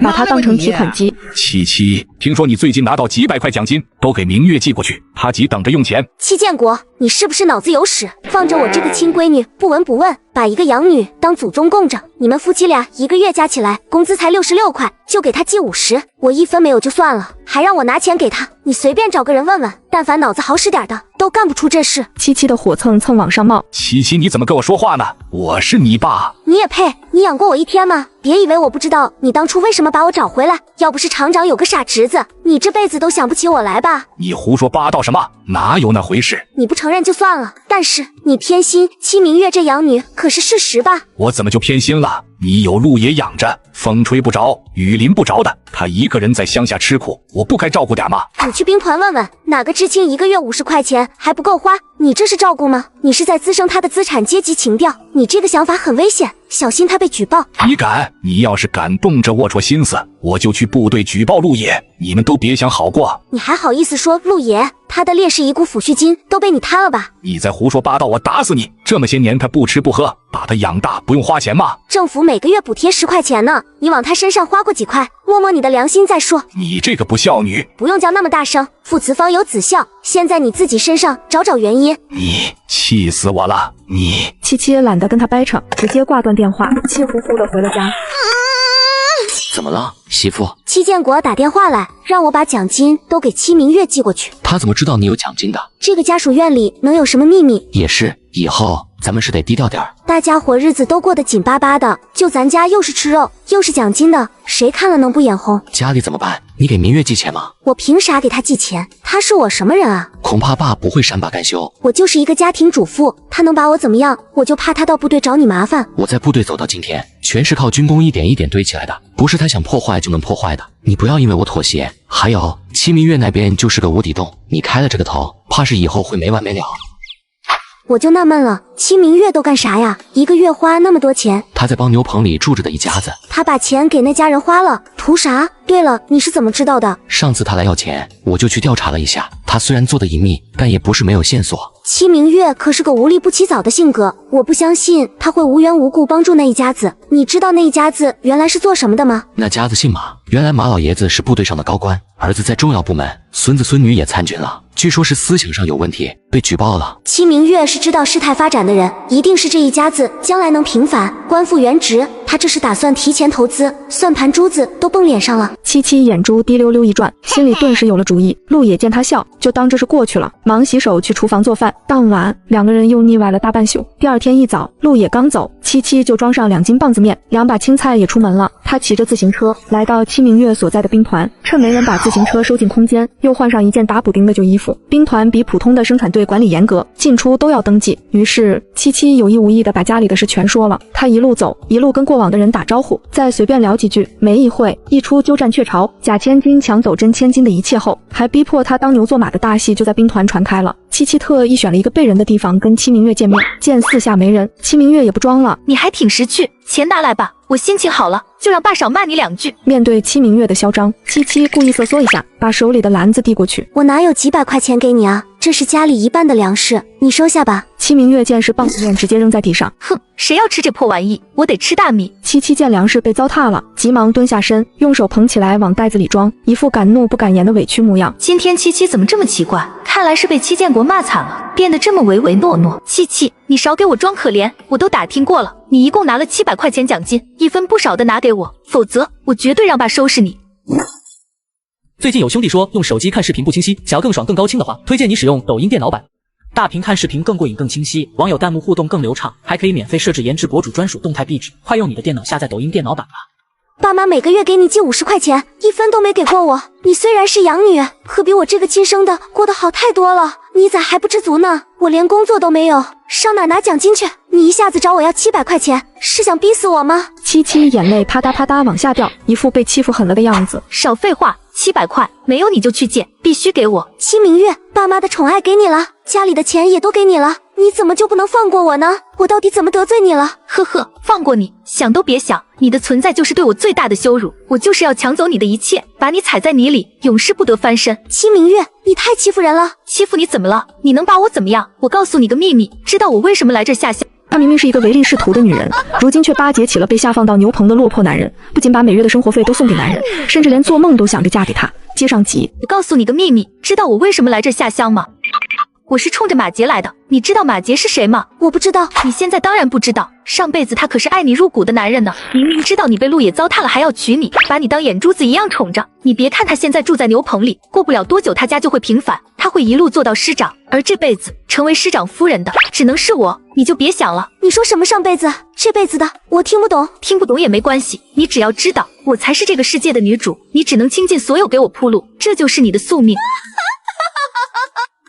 把她当成提款机。七，听说你最近拿到几百块奖金，都给明月寄过去，他急等着用钱。戚建国，你是不是脑子有屎？放着我这个亲闺女不闻不问，把一个养女当祖宗供着。你们夫妻俩一个月加起来工资才66块，就给他寄50，我1分没有就算了，还让我拿钱给他。你随便找个人问问，但凡脑子好使点的都干不出这事。七七的火蹭蹭往上冒。七，你怎么跟我说话呢？我是你爸。你也配？你养过我1天吗？别以为我不知道你当初为什么把我找回来，要不是厂长有个傻侄子，你这辈子都想不起我来吧。你胡说八道什么？哪有那回事？你不承认就算了，但是你偏心戚明月这养女可是事实吧？我怎么就偏心了？你有陆爷养着，风吹不着，雨淋不着的，他一个人在乡下吃苦，我不该照顾点吗？你去兵团问问，哪个知青一个月50块钱还不够花？你这是照顾吗？你是在滋生他的资产阶级情调，你这个想法很危险，小心他被举报。你敢？你要是敢动这龌龊心思，我就去部队举报陆爷，你们都别想好过。你还好意思说陆爷？他的烈士遗骨抚恤金都被你贪了吧？你在胡说八道，我打死你！这么些年他不吃不喝，把他养大不用花钱吗？政府每个月补贴10块钱呢，你往他身上花过几块？摸摸你的良心再说。你这个不孝女！不用叫那么大声，父慈方有子孝，现在你自己身上找原因。你气死我了！你七七懒得跟他掰扯，直接挂断电话，气呼呼的回了家。怎么了，媳妇？戚建国打电话来，让我把奖金都给戚明月寄过去。他怎么知道你有奖金的？这个家属院里能有什么秘密？也是，以后咱们是得低调点儿。大家伙日子都过得紧巴巴的，就咱家又是吃肉又是奖金的，谁看了能不眼红？家里怎么办？你给明月寄钱吗？我凭啥给他寄钱？他是我什么人啊？恐怕爸不会善罢甘休。我就是一个家庭主妇，他能把我怎么样？我就怕他到部队找你麻烦。我在部队走到今天，全是靠军功一点一点堆起来的，不是他想破坏就能破坏的。你不要因为我妥协。还有，戚明月那边就是个无底洞，你开了这个头，怕是以后会没完没了。我就纳闷了，戚明月都干啥呀？一个月花那么多钱？他在帮牛棚里住着的一家子。他把钱给那家人花了，图啥？对了，你是怎么知道的？上次他来要钱，我就去调查了一下。他虽然做的隐秘，但也不是没有线索。戚明月可是个无利不起早的性格，我不相信他会无缘无故帮助那一家子。你知道那一家子原来是做什么的吗？那家子姓马，原来马老爷子是部队上的高官，儿子在重要部门，孙子孙女也参军了，据说是思想上有问题，被举报了。戚明月是知道事态发展的人，一定是这一家子将来能平反，官复原职。他这是打算提前投资，算盘珠子都蹦脸上了。七七眼珠滴溜溜一转，心里顿时有了主意。陆野见他笑，就当这是过去了，忙洗手去厨房做饭。当晚两个人又腻歪了大半宿。第二天一早，陆野刚走，七七就装上2斤棒子面，2把青菜也出门了。他骑着自行车来到戚明月所在的兵团，趁没人把自行车收进空间，又换上一件打补丁的旧衣服。兵团比普通的生产队管理严格，进出都要登记。于是七七有意无意的把家里的事全说了。他一路走，一路跟过往的人打招呼，再随便聊几句。没一会，一出鸠占鹊巢，假千金抢走真千金的一切后，还逼迫他当牛做马的大戏就在兵团传开了。七七特意选了一个背人的地方跟戚明月见面，见四下没人，戚明月也不装了，你还挺识趣，钱拿来吧，我心情好了就让爸少骂你2句。面对戚明月的嚣张，七七故意瑟缩一下，把手里的篮子递过去。我哪有几百块钱给你啊？这是家里1半的粮食，你收下吧。戚明月见是棒子面，直接扔在地上。哼，谁要吃这破玩意？我得吃大米。七七见粮食被糟蹋了，急忙蹲下身，用手捧起来往袋子里装，一副敢怒不敢言的委屈模样。今天七七怎么这么奇怪？看来是被戚建国骂惨了，变得这么唯唯诺诺。七七，你少给我装可怜，我都打听过了，你一共拿了700块钱奖金，1分不少的拿给我，否则我绝对让爸收拾你。最近有兄弟说用手机看视频不清晰，想要更爽更高清的话，推荐你使用抖音电脑版。大屏看视频更过瘾更清晰，网友弹幕互动更流畅，还可以免费设置颜值博主专属动态壁纸，快用你的电脑下载抖音电脑版吧。爸妈每个月给你寄50块钱，1分都没给过我。你虽然是养女，可比我这个亲生的过得好太多了。你咋还不知足呢？我连工作都没有，上哪拿奖金去？你一下子找我要700块钱，是想逼死我吗？七七眼泪啪嗒啪嗒往下掉，一副被欺负狠了的样子。少废话，700块没有你就去借，必须给我。戚明月，爸妈的宠爱给你了，家里的钱也都给你了，你怎么就不能放过我呢？我到底怎么得罪你了？呵呵，放过你，想都别想，你的存在就是对我最大的羞辱，我就是要抢走你的一切，把你踩在泥里，永世不得翻身。戚明月，你太欺负人了。欺负你怎么了？你能把我怎么样？我告诉你个秘密，知道我为什么来这下乡？她明明是一个唯利是图的女人，如今却巴结起了被下放到牛棚的落魄男人，不仅把每月的生活费都送给男人，甚至连做梦都想着嫁给他。接上集。我告诉你个秘密，知道我为什么来这下乡吗？我是冲着马杰来的，你知道马杰是谁吗？我不知道。你现在当然不知道，上辈子他可是爱你入骨的男人呢，明明知道你被陆野糟蹋了还要娶你，把你当眼珠子一样宠着。你别看他现在住在牛棚里，过不了多久他家就会平反，他会一路做到师长，而这辈子成为师长夫人的只能是我，你就别想了。你说什么上辈子？这辈子的我听不懂。听不懂也没关系，你只要知道我才是这个世界的女主，你只能倾尽所有给我铺路，这就是你的宿命。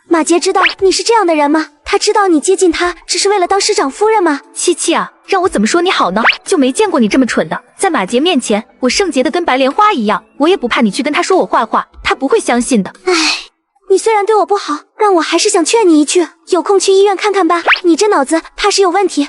马杰知道你是这样的人吗？他知道你接近他只是为了当师长夫人吗？七七啊，让我怎么说你好呢？就没见过你这么蠢的。在马杰面前，我圣洁的跟白莲花一样，我也不怕你去跟他说我坏话，他不会相信的。唉，你虽然对我不好，但我还是想劝你一句，有空去医院看看吧，你这脑子怕是有问题。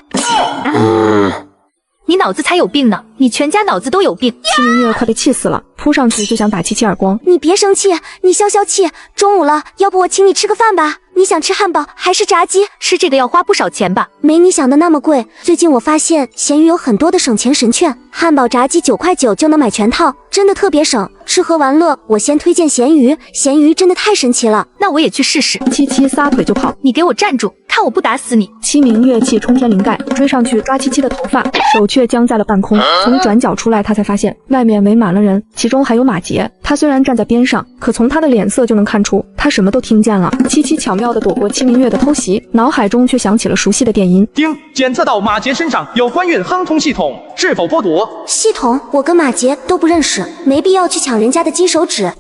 你脑子才有病呢，你全家脑子都有病。戚明月快被气死了，扑上去就想打七七耳光。你别生气，你消消气。中午了，要不我请你吃个饭吧？你想吃汉堡还是炸鸡？吃这个要花不少钱吧？没你想的那么贵。最近我发现闲鱼有很多的省钱神券，汉堡炸鸡9块9就能买全套，真的特别省。吃喝玩乐，我先推荐闲鱼，闲鱼真的太神奇了。那我也去试试。七七撒腿就跑，你给我站住，看我不打死你！戚明月气冲天灵盖，追上去抓七七的头发，手却僵在了半空。从转角出来，他才发现外面围满了人，其中还有马杰。他虽然站在边上，可从他的脸色就能看出，他什么都听见了。七七巧妙地躲过戚明月的偷袭，脑海中却响起了熟悉的电音。丁，检测到马杰身上有官运亨通系统，是否剥夺？系统，我跟马杰都不认识，没必要去抢人家的金手指。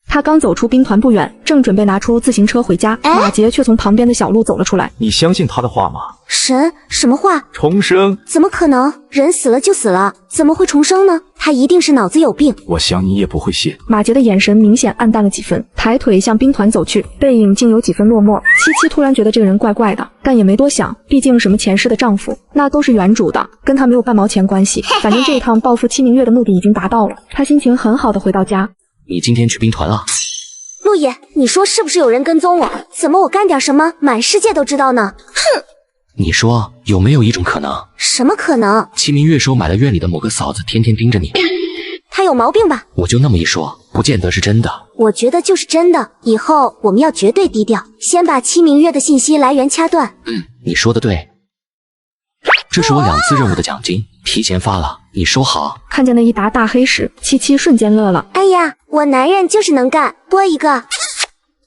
他刚走出兵团不远，正准备拿出自行车回家，马杰却从旁边的小路走了出来。你相信他的话吗？神？什么话？重生？怎么可能？人死了就死了，怎么会重生呢？他一定是脑子有病。我想你也不会信。马杰的眼神明显暗淡了几分，抬腿向兵团走去，背影竟有几分落寞。七七突然觉得这个人怪怪的，但也没多想，毕竟什么前世的丈夫，那都是原主的，跟他没有半毛钱关系。反正这一趟报复戚明月的目的已经达到了，他心情很好的回到家。你今天去兵团了？陆野，你说是不是有人跟踪我？怎么我干点什么，满世界都知道呢？哼！你说有没有一种可能？什么可能？戚明月收买了院里的某个嫂子，天天盯着你。他有毛病吧？我就那么一说，不见得是真的。我觉得就是真的。以后我们要绝对低调，先把戚明月的信息来源掐断。你说的对。这是我2次任务的奖金，提前发了，你收好。看见那一沓大黑时，七七瞬间乐了。哎呀，我男人就是能干，多一个。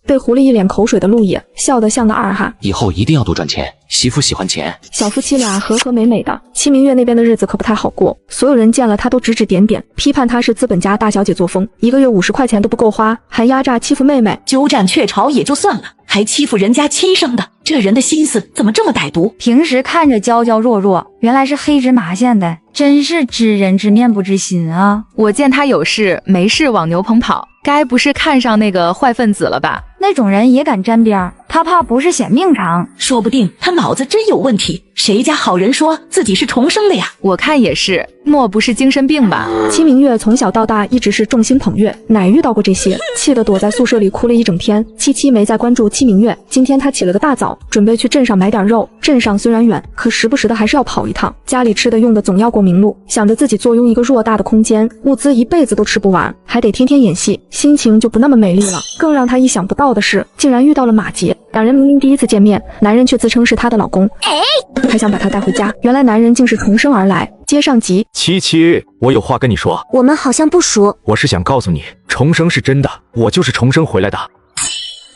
被糊了一脸口水的陆野笑得像个二哈。以后一定要多赚钱，媳妇喜欢钱。小夫妻俩和和美美的，戚明月那边的日子可不太好过，所有人见了他都指指点点，批判他是资本家大小姐作风，一个月50块钱都不够花，还压榨欺负妹妹，鸠占鹊巢也就算了，还欺负人家亲生的，这人的心思怎么这么歹毒？平时看着娇娇弱弱，原来是黑芝麻馅的，真是知人知面不知心啊！我见他有事没事往牛棚跑，该不是看上那个坏分子了吧？那种人也敢沾边，他怕不是显命长，说不定他脑子真有问题。谁家好人说自己是重生的呀？我看也是，莫不是精神病吧？戚明月从小到大一直是众星捧月，哪遇到过这些，气得躲在宿舍里哭了一整天。七七没再关注戚明月，今天他起了个大早，准备去镇上买点肉。镇上虽然远，可时不时的还是要跑一趟，家里吃的用的总要过明路，想着自己坐拥一个偌大的空间，物资一辈子都吃不完，还得天天演戏，心情就不那么美丽了。更让他意想不到的是，竟然遇到了马杰。两人明明第一次见面，男人却自称是她的老公，还想把她带回家。原来男人竟是重生而来。接上集，七七，我有话跟你说。我们好像不熟。我是想告诉你，重生是真的，我就是重生回来的。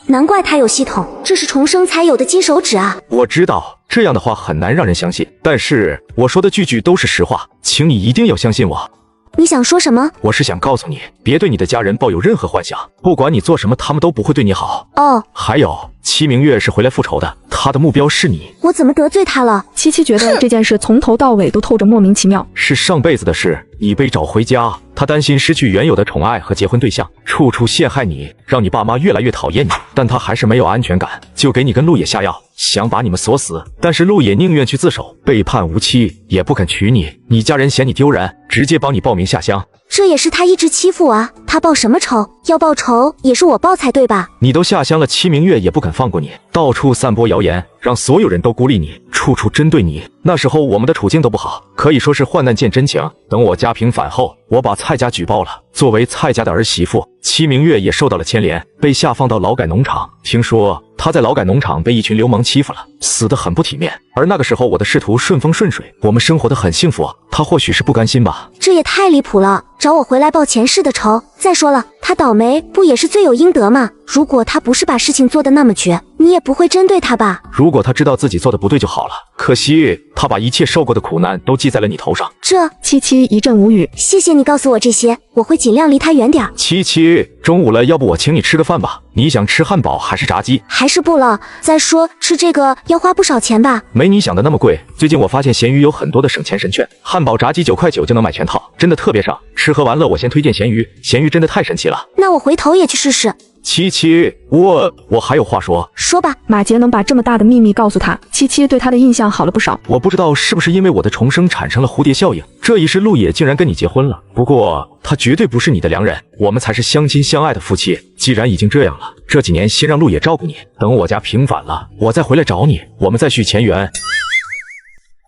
难怪他有系统，这是重生才有的金手指啊！我知道这样的话很难让人相信，但是我说的句句都是实话，请你一定要相信我。你想说什么？我是想告诉你，别对你的家人抱有任何幻想，不管你做什么，他们都不会对你好。哦，还有，戚明月是回来复仇的，他的目标是你。我怎么得罪他了？七七觉得这件事从头到尾都透着莫名其妙。是上辈子的事，你被找回家，他担心失去原有的宠爱和结婚对象，处处陷害你，让你爸妈越来越讨厌你，但他还是没有安全感，就给你跟陆野下药，想把你们锁死。但是陆野宁愿去自首，背叛无期，也不肯娶你。你家人嫌你丢人，直接帮你报名下乡。这也是他一直欺负啊！他报什么仇？要报仇也是我报才对吧？你都下乡了，戚明月也不肯放过你，到处散播谣言，让所有人都孤立你，处处针对你。那时候我们的处境都不好，可以说是患难见真情。等我家平反后，我把蔡家举报了，作为蔡家的儿媳妇，戚明月也受到了牵连，被下放到劳改农场。听说她在劳改农场被一群流氓欺负了，死得很不体面。而那个时候我的仕途顺风顺水，我们生活得很幸福，她或许是不甘心吧。这也太离谱了，找我回来报前世的仇。再说了，他倒霉不也是罪有应得吗？如果他不是把事情做得那么绝，你也不会针对他吧？如果他知道自己做的不对就好了，可惜他把一切受过的苦难都记在了你头上。这七七一阵无语。谢谢你告诉我这些，我会尽量离他远点。七七，中午了，要不我请你吃个饭吧？你想吃汉堡还是炸鸡？还是不了。再说吃这个要花不少钱吧？没你想的那么贵。最近我发现闲鱼有很多的省钱神券，汉堡炸鸡9块9就能买全套，真的特别省。吃喝玩乐我先推荐闲鱼，闲鱼真的太神奇了。那我回头也去试试。七七，我还有话说。说吧。马杰能把这么大的秘密告诉他，七七对他的印象好了不少。我不知道是不是因为我的重生产生了蝴蝶效应，这一世陆野竟然跟你结婚了。不过他绝对不是你的良人，我们才是相亲相爱的夫妻。既然已经这样了，这几年先让陆野照顾你，等我家平反了，我再回来找你，我们再续前缘。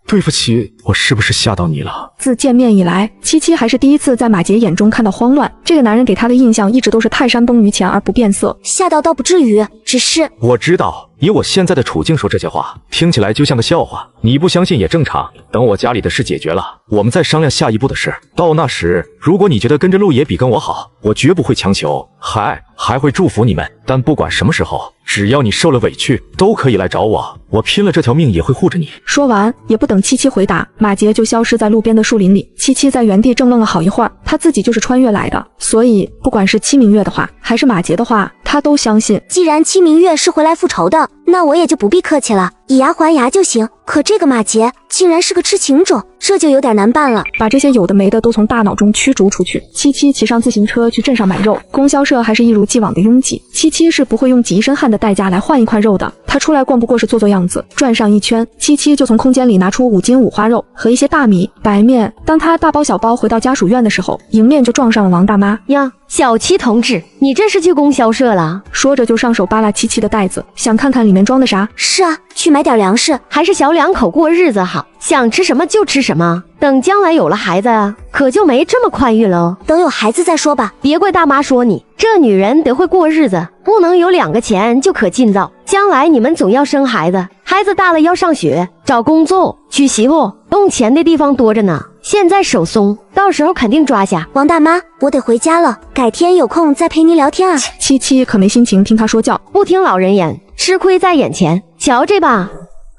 对不起，我是不是吓到你了？自见面以来，七七还是第一次在马杰眼中看到慌乱。这个男人给他的印象一直都是泰山崩于前而不变色。吓到倒不至于，只是……我知道，以我现在的处境说这些话，听起来就像个笑话。你不相信也正常。等我家里的事解决了，我们再商量下一步的事。到那时，如果你觉得跟着陆野比跟我好，我绝不会强求，还会祝福你们。但不管什么时候，只要你受了委屈，都可以来找我，我拼了这条命也会护着你。说完，也不等七七回答，马杰就消失在路边的树林里。七七在原地怔愣了好一会儿，他自己就是穿越来的，所以不管是戚明月的话，还是马杰的话，他都相信。既然戚明月是回来复仇的，那我也就不必客气了，以牙还牙就行。可这个马杰竟然是个痴情种，这就有点难办了。把这些有的没的都从大脑中驱逐出去。七七骑上自行车去镇上买肉，供销社还是一如既往的拥挤。七七是不会用几一身汗的代价来换一块肉的，他出来逛不过是做做样子。转上一圈，七七就从空间里拿出5斤五花肉和一些大米、白面。当他大包小包回到家属院的时候，迎面就撞上了王大妈。呀，小七同志，你这是去供销社了？说着就上手扒拉七七的袋子，想看看里面装的啥。是啊，去买点粮食，还是小两口过日子好，想吃什么就吃什么。等将来有了孩子啊，可就没这么宽裕了。等有孩子再说吧。别怪大妈说你，这女人得会过日子，不能有2个钱就可尽造。将来你们总要生孩子，孩子大了要上学、找工作、娶媳妇，动钱的地方多着呢。现在手松，到时候肯定抓下。王大妈，我得回家了，改天有空再陪您聊天啊。七七可没心情听他说教，不听老人言，吃亏在眼前。瞧这吧。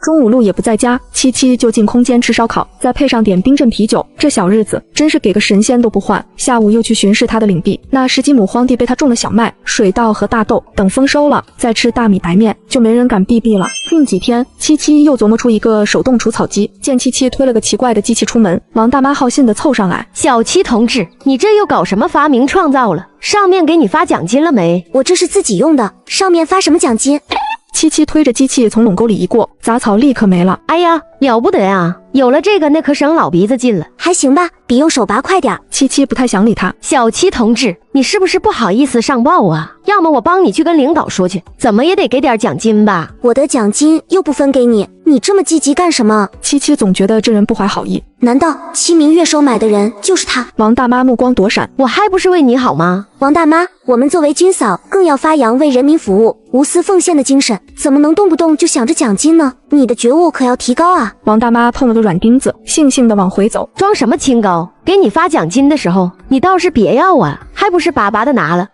中午路也不在家，七七就进空间吃烧烤，再配上点冰镇啤酒，这小日子真是给个神仙都不换。下午又去巡视他的领地，那10几亩荒地被他种了小麦、水稻和大豆，等丰收了再吃大米白面，就没人敢避避了。另几天，七七又琢磨出一个手动除草机，见七七推了个奇怪的机器出门，王大妈好心的凑上来：“小七同志，你这又搞什么发明创造了？上面给你发奖金了没？”我这是自己用的，上面发什么奖金？七七推着机器从垄沟里一过，杂草立刻没了。哎呀，了不得呀！有了这个，那可省老鼻子劲了。还行吧，比用手拔快点。七七不太想理他。小七同志，你是不是不好意思上报啊？要么我帮你去跟领导说去，怎么也得给点奖金吧？我的奖金又不分给你，你这么积极干什么？七七总觉得这人不怀好意。难道七明月收买的人就是他？王大妈目光躲闪。我还不是为你好吗？王大妈，我们作为军嫂，更要发扬为人民服务、无私奉献的精神，怎么能动不动就想着奖金呢？你的觉悟可要提高啊！王大妈碰了个软钉子，悻悻地往回走。装什么清高？给你发奖金的时候，你倒是别要啊，还不是巴巴的拿了？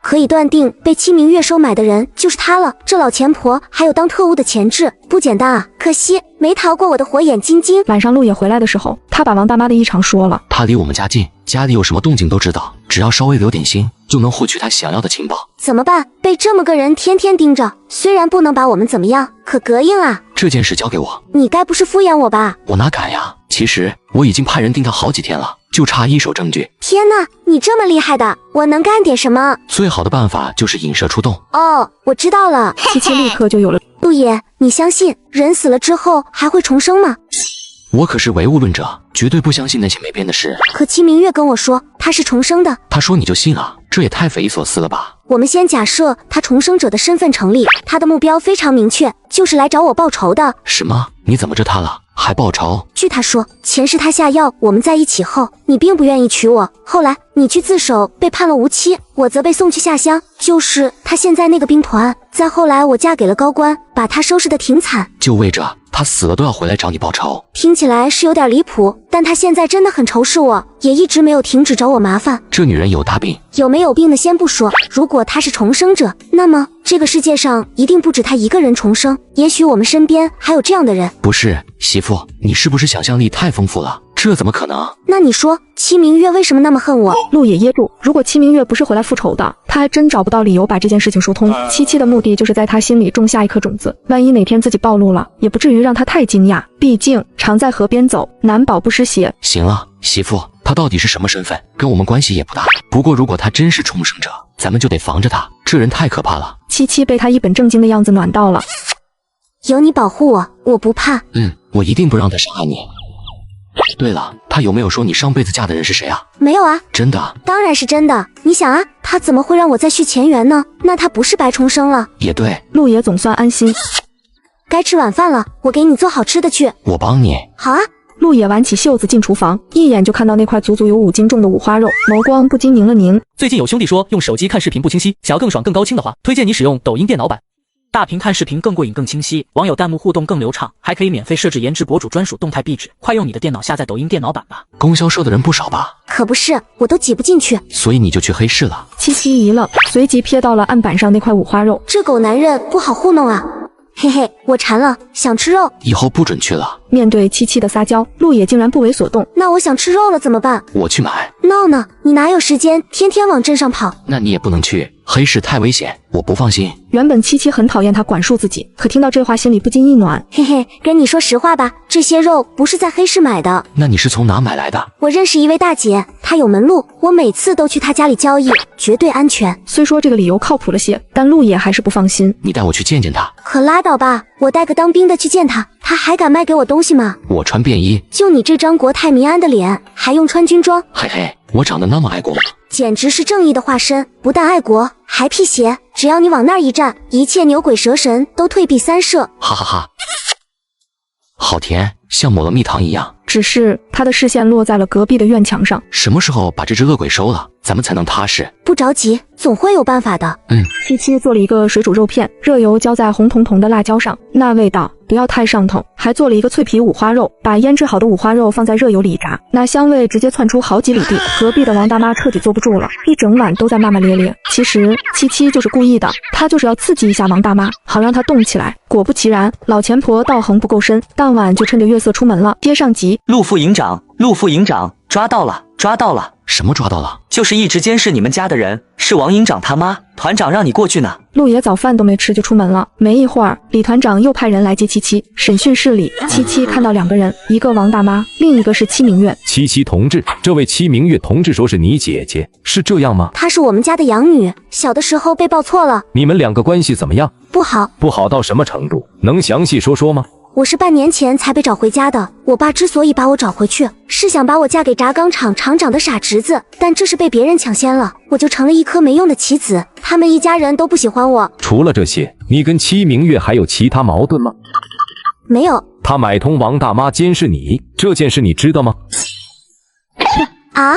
可以断定，被七明月收买的人就是他了。这老钱婆还有当特务的潜质，不简单啊！可惜没逃过我的火眼金睛。晚上陆野回来的时候，他把王大妈的异常说了。他离我们家近，家里有什么动静都知道，只要稍微留点心，就能获取他想要的情报。怎么办？被这么个人天天盯着，虽然不能把我们怎么样，可膈应啊！这件事交给我。你该不是敷衍我吧？我哪敢呀！其实我已经派人盯他好几天了，就差一手证据。天哪，你这么厉害的，我能干点什么？最好的办法就是引蛇出洞。哦，我知道了。七七立刻就有了。陆野，你相信人死了之后还会重生吗？我可是唯物论者，绝对不相信那些没边的事。可七明月跟我说他是重生的。他说你就信啊？这也太匪夷所思了吧！我们先假设他重生者的身份成立，他的目标非常明确，就是来找我报仇的。什么？你怎么着他了？还报仇？据他说，前世他下药我们在一起后，你并不愿意娶我，后来你去自首被判了无期，我则被送去下乡，就是他现在那个兵团。再后来我嫁给了高官，把他收拾得挺惨，就为着他死了都要回来找你报仇。听起来是有点离谱，但他现在真的很仇视我，也一直没有停止找我麻烦。这女人有大病。有没有病的先不说，如果他是重生者，那么这个世界上一定不止他一个人重生，也许我们身边还有这样的人。不是，媳妇，你是不是想象力太丰富了？这怎么可能？那你说七明月为什么那么恨我？陆野噎住，如果七明月不是回来复仇的，他还真找不到理由把这件事情说通。七七的目的就是在他心里种下一颗种子，万一哪天自己暴露了，也不至于让他太惊讶。毕竟常在河边走，难保不湿鞋。行了，媳妇，他到底是什么身份，跟我们关系也不大。不过如果他真是重生者，咱们就得防着他，这人太可怕了。七七被他一本正经的样子暖到了。有你保护我，我不怕。我一定不让他伤害你。对了，他有没有说你上辈子嫁的人是谁啊？没有啊。真的？当然是真的。你想啊，他怎么会让我再续前缘呢？那他不是白重生了？也对。陆野总算安心。该吃晚饭了，我给你做好吃的去。我帮你。好啊。陆野挽起袖子进厨房，一眼就看到那块足足有5斤重的五花肉，眸光不禁凝了凝。最近有兄弟说用手机看视频不清晰，想要更爽更高清的话，推荐你使用抖音电脑版。大屏看视频更过瘾更清晰，网友弹幕互动更流畅，还可以免费设置颜值博主专属动态壁纸。快用你的电脑下载抖音电脑版吧。供销社的人不少吧？可不是，我都挤不进去。所以你就去黑市了？七七一愣，随即瞥到了案板上那块五花肉。这狗男人不好糊弄啊。嘿嘿，我馋了，想吃肉。以后不准去了。面对七七的撒娇，陆野竟然不为所动。那我想吃肉了怎么办？我去买。闹呢，你哪有时间天天往镇上跑？那你也不能去，黑市太危险，我不放心。原本七七很讨厌他管束自己，可听到这话心里不禁一暖。嘿嘿，跟你说实话吧，这些肉不是在黑市买的。那你是从哪买来的？我认识一位大姐，她有门路，我每次都去她家里交易，绝对安全。虽说这个理由靠谱了些，但陆野还是不放心。你带我去见见他。可拉倒吧，我带个当兵的去见他，他还敢卖给我东西吗？我穿便衣。就你这张国泰民安的脸，还用穿军装？嘿嘿，我长得那么爱国吗？简直是正义的化身，不但爱国，还辟邪。只要你往那儿一站，一切牛鬼蛇神都退避三舍。哈哈哈，好甜，像抹了蜜糖一样。只是他的视线落在了隔壁的院墙上。什么时候把这只恶鬼收了，咱们才能踏实？不着急，总会有办法的。七七做了一个水煮肉片，热油浇在红彤彤的辣椒上，那味道不要太上头。还做了一个脆皮五花肉，把腌制好的五花肉放在热油里炸，那香味直接窜出好几里地。隔壁的王大妈彻底坐不住了，一整晚都在骂骂咧咧。其实七七就是故意的，她就是要刺激一下王大妈，好让她动起来。果不其然，老钱婆道行不够深，当晚就趁着月色出门了。接上集，陆副营长，陆副营长，抓到了，抓到了！什么抓到了？就是一直监视你们家的人，是王营长他妈。团长让你过去呢。陆野早饭都没吃就出门了。没一会儿，李团长又派人来接七七。审讯室里，七七看到2个人，一个王大妈，另一个是戚明月。七七同志，这位戚明月同志说是你姐姐，是这样吗？她是我们家的养女，小的时候被抱错了。你们2个关系怎么样？不好。不好到什么程度？能详细说说吗？我是半年前才被找回家的，我爸之所以把我找回去，是想把我嫁给轧钢厂厂长的傻侄子，但这是被别人抢先了，我就成了一颗没用的棋子，他们一家人都不喜欢我。除了这些，你跟戚明月还有其他矛盾吗？没有。他买通王大妈监视你，这件事你知道吗？啊，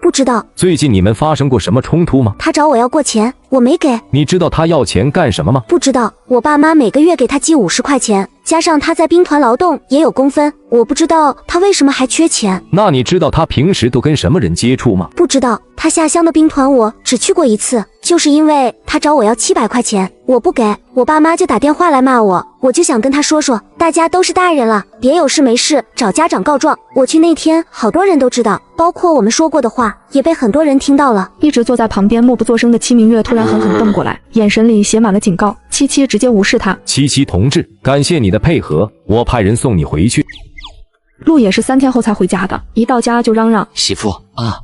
不知道。最近你们发生过什么冲突吗？他找我要过钱，我没给。你知道他要钱干什么吗？不知道，我爸妈每个月给他寄50块钱，加上他在兵团劳动也有工分，我不知道他为什么还缺钱。那你知道他平时都跟什么人接触吗？不知道，他下乡的兵团我只去过一次，就是因为他找我要700块钱，我不给，我爸妈就打电话来骂我，我就想跟他说说，大家都是大人了，别有事没事找家长告状。我去那天，好多人都知道，包括我们说过的话，也被很多人听到了。一直坐在旁边默不作声的戚明月突然狠狠瞪过来，眼神里写满了警告。七七直接无视他。七七同志，感谢你的配合，我派人送你回去。陆也是3天后才回家的，一到家就嚷嚷媳妇啊。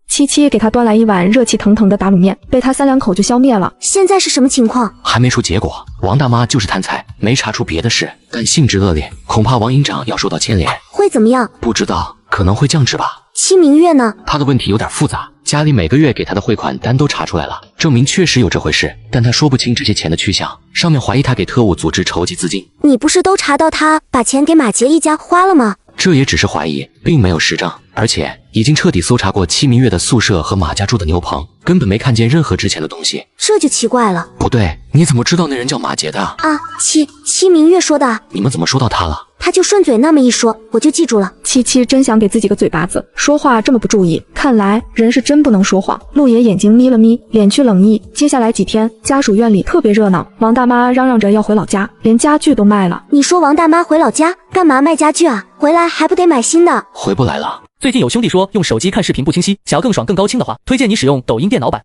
七七给他端来一碗热气腾腾的打卤面，被他3两口就消灭了。现在是什么情况？还没出结果，王大妈就是贪财，没查出别的事，但性质恶劣，恐怕王营长要受到牵连。会怎么样？不知道，可能会降职吧。戚明月呢？他的问题有点复杂，家里每个月给他的汇款单都查出来了，证明确实有这回事，但他说不清这些钱的去向，上面怀疑他给特务组织筹集资金。你不是都查到他把钱给马杰一家花了吗？这也只是怀疑，并没有实证，而且已经彻底搜查过戚明月的宿舍和马家住的牛棚，根本没看见任何值钱的东西。这就奇怪了。不对，你怎么知道那人叫马杰的？啊，戚明月说的。你们怎么说到他了？他就顺嘴那么一说，我就记住了。七七真想给自己个嘴巴子，说话这么不注意，看来人是真不能说谎。陆爷眼睛眯了眯，敛去冷意。接下来几天，家属院里特别热闹，王大妈嚷嚷着要回老家，连家具都卖了。你说王大妈回老家干嘛卖家具啊？回来还不得买新的？回不来了。最近有兄弟说用手机看视频不清晰，想要更爽更高清的话，推荐你使用抖音电脑版。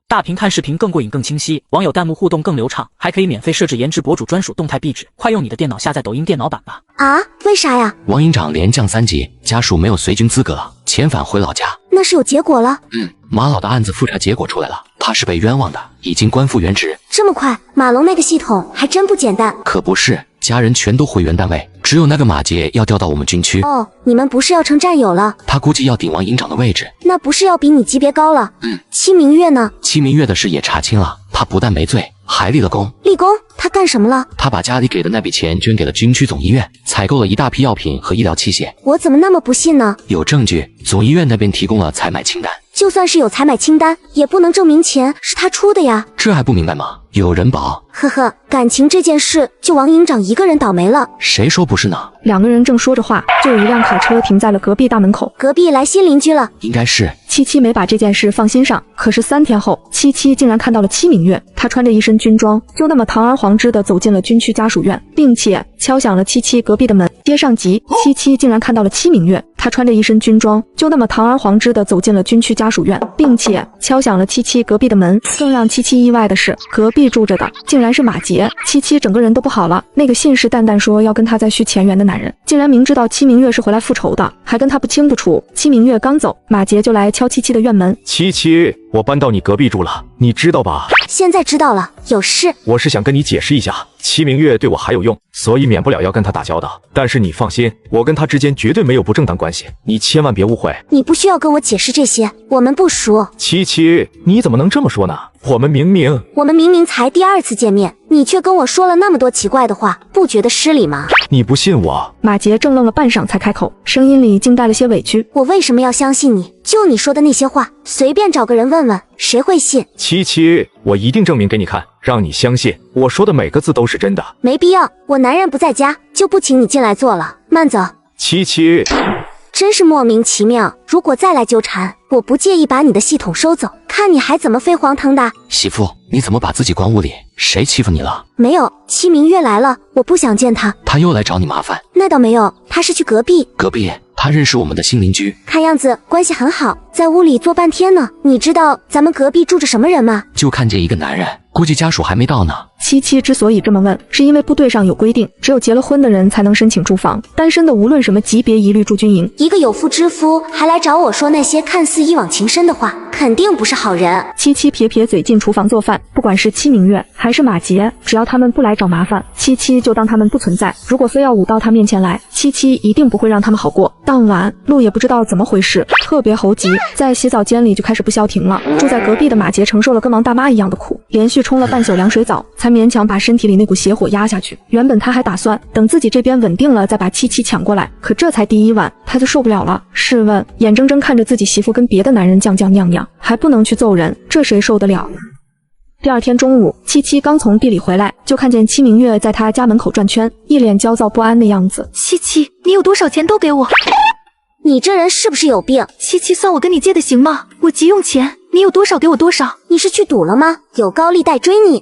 大屏看视频更过瘾更清晰，网友弹幕互动更流畅，还可以免费设置颜值博主专属动态壁纸。快用你的电脑下载抖音电脑版吧。啊？为啥呀？王营长连降3级，家属没有随军资格了，遣返回老家。那是有结果了？马老的案子复查结果出来了，他是被冤枉的，已经官复原职。这么快？马龙那个系统还真不简单。可不是，家人全都回原单位，只有那个马杰要调到我们军区。哦，你们不是要成战友了？他估计要顶王营长的位置。那不是要比你级别高了？戚明月呢？戚明月的事也查清了，他不但没罪，还立了功。立功？他干什么了？他把家里给的那笔钱捐给了军区总医院，采购了一大批药品和医疗器械。我怎么那么不信呢？有证据，总医院那边提供了采买清单。就算是有采买清单，也不能证明钱是他出的呀。这还不明白吗？有人保。呵呵，感情这件事就王营长一个人倒霉了。谁说不是呢？2个人正说着话，就有一辆卡车停在了隔壁大门口。隔壁来新邻居了。应该是。七七没把这件事放心上，可是3天后，七七竟然看到了戚明月。他穿着一身军装，就那么堂而皇之地走进了军区家属院，并且敲响了七七隔壁的门。接上集，七七竟然看到了戚明月。他穿着一身军装，就那么堂而皇之地走进了军区家属院，并且敲响了七七隔壁的门。更让七七意外的是，隔壁住着的竟然是马杰。七七整个人都不好了，那个信誓旦旦说要跟他再续前缘的男人，竟然明知道戚明月是回来复仇的，还跟他不清不楚。戚明月刚走，马杰就来敲七七的院门。七七，我搬到你隔壁住了，你知道吧？现在知道了，有事。我是想跟你解释一下，戚明月对我还有用，所以免不了要跟他打交道。但是你放心，我跟他之间绝对没有不正当关系，你千万别误会。你不需要跟我解释这些，我们不熟。七七，你怎么能这么说呢？我们明明才第2次见面，你却跟我说了那么多奇怪的话，不觉得失礼吗？你不信我？马杰怔愣了半晌才开口，声音里竟带了些委屈。我为什么要相信你？就你说的那些话，随便找个人问问，谁会信？七七，我一定证明给你看，让你相信我说的每个字都是真的。没必要，我男人不在家，就不请你进来坐了。慢走。七七，真是莫名其妙。如果再来纠缠，我不介意把你的系统收走，看你还怎么飞黄腾达。媳妇，你怎么把自己关屋里？谁欺负你了？没有，戚明月来了，我不想见他。他又来找你麻烦？那倒没有，他是去隔壁。隔壁？他认识我们的新邻居，看样子关系很好，在屋里坐半天呢。你知道咱们隔壁住着什么人吗？就看见一个男人，估计家属还没到呢。七七之所以这么问，是因为部队上有规定，只有结了婚的人才能申请住房，单身的无论什么级别一律住军营。一个有妇之夫还来找我说那些看似一往情深的话，肯定不是好人。七七撇撇嘴进厨房做饭，不管是戚明月还是马杰，只要他们不来找麻烦，七七就当他们不存在。如果非要舞到他面前来，七七一定不会让他们好过。当晚，陆也不知道怎么回事，特别猴急，在洗澡间里就开始不消停了。住在隔壁的马杰承受了跟王大妈一样的苦，连续冲了半宿凉水澡，才勉强把身体里那股邪火压下去。原本他还打算等自己这边稳定了再把七七抢过来，可这才第一晚他就受不了了。试问，眼睁睁看着自己媳妇跟别的男人酱酱酿酿，还不能去揍人，这谁受得了？第二天中午，七七刚从地里回来，就看见戚明月在他家门口转圈，一脸焦躁不安的样子。七七，你有多少钱都给我。你这人是不是有病？七七，算我跟你借的行吗？我急用钱，你有多少给我多少。你是去赌了吗？有高利贷追你？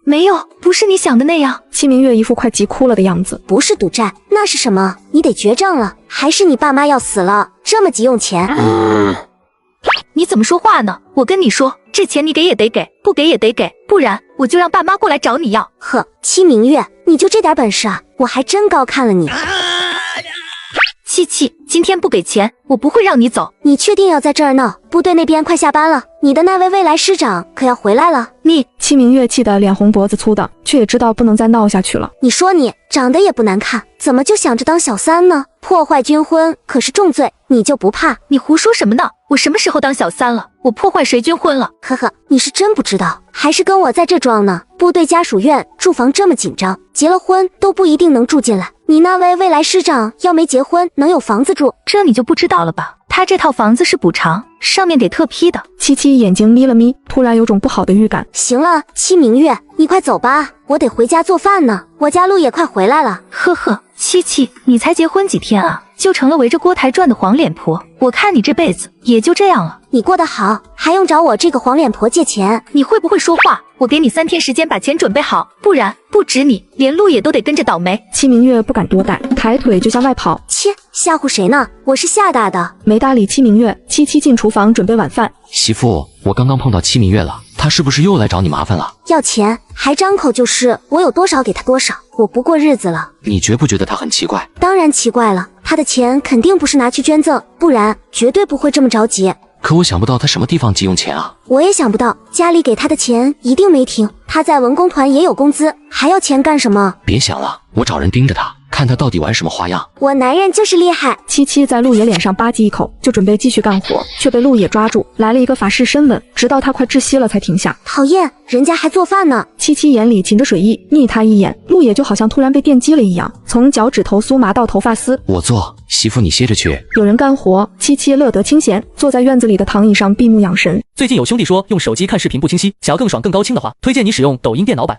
没有，不是你想的那样。戚明月一副快急哭了的样子。不是赌债，那是什么？你得绝症了，还是你爸妈要死了，这么急用钱？你怎么说话呢？我跟你说，这钱你给也得给，不给也得给，不然我就让爸妈过来找你要。呵，戚明月，你就这点本事啊？我还真高看了你。七七，今天不给钱，我不会让你走。你确定要在这儿闹？部队那边快下班了，你的那位未来师长可要回来了。戚明月气得脸红脖子粗的，却也知道不能再闹下去了。你说你长得也不难看，怎么就想着当小三呢？破坏军婚可是重罪，你就不怕？你胡说什么呢？我什么时候当小三了？我破坏谁军婚了？呵呵，你是真不知道，还是跟我在这装呢？部队家属院住房这么紧张，结了婚都不一定能住进来。你那位未来师长要没结婚，能有房子住？这你就不知道了吧？他这套房子是补偿，上面给特批的。七七眼睛眯了眯，突然有种不好的预感。行了，戚明月，你快走吧，我得回家做饭呢。我家路也快回来了。呵呵，七七，你才结婚几天啊，就成了围着锅台转的黄脸婆。我看你这辈子也就这样了。你过得好，还用找我这个黄脸婆借钱？你会不会说话？我给你3天时间把钱准备好，不然不止你，连路也都得跟着倒霉。戚明月不敢多待，抬腿就向外跑。切，吓唬谁呢？我是吓大的。没搭理戚明月，七七进厨房准备晚饭。媳妇，我刚刚碰到戚明月了，她是不是又来找你麻烦了？要钱还张口就是我有多少给他多少，我不过日子了。你觉不觉得她很奇怪？当然奇怪了，他的钱肯定不是拿去捐赠，不然绝对不会这么着急。可我想不到他什么地方急用钱啊！我也想不到，家里给他的钱一定没停。他在文工团也有工资，还要钱干什么？别想了，我找人盯着他，看他到底玩什么花样。我男人就是厉害。七七在陆野脸上吧唧一口，就准备继续干活，却被陆野抓住，来了一个法式深吻，直到他快窒息了才停下。讨厌，人家还做饭呢。七七眼里噙着水意，睨他一眼，陆野就好像突然被电击了一样，从脚趾头酥麻到头发丝。我做，媳妇你歇着去。有人干活，七七乐得清闲，坐在院子里的躺椅上闭目养神。最近有兄弟说用手机看视频不清晰，想要更爽更高清的话，推荐你使用抖音电脑版。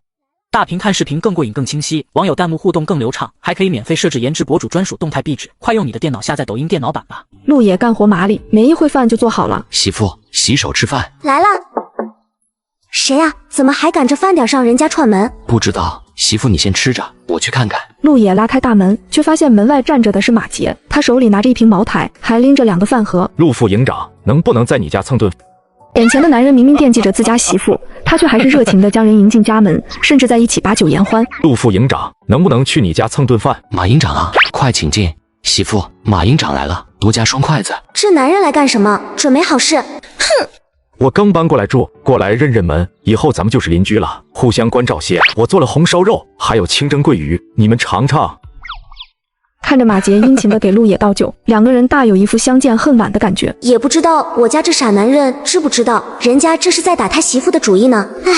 大屏看视频更过瘾更清晰，网友弹幕互动更流畅，还可以免费设置颜值博主专属动态壁纸，快用你的电脑下载抖音电脑版吧。陆野干活麻利，没一会饭就做好了。媳妇，洗手吃饭。来了。谁啊？怎么还赶着饭点上人家串门？不知道，媳妇你先吃着，我去看看。陆野拉开大门，却发现门外站着的是马杰，他手里拿着一瓶茅台，还拎着2个饭盒。陆副营长，能不能在你家蹭顿？眼前的男人明明惦记着自家媳妇，他却还是热情地将人迎进家门，甚至在一起把酒言欢。陆副营长，能不能去你家蹭顿饭？马营长啊，快请进。媳妇，马营长来了，多加双筷子。这男人来干什么？准没好事。哼！我刚搬过来住，过来认认门，以后咱们就是邻居了，互相关照些。我做了红烧肉，还有清蒸桂鱼，你们尝尝。看着马杰殷勤地给陆野倒酒，2个人大有一副相见恨晚的感觉。也不知道我家这傻男人知不知道，人家这是在打他媳妇的主意呢。唉，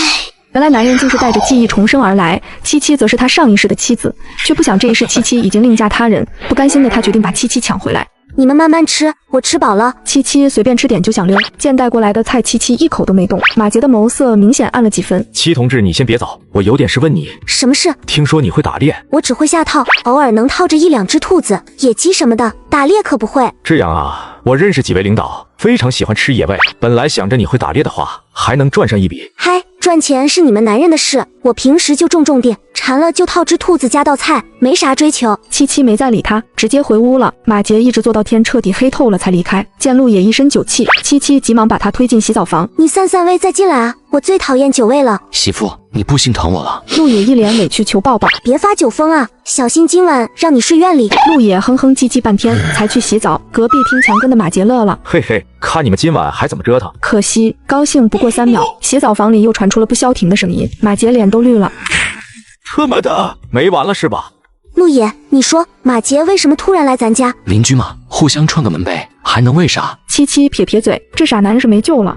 原来男人竟是带着记忆重生而来，七七则是他上一世的妻子，却不想这一世七七已经另嫁他人，不甘心的他决定把七七抢回来。你们慢慢吃，我吃饱了。七七随便吃点就想溜，见带过来的菜七七一口都没动。马杰的眸色明显暗了几分。七同志，你先别走，我有点事问你。什么事？听说你会打猎？我只会下套，偶尔能套着1、2只兔子、野鸡什么的，打猎可不会。这样啊，我认识几位领导，非常喜欢吃野味，本来想着你会打猎的话，还能赚上一笔。嗨，赚钱是你们男人的事，我平时就种地，馋了就套只兔子加道菜，没啥追求。七七没再理他，直接回屋了。马杰一直做到天彻底黑透了才离开。见陆野一身酒气，七七急忙把他推进洗澡房。你散散胃再进来啊，我最讨厌酒味了。媳妇，你不心疼我了？陆野一脸委屈求抱抱。别发酒疯啊，小心今晚让你睡院里。陆野哼哼唧唧半天才去洗澡。隔壁听墙根的马杰乐了，嘿嘿，看你们今晚还怎么折腾。可惜高兴不过3秒，洗澡房里又传出了不消停的声音，马杰脸都绿了。他妈的，没完了是吧？陆野，你说马杰为什么突然来咱家？邻居嘛，互相串个门呗，还能为啥？七七撇撇嘴，这傻男人是没救了。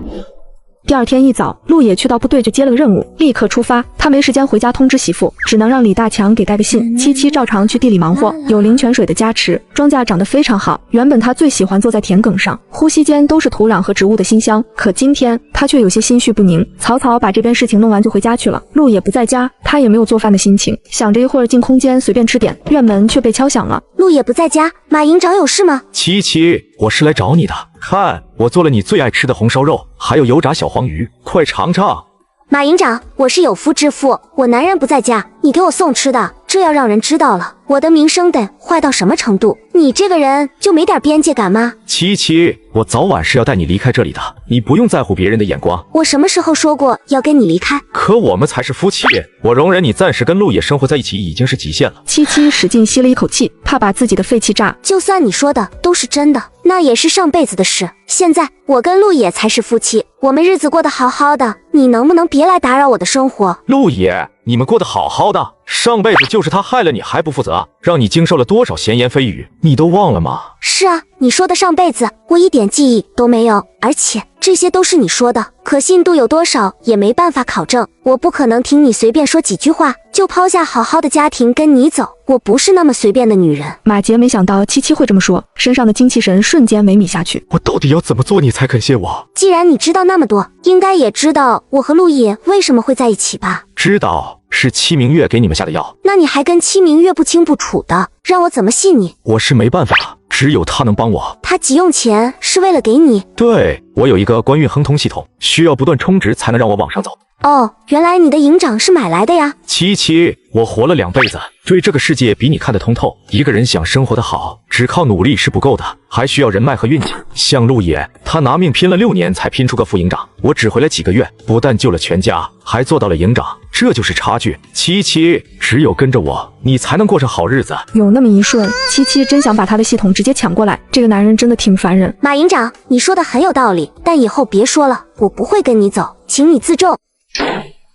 第二天一早，陆野去到部队就接了个任务，立刻出发。他没时间回家通知媳妇，只能让李大强给带个信。七七照常去地里忙活，有灵泉水的加持，庄稼长得非常好。原本他最喜欢坐在田埂上，呼吸间都是土壤和植物的馨香。可今天他却有些心绪不宁，草草把这边事情弄完就回家去了。陆野不在家，他也没有做饭的心情，想着一会儿进空间随便吃点，院门却被敲响了。陆野不在家，马营长有事吗？七七，我是来找你的。看，我做了你最爱吃的红烧肉，还有油炸小黄鱼，快尝尝。马营长，我是有夫之妇，我男人不在家，你给我送吃的，这要让人知道了，我的名声得坏到什么程度？你这个人就没点边界感吗？七七，我早晚是要带你离开这里的，你不用在乎别人的眼光。我什么时候说过要跟你离开？可我们才是夫妻，我容忍你暂时跟陆野生活在一起已经是极限了。七七使劲吸了一口气，怕把自己的肺气炸。就算你说的都是真的，那也是上辈子的事。现在我跟陆野才是夫妻，我们日子过得好好的，你能不能别来打扰我的生活？陆野，你们过得好好的，上辈子就是他害了你还不负责，让你经受了多少闲言蜚语，你都忘了吗？是啊，你说的上辈子，我一点记忆都没有，而且这些都是你说的，可信度有多少也没办法考证。我不可能听你随便说几句话就抛下好好的家庭跟你走，我不是那么随便的女人。马杰没想到七七会这么说，身上的精气神瞬间萎靡下去。我到底要怎么做你才肯谢我？既然你知道那么多，应该也知道我和陆野为什么会在一起吧？知道，是戚明月给你们下的药。那你还跟戚明月不清不楚的，让我怎么信你？我是没办法，只有他能帮我。他急用钱是为了给你？对，我有一个官运亨通系统，需要不断充值才能让我往上走。哦，原来你的营长是买来的呀。七七，我活了2辈子，对这个世界比你看得通透。一个人想生活得好，只靠努力是不够的，还需要人脉和运气。像陆野，他拿命拼了6年才拼出个副营长，我只回来几个月，不但救了全家，还做到了营长，这就是差距。七七，只有跟着我，你才能过上好日子。有那么一瞬，七七真想把他的系统直接抢过来，这个男人真的挺烦人。马营长，你说的很有道理，但以后别说了，我不会跟你走，请你自重。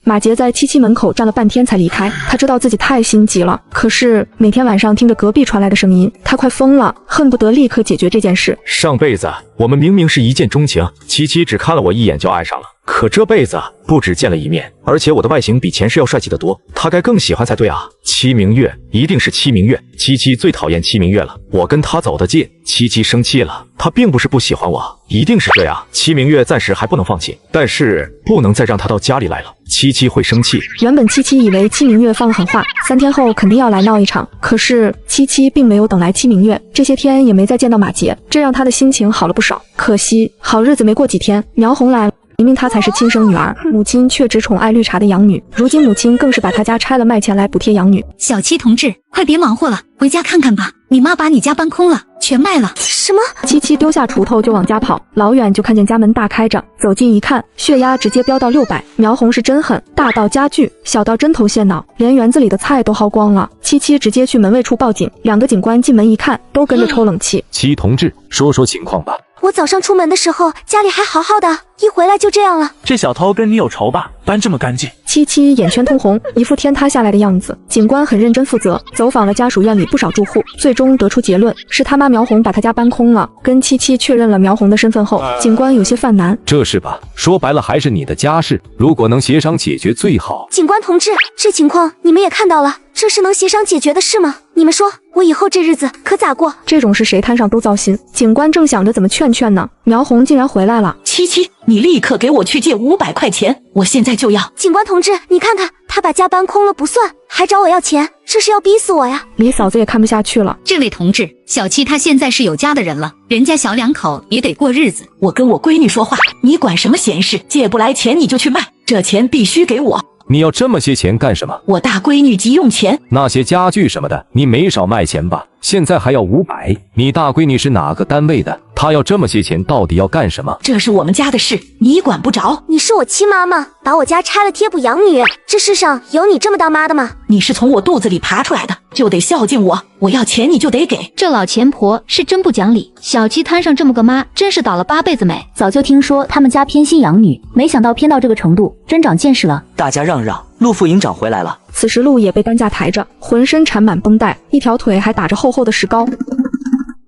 马杰在七七门口站了半天才离开，他知道自己太心急了，可是每天晚上听着隔壁传来的声音，他快疯了，恨不得立刻解决这件事。上辈子我们明明是一见钟情，七七只看了我一眼就爱上了，可这辈子不只见了一面，而且我的外形比前世要帅气得多，他该更喜欢才对啊。戚明月，一定是戚明月，七七最讨厌戚明月了，我跟他走得近，七七生气了，他并不是不喜欢我，一定是这样。戚明月暂时还不能放弃，但是不能再让他到家里来了，七七会生气。原本七七以为戚明月放了狠话，3天后肯定要来闹一场，可是七七并没有等来戚明月，这些天也没再见到马杰，这让他的心情好了不少。可惜好日子没过几天，苗红来了。明明她才是亲生女儿，母亲却只宠爱绿茶的养女，如今母亲更是把她家拆了卖钱来补贴养女。小七同志，快别忙活了，回家看看吧，你妈把你家搬空了，全卖了。什么？七七丢下锄头就往家跑，老远就看见家门大开着，走近一看，血压直接飙到600。苗红是真狠，大到家具，小到针头线脑，连园子里的菜都薅光了。七七直接去门卫处报警，2个警官进门一看，都跟着抽冷气。七同志，说说情况吧。我早上出门的时候家里还好好的，一回来就这样了。这小偷跟你有仇吧？搬这么干净。七七眼圈通红，一副天塌下来的样子。警官很认真负责，走访了家属院里不少住户，最终得出结论是他妈苗红把他家搬空了。跟七七确认了苗红的身份后，警官有些犯难。这事吧，说白了还是你的家事，如果能协商解决最好。警官同志，这情况你们也看到了，这是能协商解决的事吗？你们说我以后这日子可咋过？这种事谁摊上都糟心。警官正想着怎么劝呢，苗红竟然回来了。七七，你立刻给我去借500块钱，我现在就要。警官同志，你看看，他把家搬空了不算，还找我要钱，这是要逼死我呀！李嫂子也看不下去了。这位同志，小七他现在是有家的人了，人家小2口也得过日子。我跟我闺女说话，你管什么闲事？借不来钱你就去卖，这钱必须给我。你要这么些钱干什么？我大闺女急用钱，那些家具什么的，你没少卖钱吧？现在还要500，你大闺女是哪个单位的？他要这么些钱，到底要干什么？这是我们家的事，你管不着。你是我亲妈吗？把我家拆了贴补养女，这世上有你这么当妈的吗？你是从我肚子里爬出来的，就得孝敬我，我要钱你就得给。这老钱婆是真不讲理，小七摊上这么个妈，真是倒了8辈子霉。早就听说他们家偏心养女，没想到偏到这个程度，真长见识了。大家让让，陆副营长回来了。此时陆也被担架抬着，浑身缠满绷带，一条腿还打着厚厚的石膏。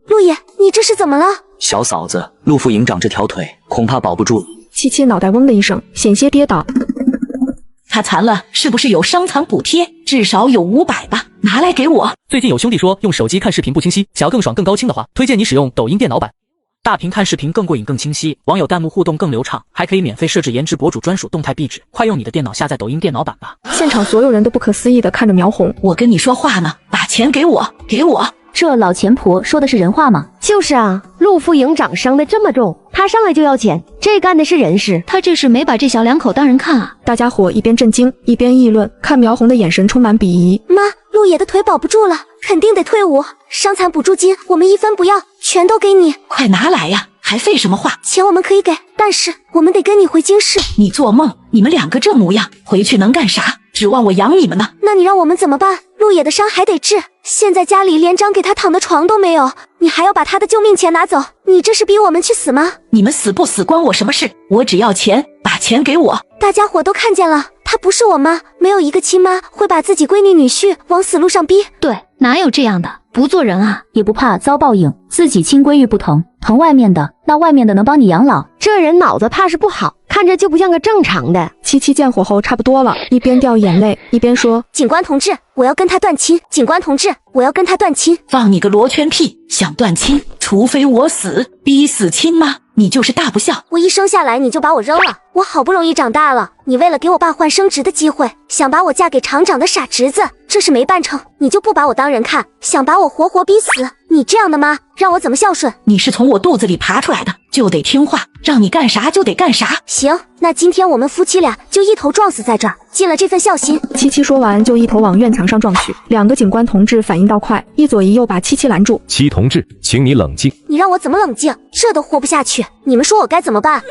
陆爷，你这是怎么了？小嫂子，陆副营长这条腿恐怕保不住了。七七脑袋嗡的一声，险些跌倒。他残了，是不是有伤残补贴？至少有500吧，拿来给我。最近有兄弟说用手机看视频不清晰，想要更爽更高清的话，推荐你使用抖音电脑版。大屏看视频更过瘾更清晰，网友弹幕互动更流畅，还可以免费设置颜值博主专属动态壁纸。快用你的电脑下载抖音电脑版吧。现场所有人都不可思议地看着苗红，我跟你说话呢，把钱给我，给我。这老钱婆说的是人话吗？就是啊，陆副营长伤得这么重，他上来就要钱，这干的是人事。他这是没把这小两口当人看啊！大家伙一边震惊一边议论，看苗红的眼神充满鄙夷。妈，陆爷的腿保不住了，肯定得退伍。伤残补助金我们1分不要，全都给你。快拿来呀，还废什么话？钱我们可以给，但是我们得跟你回京市。你做梦！你们2个这模样，回去能干啥？指望我养你们呢？那你让我们怎么办？陆野的伤还得治，现在家里连张给他躺的床都没有，你还要把他的救命钱拿走，你这是逼我们去死吗？你们死不死关我什么事？我只要钱，把钱给我。大家伙都看见了，她不是我妈，没有一个亲妈会把自己闺女女婿往死路上逼。对，哪有这样的？不做人啊，也不怕遭报应。自己亲闺女不疼，疼外面的，那外面的能帮你养老。这人脑子怕是不好，看着就不像个正常的。七七见火候差不多了，一边掉眼泪一边说：警官同志，我要跟他断亲。警官同志，我要跟他断亲。放你个罗圈屁！想断亲，除非我死，逼死亲妈，你就是大不孝。我一生下来你就把我扔了，我好不容易长大了，你为了给我爸换升职的机会，想把我嫁给厂长的傻侄子，这是没办成，你就不把我当人看，想把我活活逼死。你这样的妈，让我怎么孝顺？你是从我肚子里爬出来的，就得听话，让你干啥就得干啥。行，那今天我们夫妻俩就一头撞死在这儿，尽了这份孝心。七七说完就一头往院墙上撞去，两个警官同志反应倒快，一左一右把七七拦住。七同志，请你冷静。你让我怎么冷静？这都活不下去，你们说我该怎么办？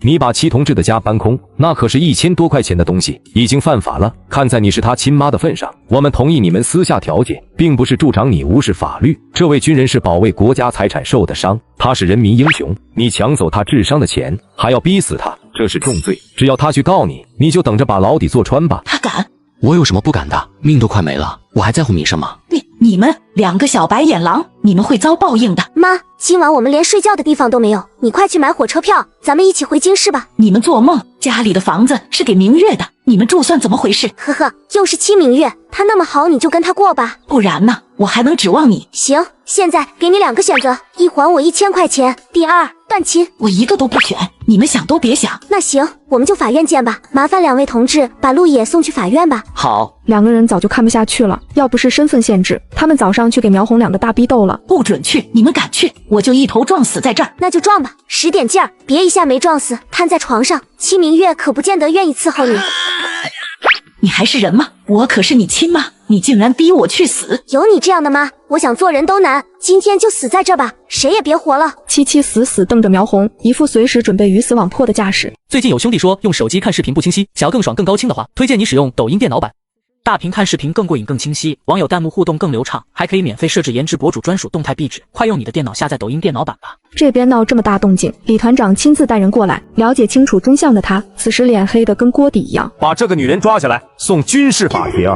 你把七同志的家搬空，那可是1000多块钱的东西，已经犯法了。看在你是他亲妈的份上，我们同意你们私下调解，并不是助长你无视法律。这位军人是保卫国家财产受的伤，他是人民英雄，你抢走他治伤的钱，还要逼死他，这是重罪。只要他去告你，你就等着把牢底坐穿吧。他敢？我有什么不敢的？命都快没了，我还在乎你什么？你们2个小白眼狼，你们会遭报应的。妈，今晚我们连睡觉的地方都没有，你快去买火车票，咱们一起回京市吧。你们做梦，家里的房子是给明月的，你们住算怎么回事？呵呵，又是戚明月，他那么好，你就跟他过吧。不然呢，我还能指望你？行，现在给你2个选择，一还我1000块钱，第二断亲。我一个都不选，你们想都别想。那行，我们就法院见吧。麻烦2位同志把陆野送去法院吧。好。2个人早就看不下去了，要不是身份限制，他们早上去给苗红2个大逼斗了。不准去，你们敢去，我就一头撞死在这儿。那就撞吧，使点劲儿，别一下没撞死，瘫在床上。戚明月可不见得愿意伺候你。你还是人吗？我可是你亲妈，你竟然逼我去死！有你这样的妈，我想做人都难。今天就死在这吧，谁也别活了。七七死死瞪着苗红，一副随时准备鱼死网破的架势。最近有兄弟说用手机看视频不清晰，想要更爽更高清的话，推荐你使用抖音电脑版。大屏看视频更过瘾更清晰，网友弹幕互动更流畅，还可以免费设置颜值博主专属动态壁纸。快用你的电脑下载抖音电脑版吧。这边闹这么大动静，李团长亲自带人过来，了解清楚真相的他，此时脸黑得跟锅底一样。把这个女人抓下来，送军事法庭。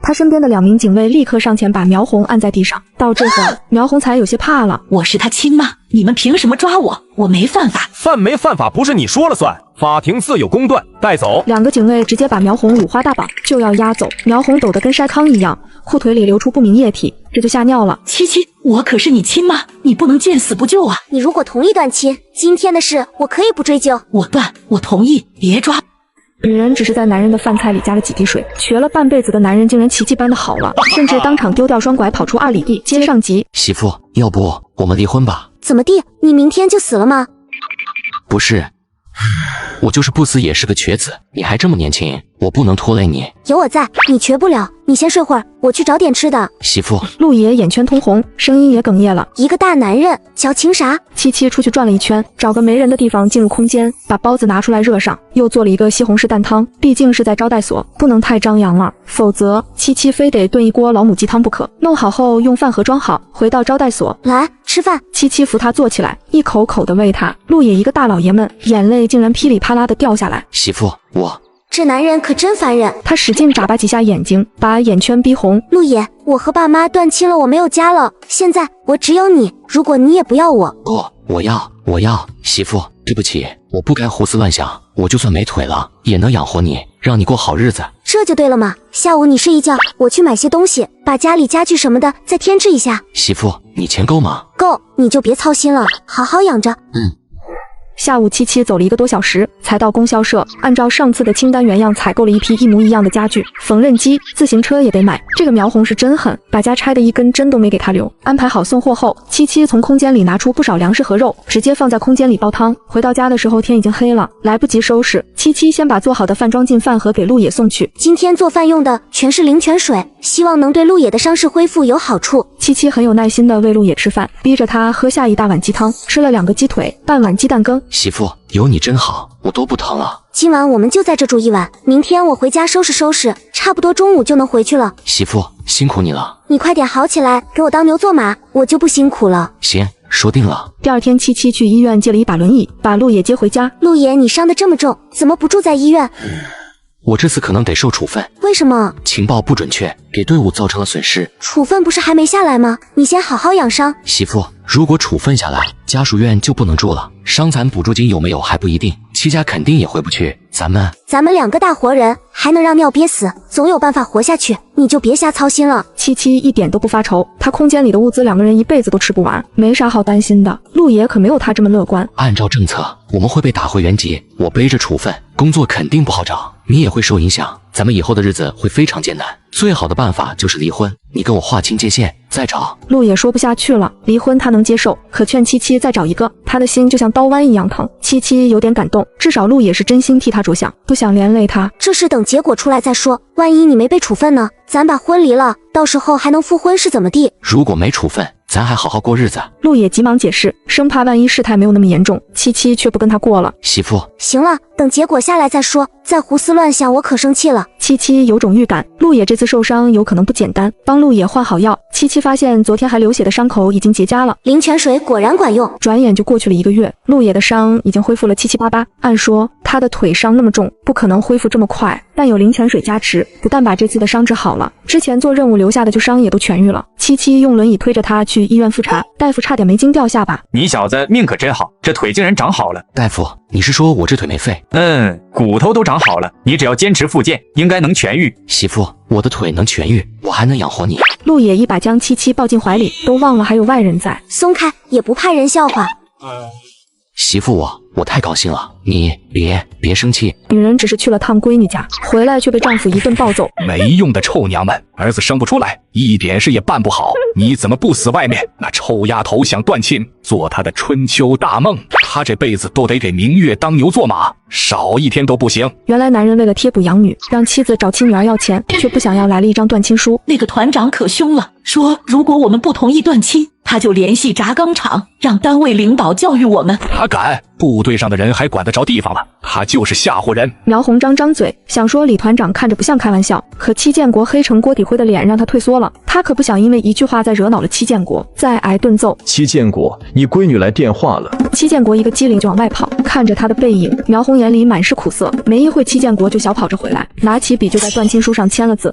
他身边的2名警卫立刻上前把苗红按在地上。到这会儿，苗红才有些怕了。我是他亲妈，你们凭什么抓我？我没犯法。犯没犯法不是你说了算，法庭自有公断。带走。2个警卫直接把苗红五花大绑，就要押走。苗红抖得跟筛糠一样，裤腿里流出不明液体，这就吓尿了。七七，我可是你亲妈，你不能见死不救啊！你如果同意断亲，今天的事我可以不追究。我断，我同意，别抓。女人只是在男人的饭菜里加了几滴水，瘸了半辈子的男人竟然奇迹般的好了，甚至当场丢掉双拐跑出2里地，接上集。媳妇，要不我们离婚吧？怎么地？你明天就死了吗？不是，我就是不死也是个瘸子。你还这么年轻，我不能拖累你。有我在，你瘸不了。你先睡会儿，我去找点吃的。媳妇，陆爷眼圈通红，声音也哽咽了。一个大男人，矫情啥？七七出去转了一圈，找个没人的地方进入空间，把包子拿出来热上，又做了一个西红柿蛋汤。毕竟是在招待所，不能太张扬了，否则七七非得炖一锅老母鸡汤不可。弄好后用饭盒装好，回到招待所，来吃饭。七七扶他坐起来，一口口的喂他。陆野一个大老爷们，眼泪竟然噼里啪啦的掉下来。媳妇，我这男人可真烦人。他使劲眨巴几下眼睛，把眼圈逼红。陆野，我和爸妈断亲了，我没有家了，现在我只有你，如果你也不要我。不，我要。媳妇，对不起，我不该胡思乱想，我就算没腿了，也能养活你，让你过好日子。这就对了嘛。下午你睡一觉，我去买些东西，把家里家具什么的再添置一下。媳妇，你钱够吗？够，你就别操心了，好好养着。下午七七走了1个多小时，才到供销社，按照上次的清单原样采购了一批一模一样的家具，缝纫机、自行车也得买。这个苗红是真狠，把家拆的一根针都没给他留。安排好送货后，七七从空间里拿出不少粮食和肉，直接放在空间里煲汤。回到家的时候天已经黑了，来不及收拾，七七先把做好的饭装进饭盒给陆野送去。今天做饭用的全是灵泉水，希望能对陆野的伤势恢复有好处。七七很有耐心的喂陆野吃饭，逼着他喝下一大碗鸡汤，吃了2个鸡腿，半碗鸡蛋羹。媳妇，有你真好，我都不疼了。今晚我们就在这住一晚，明天我回家收拾收拾，差不多中午就能回去了。媳妇，辛苦你了。你快点好起来，给我当牛做马，我就不辛苦了。行，说定了。第二天，七七去医院借了一把轮椅，把陆野接回家。陆野，你伤得这么重，怎么不住在医院？我这次可能得受处分。为什么？情报不准确，给队伍造成了损失。处分不是还没下来吗？你先好好养伤。媳妇，如果处分下来，家属院就不能住了，伤残补助金有没有还不一定，七家肯定也回不去。咱们2个大活人，还能让尿憋死，总有办法活下去，你就别瞎操心了。七七一点都不发愁，他空间里的物资2个人一辈子都吃不完，没啥好担心的。陆野可没有他这么乐观。按照政策，我们会被打回原籍，我背着处分，工作肯定不好找，你也会受影响，咱们以后的日子会非常艰难。最好的办法就是离婚，你跟我划清界限，再找。陆野说不下去了，离婚他能接受，可劝七七再找一个，他的心就像刀剜一样疼。七七有点感动，至少陆野是真心替他着想，不想连累他。这事等结果出来再说，万一你没被处分呢？咱把婚离了，到时候还能复婚是怎么地？如果没处分，咱还好好过日子。陆野急忙解释，生怕万一事态没有那么严重，七七却不跟他过了。媳妇，行了，等结果下来再说，再胡思乱想我可生气了。七七有种预感，陆野这次受伤有可能不简单。帮陆野换好药，七七发现昨天还流血的伤口已经结痂了，灵泉水果然管用。转眼就过去了1个月，陆野的伤已经恢复了七七八八。按说他的腿伤那么重，不可能恢复这么快，但有灵泉水加持，不但把这次的伤治好了，之前做任务留下的旧伤也都痊愈了。七七用轮椅推着他去医院复查，大夫差点没惊掉下巴。你小子命可真好，这腿竟然长好了。大夫，你是说我这腿没废？骨头都长好了，你只要坚持复健，应该能痊愈。媳妇，我的腿能痊愈，我还能养活你。陆野一把将七七抱进怀里，都忘了还有外人在。松开，也不怕人笑话。媳妇，我太高兴了，你别生气。女人只是去了趟闺女家，回来却被丈夫一顿暴揍。没用的臭娘们，儿子生不出来，一点事也办不好，你怎么不死外面？那臭丫头想断亲，做她的春秋大梦，她这辈子都得给明月当牛做马，少一天都不行。原来男人为了贴补养女，让妻子找亲女儿要钱，却不想要来了一张断亲书。那个团长可凶了，说如果我们不同意断亲，他就联系轧钢厂，让单位领导教育我们。他敢？部队上的人还管得着地方了？他就是吓唬人。苗红张嘴想说李团长看着不像开玩笑，可戚建国黑成锅底灰的脸让他退缩了。他可不想因为一句话再惹恼了戚建国，再挨顿揍。戚建国，你闺女来电话了。戚建国一个机灵就往外跑，看着他的背影，苗红眼里满是苦涩。没一会，戚建国就小跑着回来，拿起笔就在断亲书上签了字。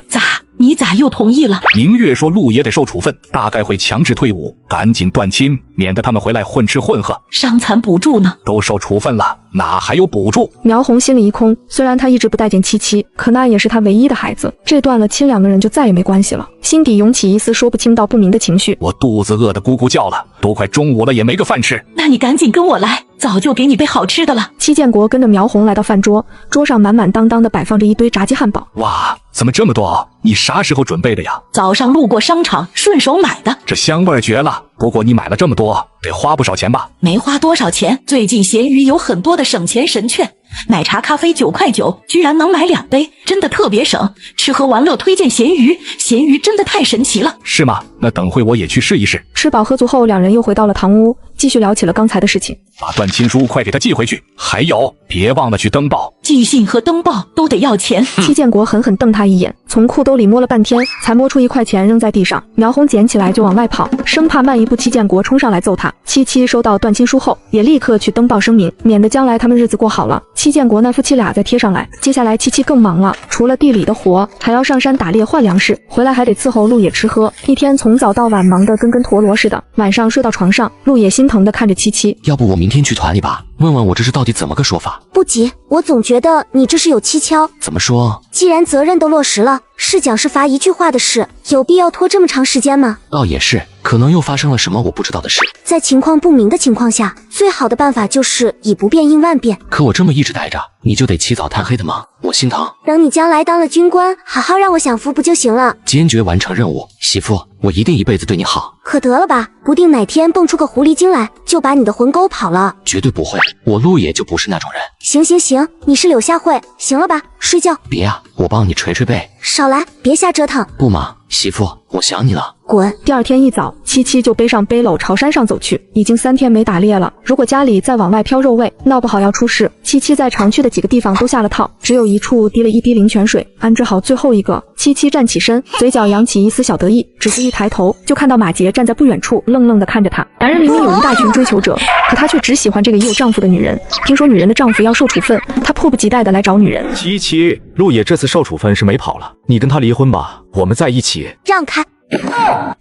你咋又同意了？明月说陆爷得受处分，大概会强制退伍，赶紧断亲，免得他们回来混吃混喝。伤残补助呢？都受处分了，哪还有补助？苗红心里一空，虽然他一直不待见七七，可那也是他唯一的孩子，这断了亲2个人就再也没关系了，心底涌起一丝说不清道不明的情绪。我肚子饿得咕咕叫了，都快中午了也没个饭吃。那你赶紧跟我来，早就给你备好吃的了。戚建国跟着苗红来到饭桌，桌上满满当当的摆放着一堆炸鸡汉堡。哇，怎么这么多？你啥时候准备的呀？早上路过商场，顺手买的。这香味绝了。不过你买了这么多，得花不少钱吧？没花多少钱，最近闲鱼有很多的省钱神券，奶茶咖啡9块9，居然能买2杯，真的特别省。吃喝玩乐推荐咸鱼，咸鱼真的太神奇了。是吗？那等会我也去试一试。吃饱喝足后，两人又回到了堂屋，继续聊起了刚才的事情。把段亲书快给他寄回去，还有别忘了去登报。寄信和登报都得要钱。戚建国狠狠瞪他一眼，从裤兜里摸了半天，才摸出1块钱扔在地上。苗红捡起来就往外跑，生怕慢一步戚建国冲上来揍他。七七收到段亲书后，也立刻去登报声明，免得将来他们日子过好了，戚建国那夫妻俩再贴上来。接下来七七更忙了，除了地里的活，还要上山打猎换粮食，回来还得伺候陆野吃喝，一天从早到晚忙得跟陀螺似的。晚上睡到床上，陆野心疼地看着七七，要不我明天去团里吧，问问我这是到底怎么个说法。不急，我总觉得你这是有蹊跷。怎么说？既然责任都落实了，是讲是罚一句话的事，有必要拖这么长时间吗？倒也是，可能又发生了什么我不知道的事。在情况不明的情况下，最好的办法就是以不变应万变。可我这么一直待着，你就得起早贪黑的忙，我心疼。等你将来当了军官，好好让我享福不就行了？坚决完成任务，媳妇，我一定一辈子对你好。可得了吧，不定哪天蹦出个狐狸精来，就把你的魂勾跑了。绝对不会，我陆野就不是那种人。行行行，你是柳下惠，行了吧，睡觉。别啊，我帮你捶捶背。少来，别瞎折腾。不嘛，媳妇，我想你了。滚！第二天一早，七七就背上背篓朝山上走去。已经3天没打猎了，如果家里再往外飘肉味，闹不好要出事。七七在常去的几个地方都下了套，只有一处滴了一滴灵泉水，安置好最后一个。七七站起身，嘴角扬起一丝小得意，只是一抬头就看到马杰站在不远处，愣愣地看着他。男人明明有一大群追求者，可他却只喜欢这个已有丈夫的女人。听说女人的丈夫要受处分，他迫不及待地来找女人。七七，陆野这次受处分是没跑了，你跟他离婚吧，我们在一起。让开！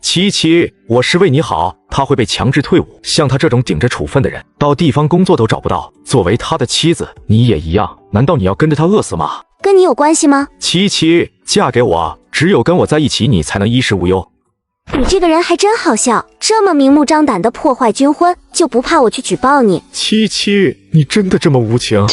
七七，我是为你好，他会被强制退伍，像他这种顶着处分的人，到地方工作都找不到。作为他的妻子，你也一样，难道你要跟着他饿死吗？跟你有关系吗？七七，嫁给我，只有跟我在一起，你才能衣食无忧。你这个人还真好笑，这么明目张胆的破坏军婚，就不怕我去举报你？七七，你真的这么无情？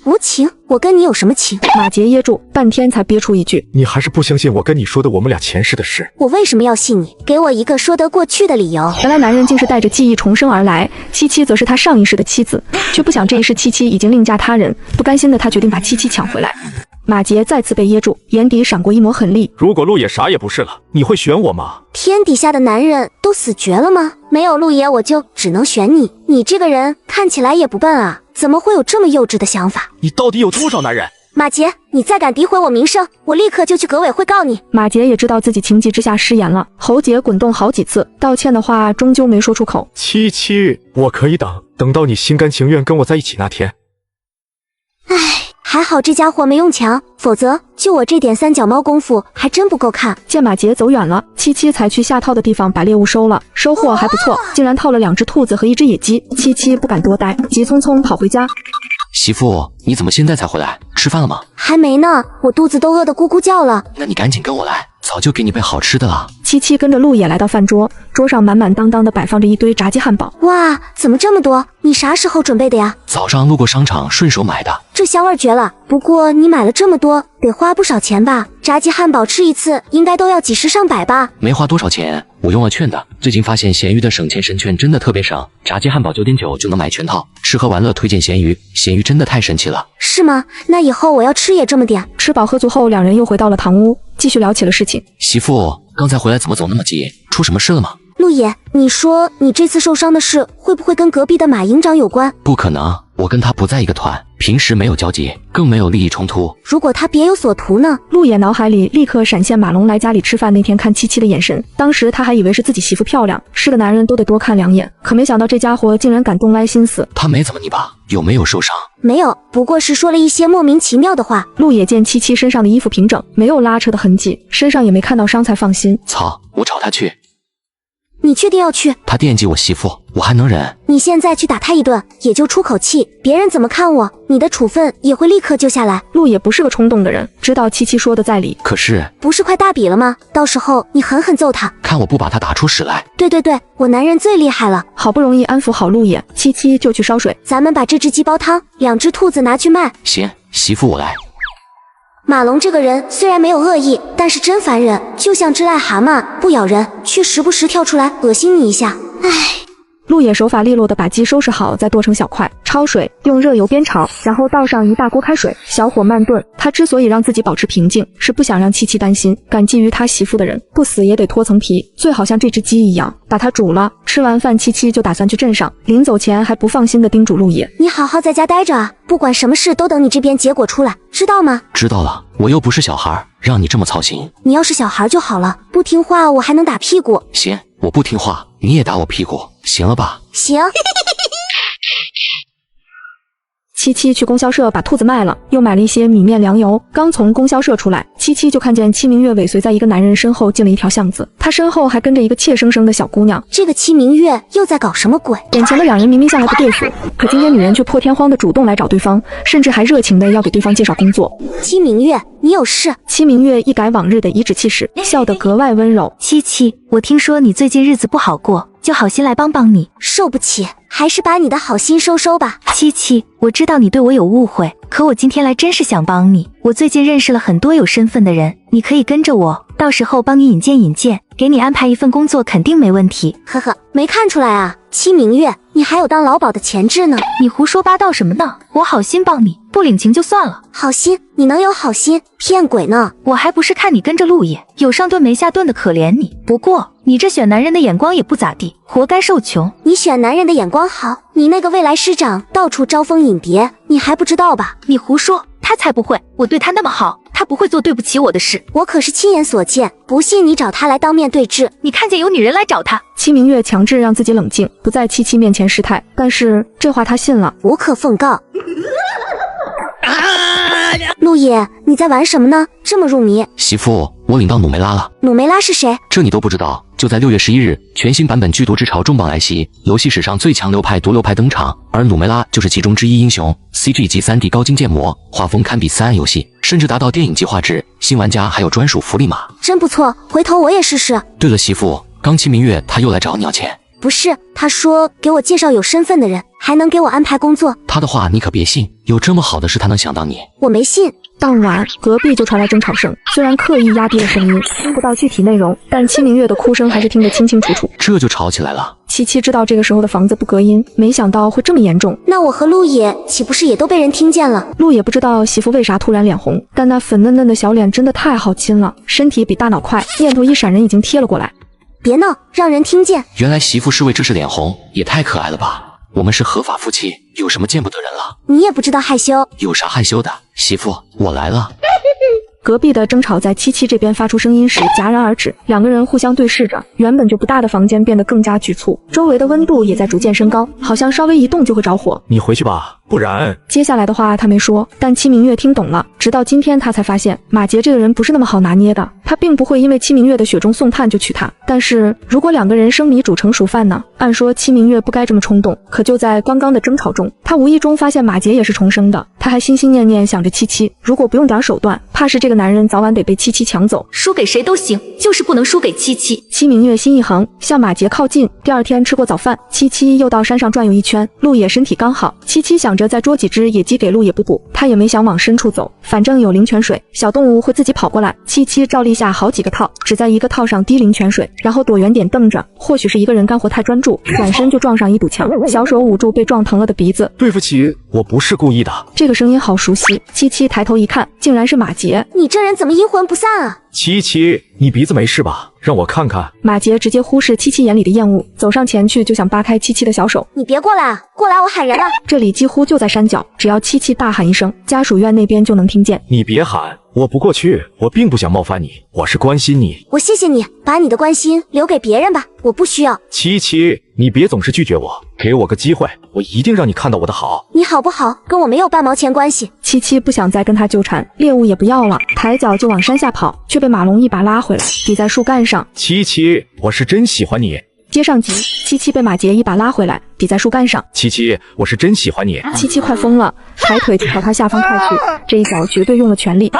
无情？我跟你有什么情？马杰噎住，半天才憋出一句：你还是不相信我跟你说的我们俩前世的事。我为什么要信你？给我一个说得过去的理由。原来男人竟是带着记忆重生而来，七七则是他上一世的妻子，却不想这一世七七已经另嫁他人。不甘心的他决定把七七抢回来。马杰再次被噎住，眼底闪过一抹狠戾。如果陆野啥也不是了，你会选我吗？天底下的男人都死绝了吗？没有陆野，我就只能选你。你这个人看起来也不笨啊，怎么会有这么幼稚的想法？你到底有多少男人？马杰，你再敢诋毁我名声，我立刻就去革委会告你。马杰也知道自己情急之下失言了，喉结滚动好几次，道歉的话终究没说出口。七七，我可以等到你心甘情愿跟我在一起那天。唉，还好这家伙没用强，否则就我这点三脚猫功夫还真不够看。见马杰走远了，七七才去下套的地方把猎物收了，收获还不错，竟然套了2只兔子和1只野鸡。七七不敢多待，急匆匆跑回家。媳妇，你怎么现在才回来？吃饭了吗？还没呢，我肚子都饿得咕咕叫了。那你赶紧跟我来，早就给你备好吃的了。七七跟着陆野来到饭桌，桌上满满当当的摆放着一堆炸鸡汉堡。哇，怎么这么多？你啥时候准备的呀？早上路过商场顺手买的。这香味绝了。不过你买了这么多，得花不少钱吧？炸鸡汉堡吃一次应该都要几十上百吧？没花多少钱，我用了券的。最近发现闲鱼的省钱神券真的特别省，炸鸡汉堡9.9就能买全套。吃喝玩乐推荐闲鱼，闲鱼真的太神奇了。是吗？那以后我要吃也这么点。吃饱喝足后，两人又回到了堂屋，继续聊起了事情。媳妇，刚才回来怎么走那么急？出什么事了吗？陆野，你说你这次受伤的事会不会跟隔壁的马营长有关？不可能，我跟他不在一个团，平时没有交集，更没有利益冲突。如果他别有所图呢？陆野脑海里立刻闪现马龙来家里吃饭那天看七七的眼神，当时他还以为是自己媳妇漂亮，是个男人都得多看2眼，可没想到这家伙竟然敢动歪心思。他没怎么你吧？有没有受伤？没有，不过是说了一些莫名其妙的话。陆野见七七身上的衣服平整，没有拉扯的痕迹，身上也没看到伤才放心。操，我找他去。你确定要去？他惦记我媳妇，我还能忍？你现在去打他一顿，也就出口气，别人怎么看我，你的处分也会立刻就下来。陆野不是个冲动的人，知道七七说的在理。可是，不是快大比了吗？到时候你狠狠揍他，看我不把他打出屎来。对对对，我男人最厉害了。好不容易安抚好陆野，七七就去烧水。咱们把这只鸡煲汤，2只兔子拿去卖。行，媳妇我来。马龙这个人虽然没有恶意，但是真烦人，就像只癞蛤蟆，不咬人，却时不时跳出来恶心你一下。唉，陆野手法利落的把鸡收拾好，再剁成小块，焯水，用热油煸炒，然后倒上一大锅开水，小火慢炖。他之所以让自己保持平静，是不想让七七担心，感激于他媳妇的人，不死也得脱层皮，最好像这只鸡一样，把它煮了。吃完饭，七七就打算去镇上，临走前还不放心地叮嘱陆野：“你好好在家待着啊，不管什么事都等你这边结果出来，知道吗？”知道了，我又不是小孩，让你这么操心。你要是小孩就好了，不听话我还能打屁股。行，我不听话，你也打我屁股，行了吧？行。七七去供销社把兔子卖了，又买了一些米面粮油。刚从供销社出来，七七就看见戚明月尾随在一个男人身后进了一条巷子，他身后还跟着一个怯生生的小姑娘。这个戚明月又在搞什么鬼？眼前的两人明明向来不对付，可今天女人却破天荒的主动来找对方，甚至还热情的要给对方介绍工作。戚明月，你有事？戚明月一改往日的颐指气使，笑得格外温柔。七七，我听说你最近日子不好过，就好心来帮帮你。受不起，还是把你的好心收收吧。七七，我知道你对我有误会，可我今天来真是想帮你。我最近认识了很多有身份的人，你可以跟着我，到时候帮你引荐，给你安排一份工作肯定没问题。呵呵，没看出来啊，戚明月，你还有当老鸨的潜质呢。你胡说八道什么呢？我好心帮你，不领情就算了。好心？你能有好心？骗鬼呢！我还不是看你跟着陆野，有上顿没下顿的可怜你。不过你这选男人的眼光也不咋地，活该受穷。你选男人的眼光好，你那个未来师长到处招蜂引蝶，你还不知道吧？你胡说，他才不会，我对他那么好，他不会做对不起我的事。我可是亲眼所见，不信你找他来当面对质。你看见有女人来找他？戚明月强制让自己冷静，不在七七面前失态，但是这话他信了，无可奉告。陆野，你在玩什么呢？这么入迷。媳妇，我领到努梅拉了。努梅拉是谁？这你都不知道？就在6月11日，全新版本《剧毒之潮》重磅来袭，游戏史上最强流派毒瘤派登场，而努梅拉就是其中之一英雄。CG 级3D 高精建模，画风堪比3暗游戏，甚至达到电影级画质。新玩家还有专属福利码，真不错，回头我也试试。对了，媳妇，刚戚明月他又来找你要钱。不是，他说给我介绍有身份的人，还能给我安排工作。他的话你可别信，有这么好的事他能想到你？我没信。当晚隔壁就传来争吵声，虽然刻意压低了声音，听不到具体内容，但戚明月的哭声还是听得清清楚楚。这就吵起来了。七七知道这个时候的房子不隔音，没想到会这么严重。那我和陆野岂不是也都被人听见了？陆野不知道媳妇为啥突然脸红，但那粉嫩嫩的小脸真的太好亲了，身体比大脑快，念头一闪，人已经贴了过来。别闹，让人听见。原来媳妇是为这事脸红，也太可爱了吧。我们是合法夫妻，有什么见不得人了？你也不知道害羞？有啥害羞的？媳妇，我来了。隔壁的争吵在七七这边发出声音时戛然而止，两个人互相对视着，原本就不大的房间变得更加局促，周围的温度也在逐渐升高，好像稍微一动就会着火。你回去吧，不然……接下来的话他没说，但戚明月听懂了。直到今天他才发现，马杰这个人不是那么好拿捏的，他并不会因为戚明月的雪中送炭就娶她。但是如果两个人生米煮成熟饭呢？按说戚明月不该这么冲动，可就在刚刚的争吵中，他无意中发现马杰也是重生的，他还心心念念想着七七，如果不用点手段，怕是这个男人早晚得被七七抢走。输给谁都行，就是不能输给七七。戚明月心一横，向马杰靠近。第二天吃过早饭，七七又到山上转悠一圈。陆野身体刚好，七七想着再捉几只野鸡给陆野补补，他也没想往深处走，反正有灵泉水，小动物会自己跑过来。七七照例下好几个套，只在一个套上滴灵泉水，然后躲远点瞪着。或许是一个人干活太专注，转身就撞上一堵墙，小手捂住被撞疼了的鼻子。对不起，我不是故意的。这个声音好熟悉。七七抬头一看，竟然是马杰。你这人怎么阴魂不散啊？七七，你鼻子没事吧？让我看看。马杰直接忽视七七眼里的厌恶，走上前去就想扒开七七的小手。你别过来，过来我喊人了。这里几乎就在山脚，只要七七大喊一声，家属院那边就能听见。你别喊，我不过去，我并不想冒犯你，我是关心你。我谢谢你，把你的关心留给别人吧，我不需要。七七，你别总是拒绝我，给我个机会，我一定让你看到我的好。你好不好跟我没有半毛钱关系。七七不想再跟他纠缠，猎物也不要了，抬脚就往山下跑，却被马龙一把拉回来，抵在树干上。七七，我是真喜欢你。接上集，七七被马杰一把拉回来，抵在树干上。七七，我是真喜欢你。七七快疯了，抬腿就朝他下方踹去，这一脚绝对用了全力。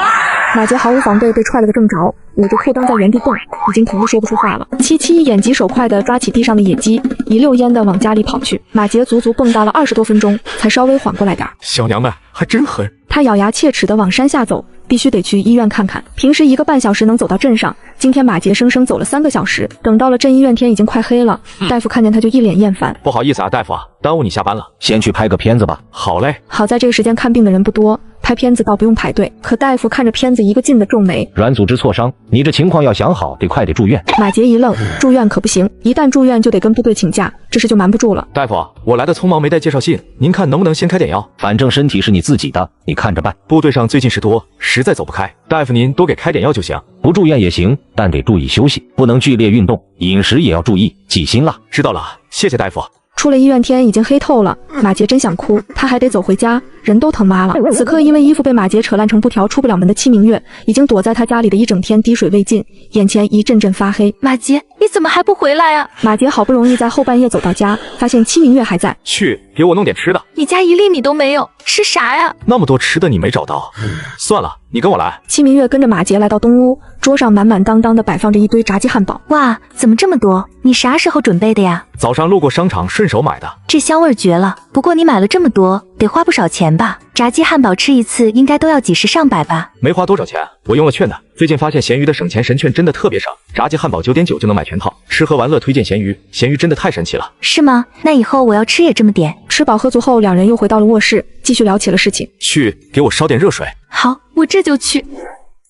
马杰毫无防备被踹了个正着，捂着裤裆在原地动，已经疼得说不出话了。七七眼疾手快地抓起地上的野鸡，一溜烟地往家里跑去。马杰足足蹦跶了20多分钟，才稍微缓过来点。小娘们还真狠。他咬牙切齿地往山下走，必须得去医院看看。平时1个半小时能走到镇上，今天马杰生生走了3个小时，等到了镇医院，天已经快黑了。大夫看见他就一脸厌烦。不好意思啊，大夫，耽误你下班了，先去拍个片子吧。好嘞。好在这个时间看病的人不多，拍片子倒不用排队。可大夫看着片子一个劲的皱眉。软组织挫伤，你这情况要想好，得快点住院。马杰一愣，住院可不行，一旦住院就得跟部队请假，这事就瞒不住了。大夫，我来的匆忙没带介绍信，您看能不能先开点药？反正身体是你自己的，你看着办。部队上最近事多，实在走不开，大夫您多给开点药就行。不住院也行，但得注意休息，不能剧烈运动，饮食也要注意，记心了。知道了，谢谢大夫。出了医院，天已经黑透了，马杰真想哭，他还得走回家，人都疼麻了。此刻因为衣服被马杰扯烂成布条出不了门的戚明月，已经躲在他家里的一整天，滴水未进，眼前一阵阵发黑。马杰，你怎么还不回来啊？马杰好不容易在后半夜走到家，发现戚明月还在。去，给我弄点吃的。你家1粒米都没有，吃啥呀？那么多吃的你没找到，算了，你跟我来。戚明月跟着马杰来到东屋，桌上满满当当的摆放着一堆炸鸡汉堡。哇，怎么这么多？你啥时候准备的呀？早上路过商场顺手买的。这香味绝了。不过你买了这么多，得花不少钱吧？炸鸡汉堡吃一次应该都要几十上百吧？没花多少钱，我用了券的。最近发现闲鱼的省钱神券真的特别省，炸鸡汉堡9.9就能买全套，吃喝玩乐推荐闲鱼，闲鱼真的太神奇了。是吗？那以后我要吃也这么点。吃饱喝足后，两人又回到了卧室，继续聊起了事情。去，给我烧点热水。好，我这就去。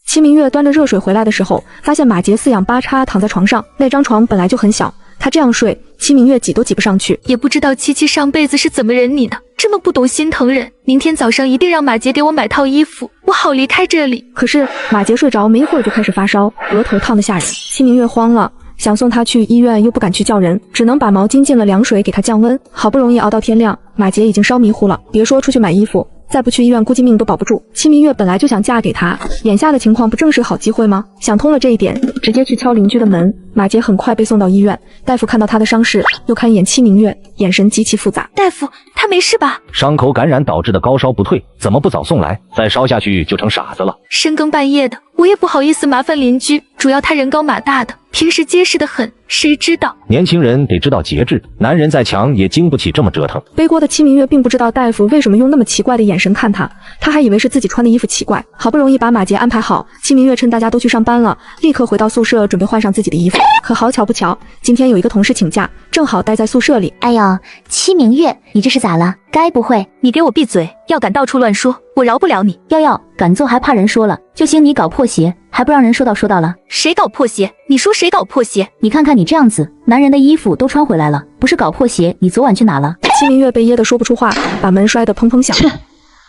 戚明月端着热水回来的时候，发现马杰四仰八叉躺在床上，那张床本来就很小，他这样睡，戚明月挤都挤不上去。也不知道七七上辈子是怎么忍你的，这么不懂心疼人。明天早上一定让马杰给我买套衣服，我好离开这里。可是马杰睡着没一会儿就开始发烧，额头烫得吓人。戚明月慌了，想送他去医院又不敢去叫人，只能把毛巾浸了凉水给他降温。好不容易熬到天亮，马杰已经烧迷糊了，别说出去买衣服，再不去医院估计命都保不住。戚明月本来就想嫁给他，眼下的情况不正是个好机会吗？想通了这一点，直接去敲邻居的门。马杰很快被送到医院，大夫看到他的伤势，又看一眼戚明月，眼神极其复杂。大夫，他没事吧？伤口感染导致的高烧不退，怎么不早送来？再烧下去就成傻子了。深更半夜的，我也不好意思麻烦邻居，主要他人高马大的，平时结实的很，谁知道？年轻人得知道节制，男人再强也经不起这么折腾。背锅的戚明月并不知道大夫为什么用那么奇怪的眼神看他，他还以为是自己穿的衣服奇怪。好不容易把马杰安排好，戚明月趁大家都去上班了，立刻回到宿舍准备换上自己的衣服。可好巧不巧，今天有一个同事请假，正好待在宿舍里。哎呦，戚明月，你这是咋了？该不会……你给我闭嘴！要敢到处乱说，我饶不了你。要敢做还怕人说了？就兴你搞破鞋，还不让人说到了？谁搞破鞋？你说谁搞破鞋？你看看你这样子，男人的衣服都穿回来了，不是搞破鞋，你昨晚去哪了？戚明月被噎得说不出话，把门摔得砰砰响。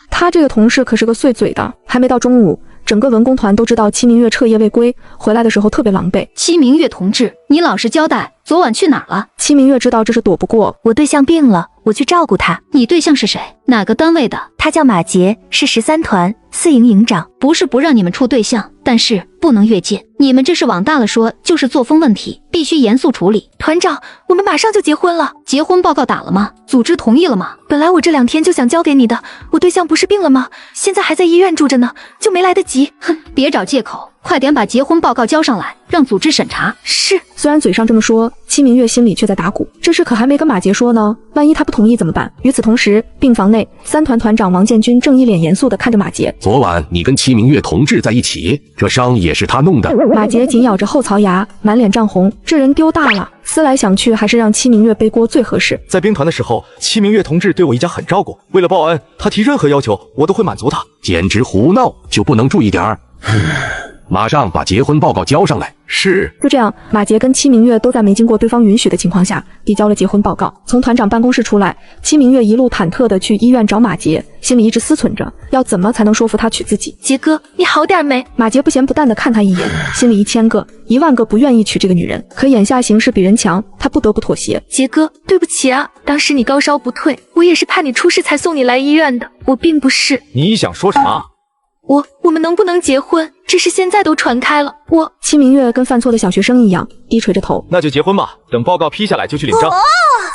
他这个同事可是个碎嘴的，还没到中午，整个文工团都知道戚明月彻夜未归，回来的时候特别狼狈。戚明月同志，你老实交代，昨晚去哪了？戚明月知道这是躲不过，我对象病了，我去照顾他。你对象是谁？哪个单位的？他叫马杰，是13团4营营长。不是不让你们处对象，但是不能越界。你们这是往大了说，就是作风问题，必须严肃处理。团长，我们马上就结婚了。结婚报告打了吗？组织同意了吗？本来我这2天就想交给你的，我对象不是病了吗？现在还在医院住着呢，就没来得及。哼，别找借口，快点把结婚报告交上来，让组织审查。是。虽然嘴上这么说，戚明月心里却在打鼓，这事可还没跟马杰说呢，万一他不同意怎么办？与此同时，病房内3团团长王建军正一脸严肃地看着马杰。昨晚你跟戚明月同志在一起，这伤也是他弄的。马杰紧咬着后槽牙，满脸涨红，这人丢大了。思来想去，还是让戚明月背锅最合适。在兵团的时候，戚明月同志对我一家很照顾，为了报恩，他提任何要求，我都会满足他。简直胡闹，就不能注意点儿？马上把结婚报告交上来。是。就这样，马杰跟戚明月都在没经过对方允许的情况下递交了结婚报告。从团长办公室出来，戚明月一路忐忑地去医院找马杰，心里一直思忖着要怎么才能说服他娶自己。杰哥，你好点没？马杰不咸不淡地看他一眼，心里1000个1万个不愿意娶这个女人，可眼下形势比人强，他不得不妥协。杰哥，对不起啊，当时你高烧不退，我也是怕你出事才送你来医院的，我并不是。你想说什么？我们能不能结婚？这事现在都传开了，戚明月跟犯错的小学生一样，低垂着头。那就结婚吧，等报告批下来就去领证。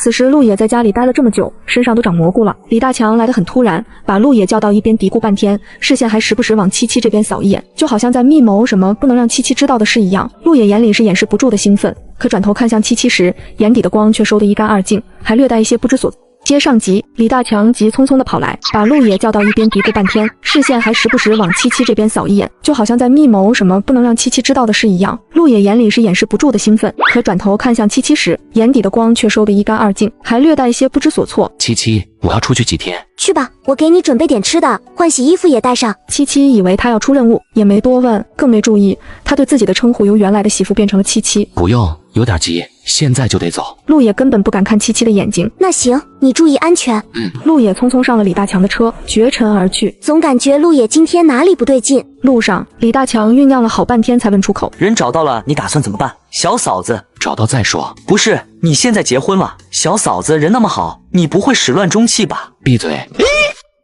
此时陆野在家里待了这么久，身上都长蘑菇了。李大强来得很突然，把陆野叫到一边嘀咕半天，视线还时不时往七七这边扫一眼，就好像在密谋什么不能让七七知道的事一样。陆野眼里是掩饰不住的兴奋，可转头看向七七时，眼底的光却收得一干二净，还略带一些不知所措。接上集，李大强急匆匆地跑来，把陆野叫到一边嘀咕半天，视线还时不时往七七这边扫一眼，就好像在密谋什么不能让七七知道的事一样。陆野眼里是掩饰不住的兴奋，可转头看向七七时，眼底的光却收得一干二净，还略带一些不知所措。七七，我要出去几天。去吧，我给你准备点吃的，换洗衣服也带上。七七以为他要出任务，也没多问，更没注意他对自己的称呼由原来的媳妇变成了七七。不用，有点急，现在就得走。陆野根本不敢看七七的眼睛。那行，你注意安全。陆野匆匆上了李大强的车，绝尘而去。总感觉陆野今天哪里不对劲。路上，李大强酝酿了好半天才问出口：人找到了，你打算怎么办？小嫂子找到再说。不是，你现在结婚了，小嫂子人那么好，你不会始乱终弃吧？闭嘴。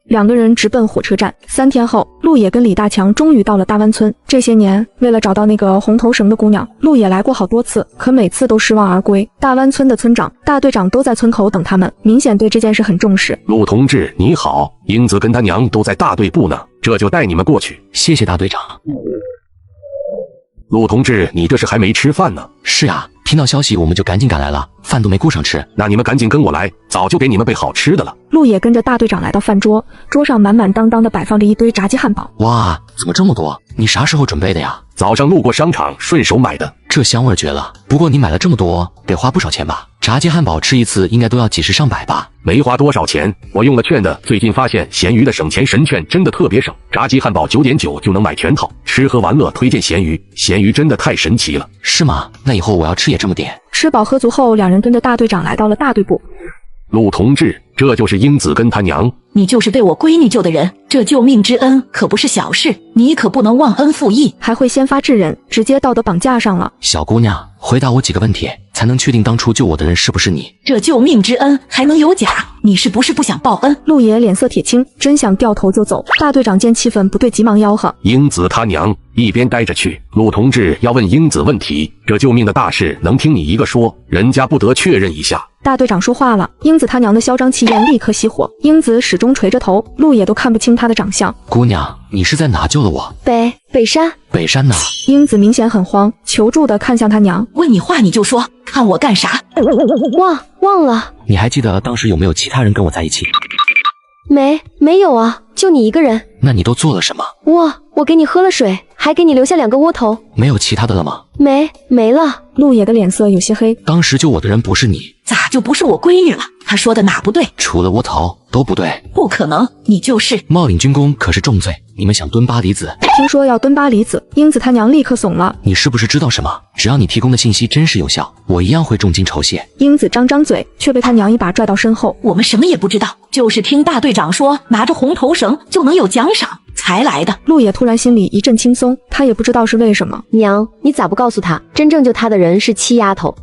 两个人直奔火车站。3天后，陆野跟李大强终于到了大湾村。这些年，为了找到那个红头绳的姑娘，陆野来过好多次，可每次都失望而归。大湾村的村长、大队长都在村口等他们，明显对这件事很重视。陆同志你好，英子跟他娘都在大队部呢，这就带你们过去。谢谢大队长。陆同志，你这是还没吃饭呢？是啊，听到消息我们就赶紧赶来了，饭都没顾上吃。那你们赶紧跟我来，早就给你们备好吃的了。陆野跟着大队长来到饭桌，桌上满满当当的摆放着一堆炸鸡汉堡。哇，怎么这么多？你啥时候准备的呀？早上路过商场，顺手买的。这香味绝了。不过你买了这么多，得花不少钱吧？炸鸡汉堡吃一次应该都要几十上百吧？没花多少钱，我用了券的。最近发现闲鱼的省钱神券真的特别省，炸鸡汉堡9.9就能买全套，吃喝玩乐推荐闲鱼，闲鱼真的太神奇了。是吗？那以后我要吃也这么点。吃饱喝足后，两人跟着大队长来到了大队部。陆同志，这就是英子跟他娘。你就是对我闺女救的人，这救命之恩可不是小事，你可不能忘恩负义。还会先发制人，直接道德绑架上了。小姑娘，回答我几个问题，才能确定当初救我的人是不是你。这救命之恩还能有假？你是不是不想报恩？陆野脸色铁青，真想掉头就走。大队长见气氛不对，急忙吆喝：英子他娘，一边待着去。陆同志要问英子问题，这救命的大事能听你一个说，人家不得确认一下。大队长说话了，英子他娘的嚣张气焰立刻熄火。英子始终垂着头，陆野都看不清她的长相。姑娘，你是在哪救了我？北山。北山哪？英子明显很慌，求助的看向他娘。问你话你就说，看我干啥？忘了。你还记得当时有没有其他人跟我在一起？没有啊，就你一个人。那你都做了什么？我给你喝了水，还给你留下2个窝头。没有其他的了吗？没了。陆野的脸色有些黑。当时救我的人不是你，咋就不是我闺女了？她说的哪不对？除了窝头都不对。不可能，你就是冒领军功可是重罪，你们想蹲巴黎子？听说要蹲巴黎子，英子他娘立刻怂了。你是不是知道什么？只要你提供的信息真是有效，我一样会重金酬谢。英子张嘴，却被他娘一把拽到身后。我们什么也不知道，就是听大队长说拿着红头绳就能有奖赏才来的。陆野突然心里一阵轻松，他也不知道是为什么。娘，你咋不告诉他，真正救他的人是七丫头？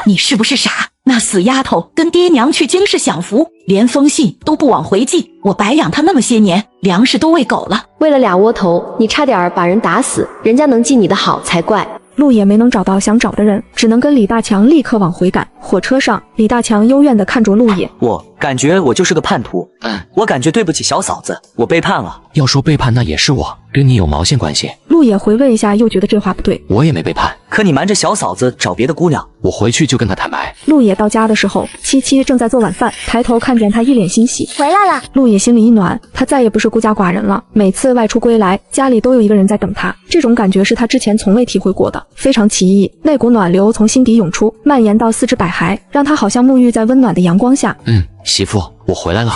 你是不是傻？那死丫头跟爹娘去京市享福，连封信都不往回寄，我白养她那么些年，粮食都喂狗了。为了2窝头，你差点把人打死，人家能记你的好才怪。陆野没能找到想找的人，只能跟李大强立刻往回赶。火车上，李大强幽怨地看着陆野。我感觉我就是个叛徒，我感觉对不起小嫂子，我背叛了。要说背叛，那也是我，跟你有毛线关系？陆野回味一下，又觉得这话不对。我也没背叛，可你瞒着小嫂子找别的姑娘，我回去就跟她坦白。陆野到家的时候，七七正在做晚饭，抬头看见他一脸欣喜，回来了。陆野心里一暖，他再也不是孤家寡人了。每次外出归来，家里都有一个人在等他，这种感觉是他之前从未体会过的，非常奇异。那股暖流从心底涌出，蔓延到4肢百骸，让他好像沐浴在温暖的阳光下。媳妇，我回来了。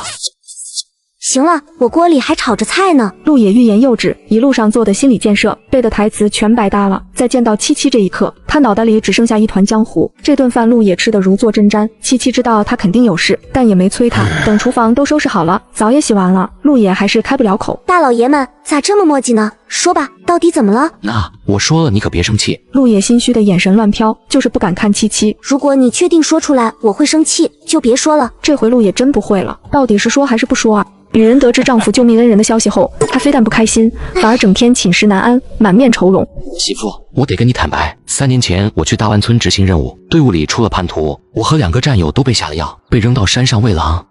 行了，我锅里还炒着菜呢。陆野欲言又止，一路上做的心理建设，背的台词全白搭了。在见到七七这一刻，他脑袋里只剩下一团浆糊。这顿饭陆野吃得如坐针毡。七七知道他肯定有事，但也没催他。等厨房都收拾好了，澡也洗完了，陆野还是开不了口。大老爷们咋这么磨叽呢？说吧，到底怎么了？那我说了，你可别生气。陆野心虚的眼神乱飘，就是不敢看七七。如果你确定说出来我会生气，就别说了。这回陆野真不会了，到底是说还是不说啊？女人得知丈夫救命恩人的消息后，她非但不开心，反而整天寝食难安，满面愁容。媳妇，我得跟你坦白，3年前我去大湾村执行任务，队伍里出了叛徒，我和2个战友都被下了药，被扔到山上喂狼。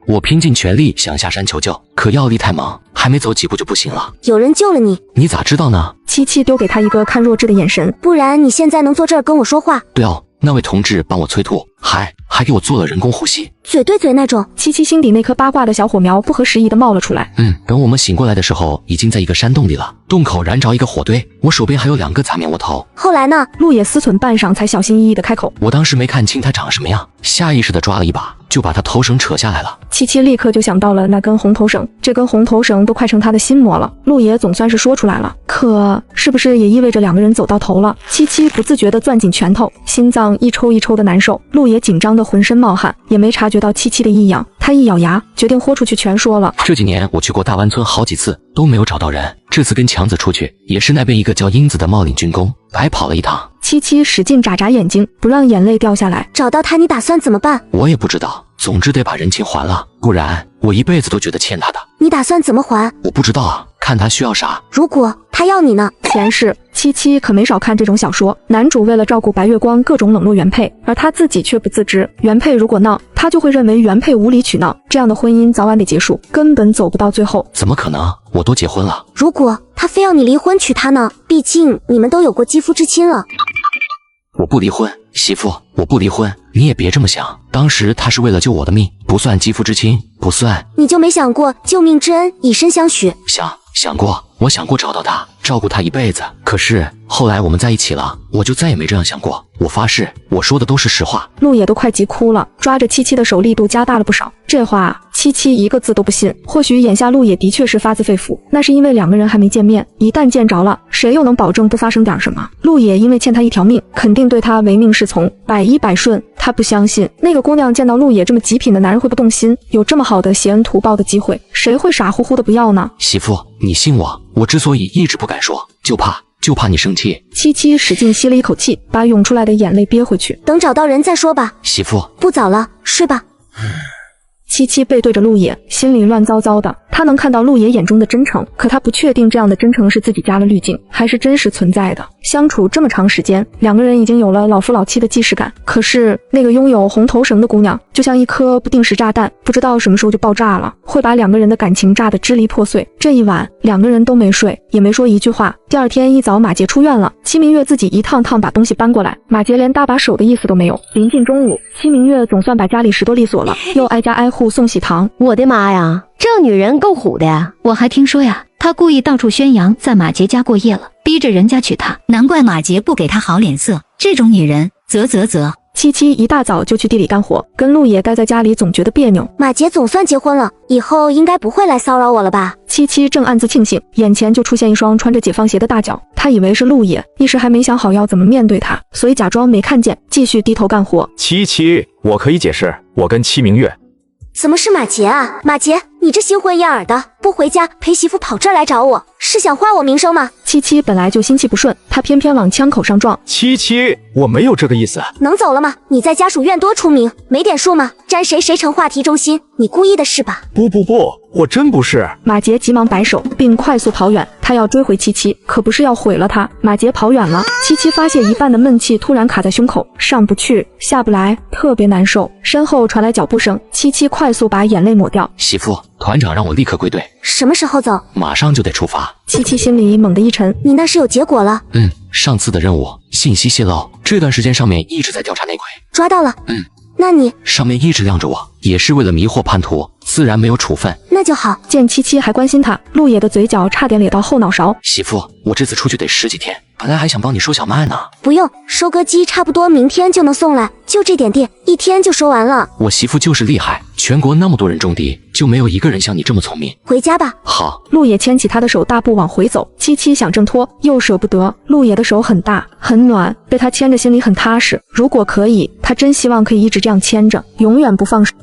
我拼尽全力想下山求救，可药力太猛，还没走几步就不行了。有人救了你？你咋知道呢？七七丢给他一个看弱智的眼神。不然你现在能坐这儿跟我说话？对哦，那位同志帮我催吐，还给我做了人工呼吸，嘴对嘴那种。七七心底那颗八卦的小火苗不合时宜的冒了出来。等我们醒过来的时候，已经在一个山洞里了，洞口燃着一个火堆，我手边还有2个擦面窝头。后来呢？陆野思忖半晌，才小心翼翼的开口。我当时没看清他长什么样，下意识的抓了一把，就把他头绳扯下来了。七七立刻就想到了那根红头绳，这根红头绳都快成他的心魔了。陆野总算是说出来了，可是不是也意味着2个人走到头了？七七不自觉的攥紧拳头，心脏一抽一抽的难受。陆野紧张的浑身冒汗，也没察觉到七七的异样。他一咬牙，决定豁出去全说了。这几年我去过大湾村好几次，都没有找到人。这次跟强子出去，也是那边一个叫英子的冒领军工，白跑了一趟。七七使劲眨眨眼睛，不让眼泪掉下来。找到他你打算怎么办？我也不知道，总之得把人情还了，不然我一辈子都觉得欠他的。你打算怎么还？我不知道啊，看他需要啥。如果他要你呢？前世七七可没少看这种小说，男主为了照顾白月光各种冷落原配，而他自己却不自知。原配如果闹，他就会认为原配无理取闹，这样的婚姻早晚得结束，根本走不到最后。怎么可能？我都结婚了。如果他非要你离婚娶她呢？毕竟你们都有过肌肤之亲了。我不离婚，媳妇，我不离婚。你也别这么想，当时他是为了救我的命，不算肌肤之亲，不算。你就没想过救命之恩，以身相许？想过，我想过找到他，照顾他一辈子。可是后来我们在一起了，我就再也没这样想过。我发誓，我说的都是实话。陆野都快急哭了，抓着七七的手力度加大了不少。这话七七一个字都不信。或许眼下陆野的确是发自肺腑，那是因为2个人还没见面，一旦见着了，谁又能保证不发生点什么？陆野因为欠他一条命，肯定对他唯命是从，百依百顺。他不相信那个姑娘见到陆野这么极品的男人会不动心，有这么好的挟恩图报的机会，谁会傻乎乎的不要呢？媳妇，你信我，我之所以一直不敢说，就怕你生气。七七使劲吸了一口气，把涌出来的眼泪憋回去。等找到人再说吧。媳妇，不早了，睡吧。七七背对着陆野，心里乱糟糟的。他能看到陆野眼中的真诚，可他不确定这样的真诚是自己加了滤镜，还是真实存在的。相处这么长时间，2个人已经有了老夫老妻的既视感。可是那个拥有红头绳的姑娘，就像一颗不定时炸弹，不知道什么时候就爆炸了，会把2个人的感情炸得支离破碎。这一晚，2个人都没睡，也没说一句话。第2天一早，马杰出院了，戚明月自己一趟趟把东西搬过来，马杰连搭把手的意思都没有。临近中午，戚明月总算把家里拾掇利索了，又挨家挨户送喜糖。我的妈呀，这女人够虎的呀！我还听说呀，她故意到处宣扬在马杰家过夜了，逼着人家娶她。难怪马杰不给她好脸色，这种女人，啧。七七一大早就去地里干活，跟陆野待在家里总觉得别扭。马杰总算结婚了，以后应该不会来骚扰我了吧？七七正暗自庆幸，眼前就出现一双穿着解放鞋的大脚，他以为是陆野，一时还没想好要怎么面对他，所以假装没看见，继续低头干活。七七，我可以解释，我跟戚明月。怎么是马杰啊？马杰，你这新婚燕尔的，不回家陪媳妇跑这儿来找我，是想坏我名声吗？七七本来就心气不顺，他偏偏往枪口上撞。七七，我没有这个意思。能走了吗？你在家属院多出名，没点数吗？沾谁成话题中心，你故意的是吧？不，我真不是。马杰急忙摆手，并快速跑远，他要追回七七，可不是要毁了他。马杰跑远了，七七发泄一半的闷气突然卡在胸口，上不去下不来，特别难受。身后传来脚步声，七七快速把眼泪抹掉。媳妇，团长让我立刻归队。什么时候走？马上就得出发。七七心里猛地一沉，你那是有结果了？上次的任务信息泄露，这段时间上面一直在调查内鬼，抓到了。那你上面一直晾着我，也是为了迷惑叛徒，自然没有处分。那就好。见七七还关心他，陆野的嘴角差点咧到后脑勺。媳妇，我这次出去得10几天，本来还想帮你收小麦呢。不用，收割机差不多明天就能送来，就这点地，1天就收完了。我媳妇就是厉害，全国那么多人种地，就没有一个人像你这么聪明。回家吧。好。陆野牵起他的手，大步往回走。七七想挣脱，又舍不得。陆野的手很大很暖，被他牵着心里很踏实。如果可以，他真希望可以一直这样牵着，永远不放手。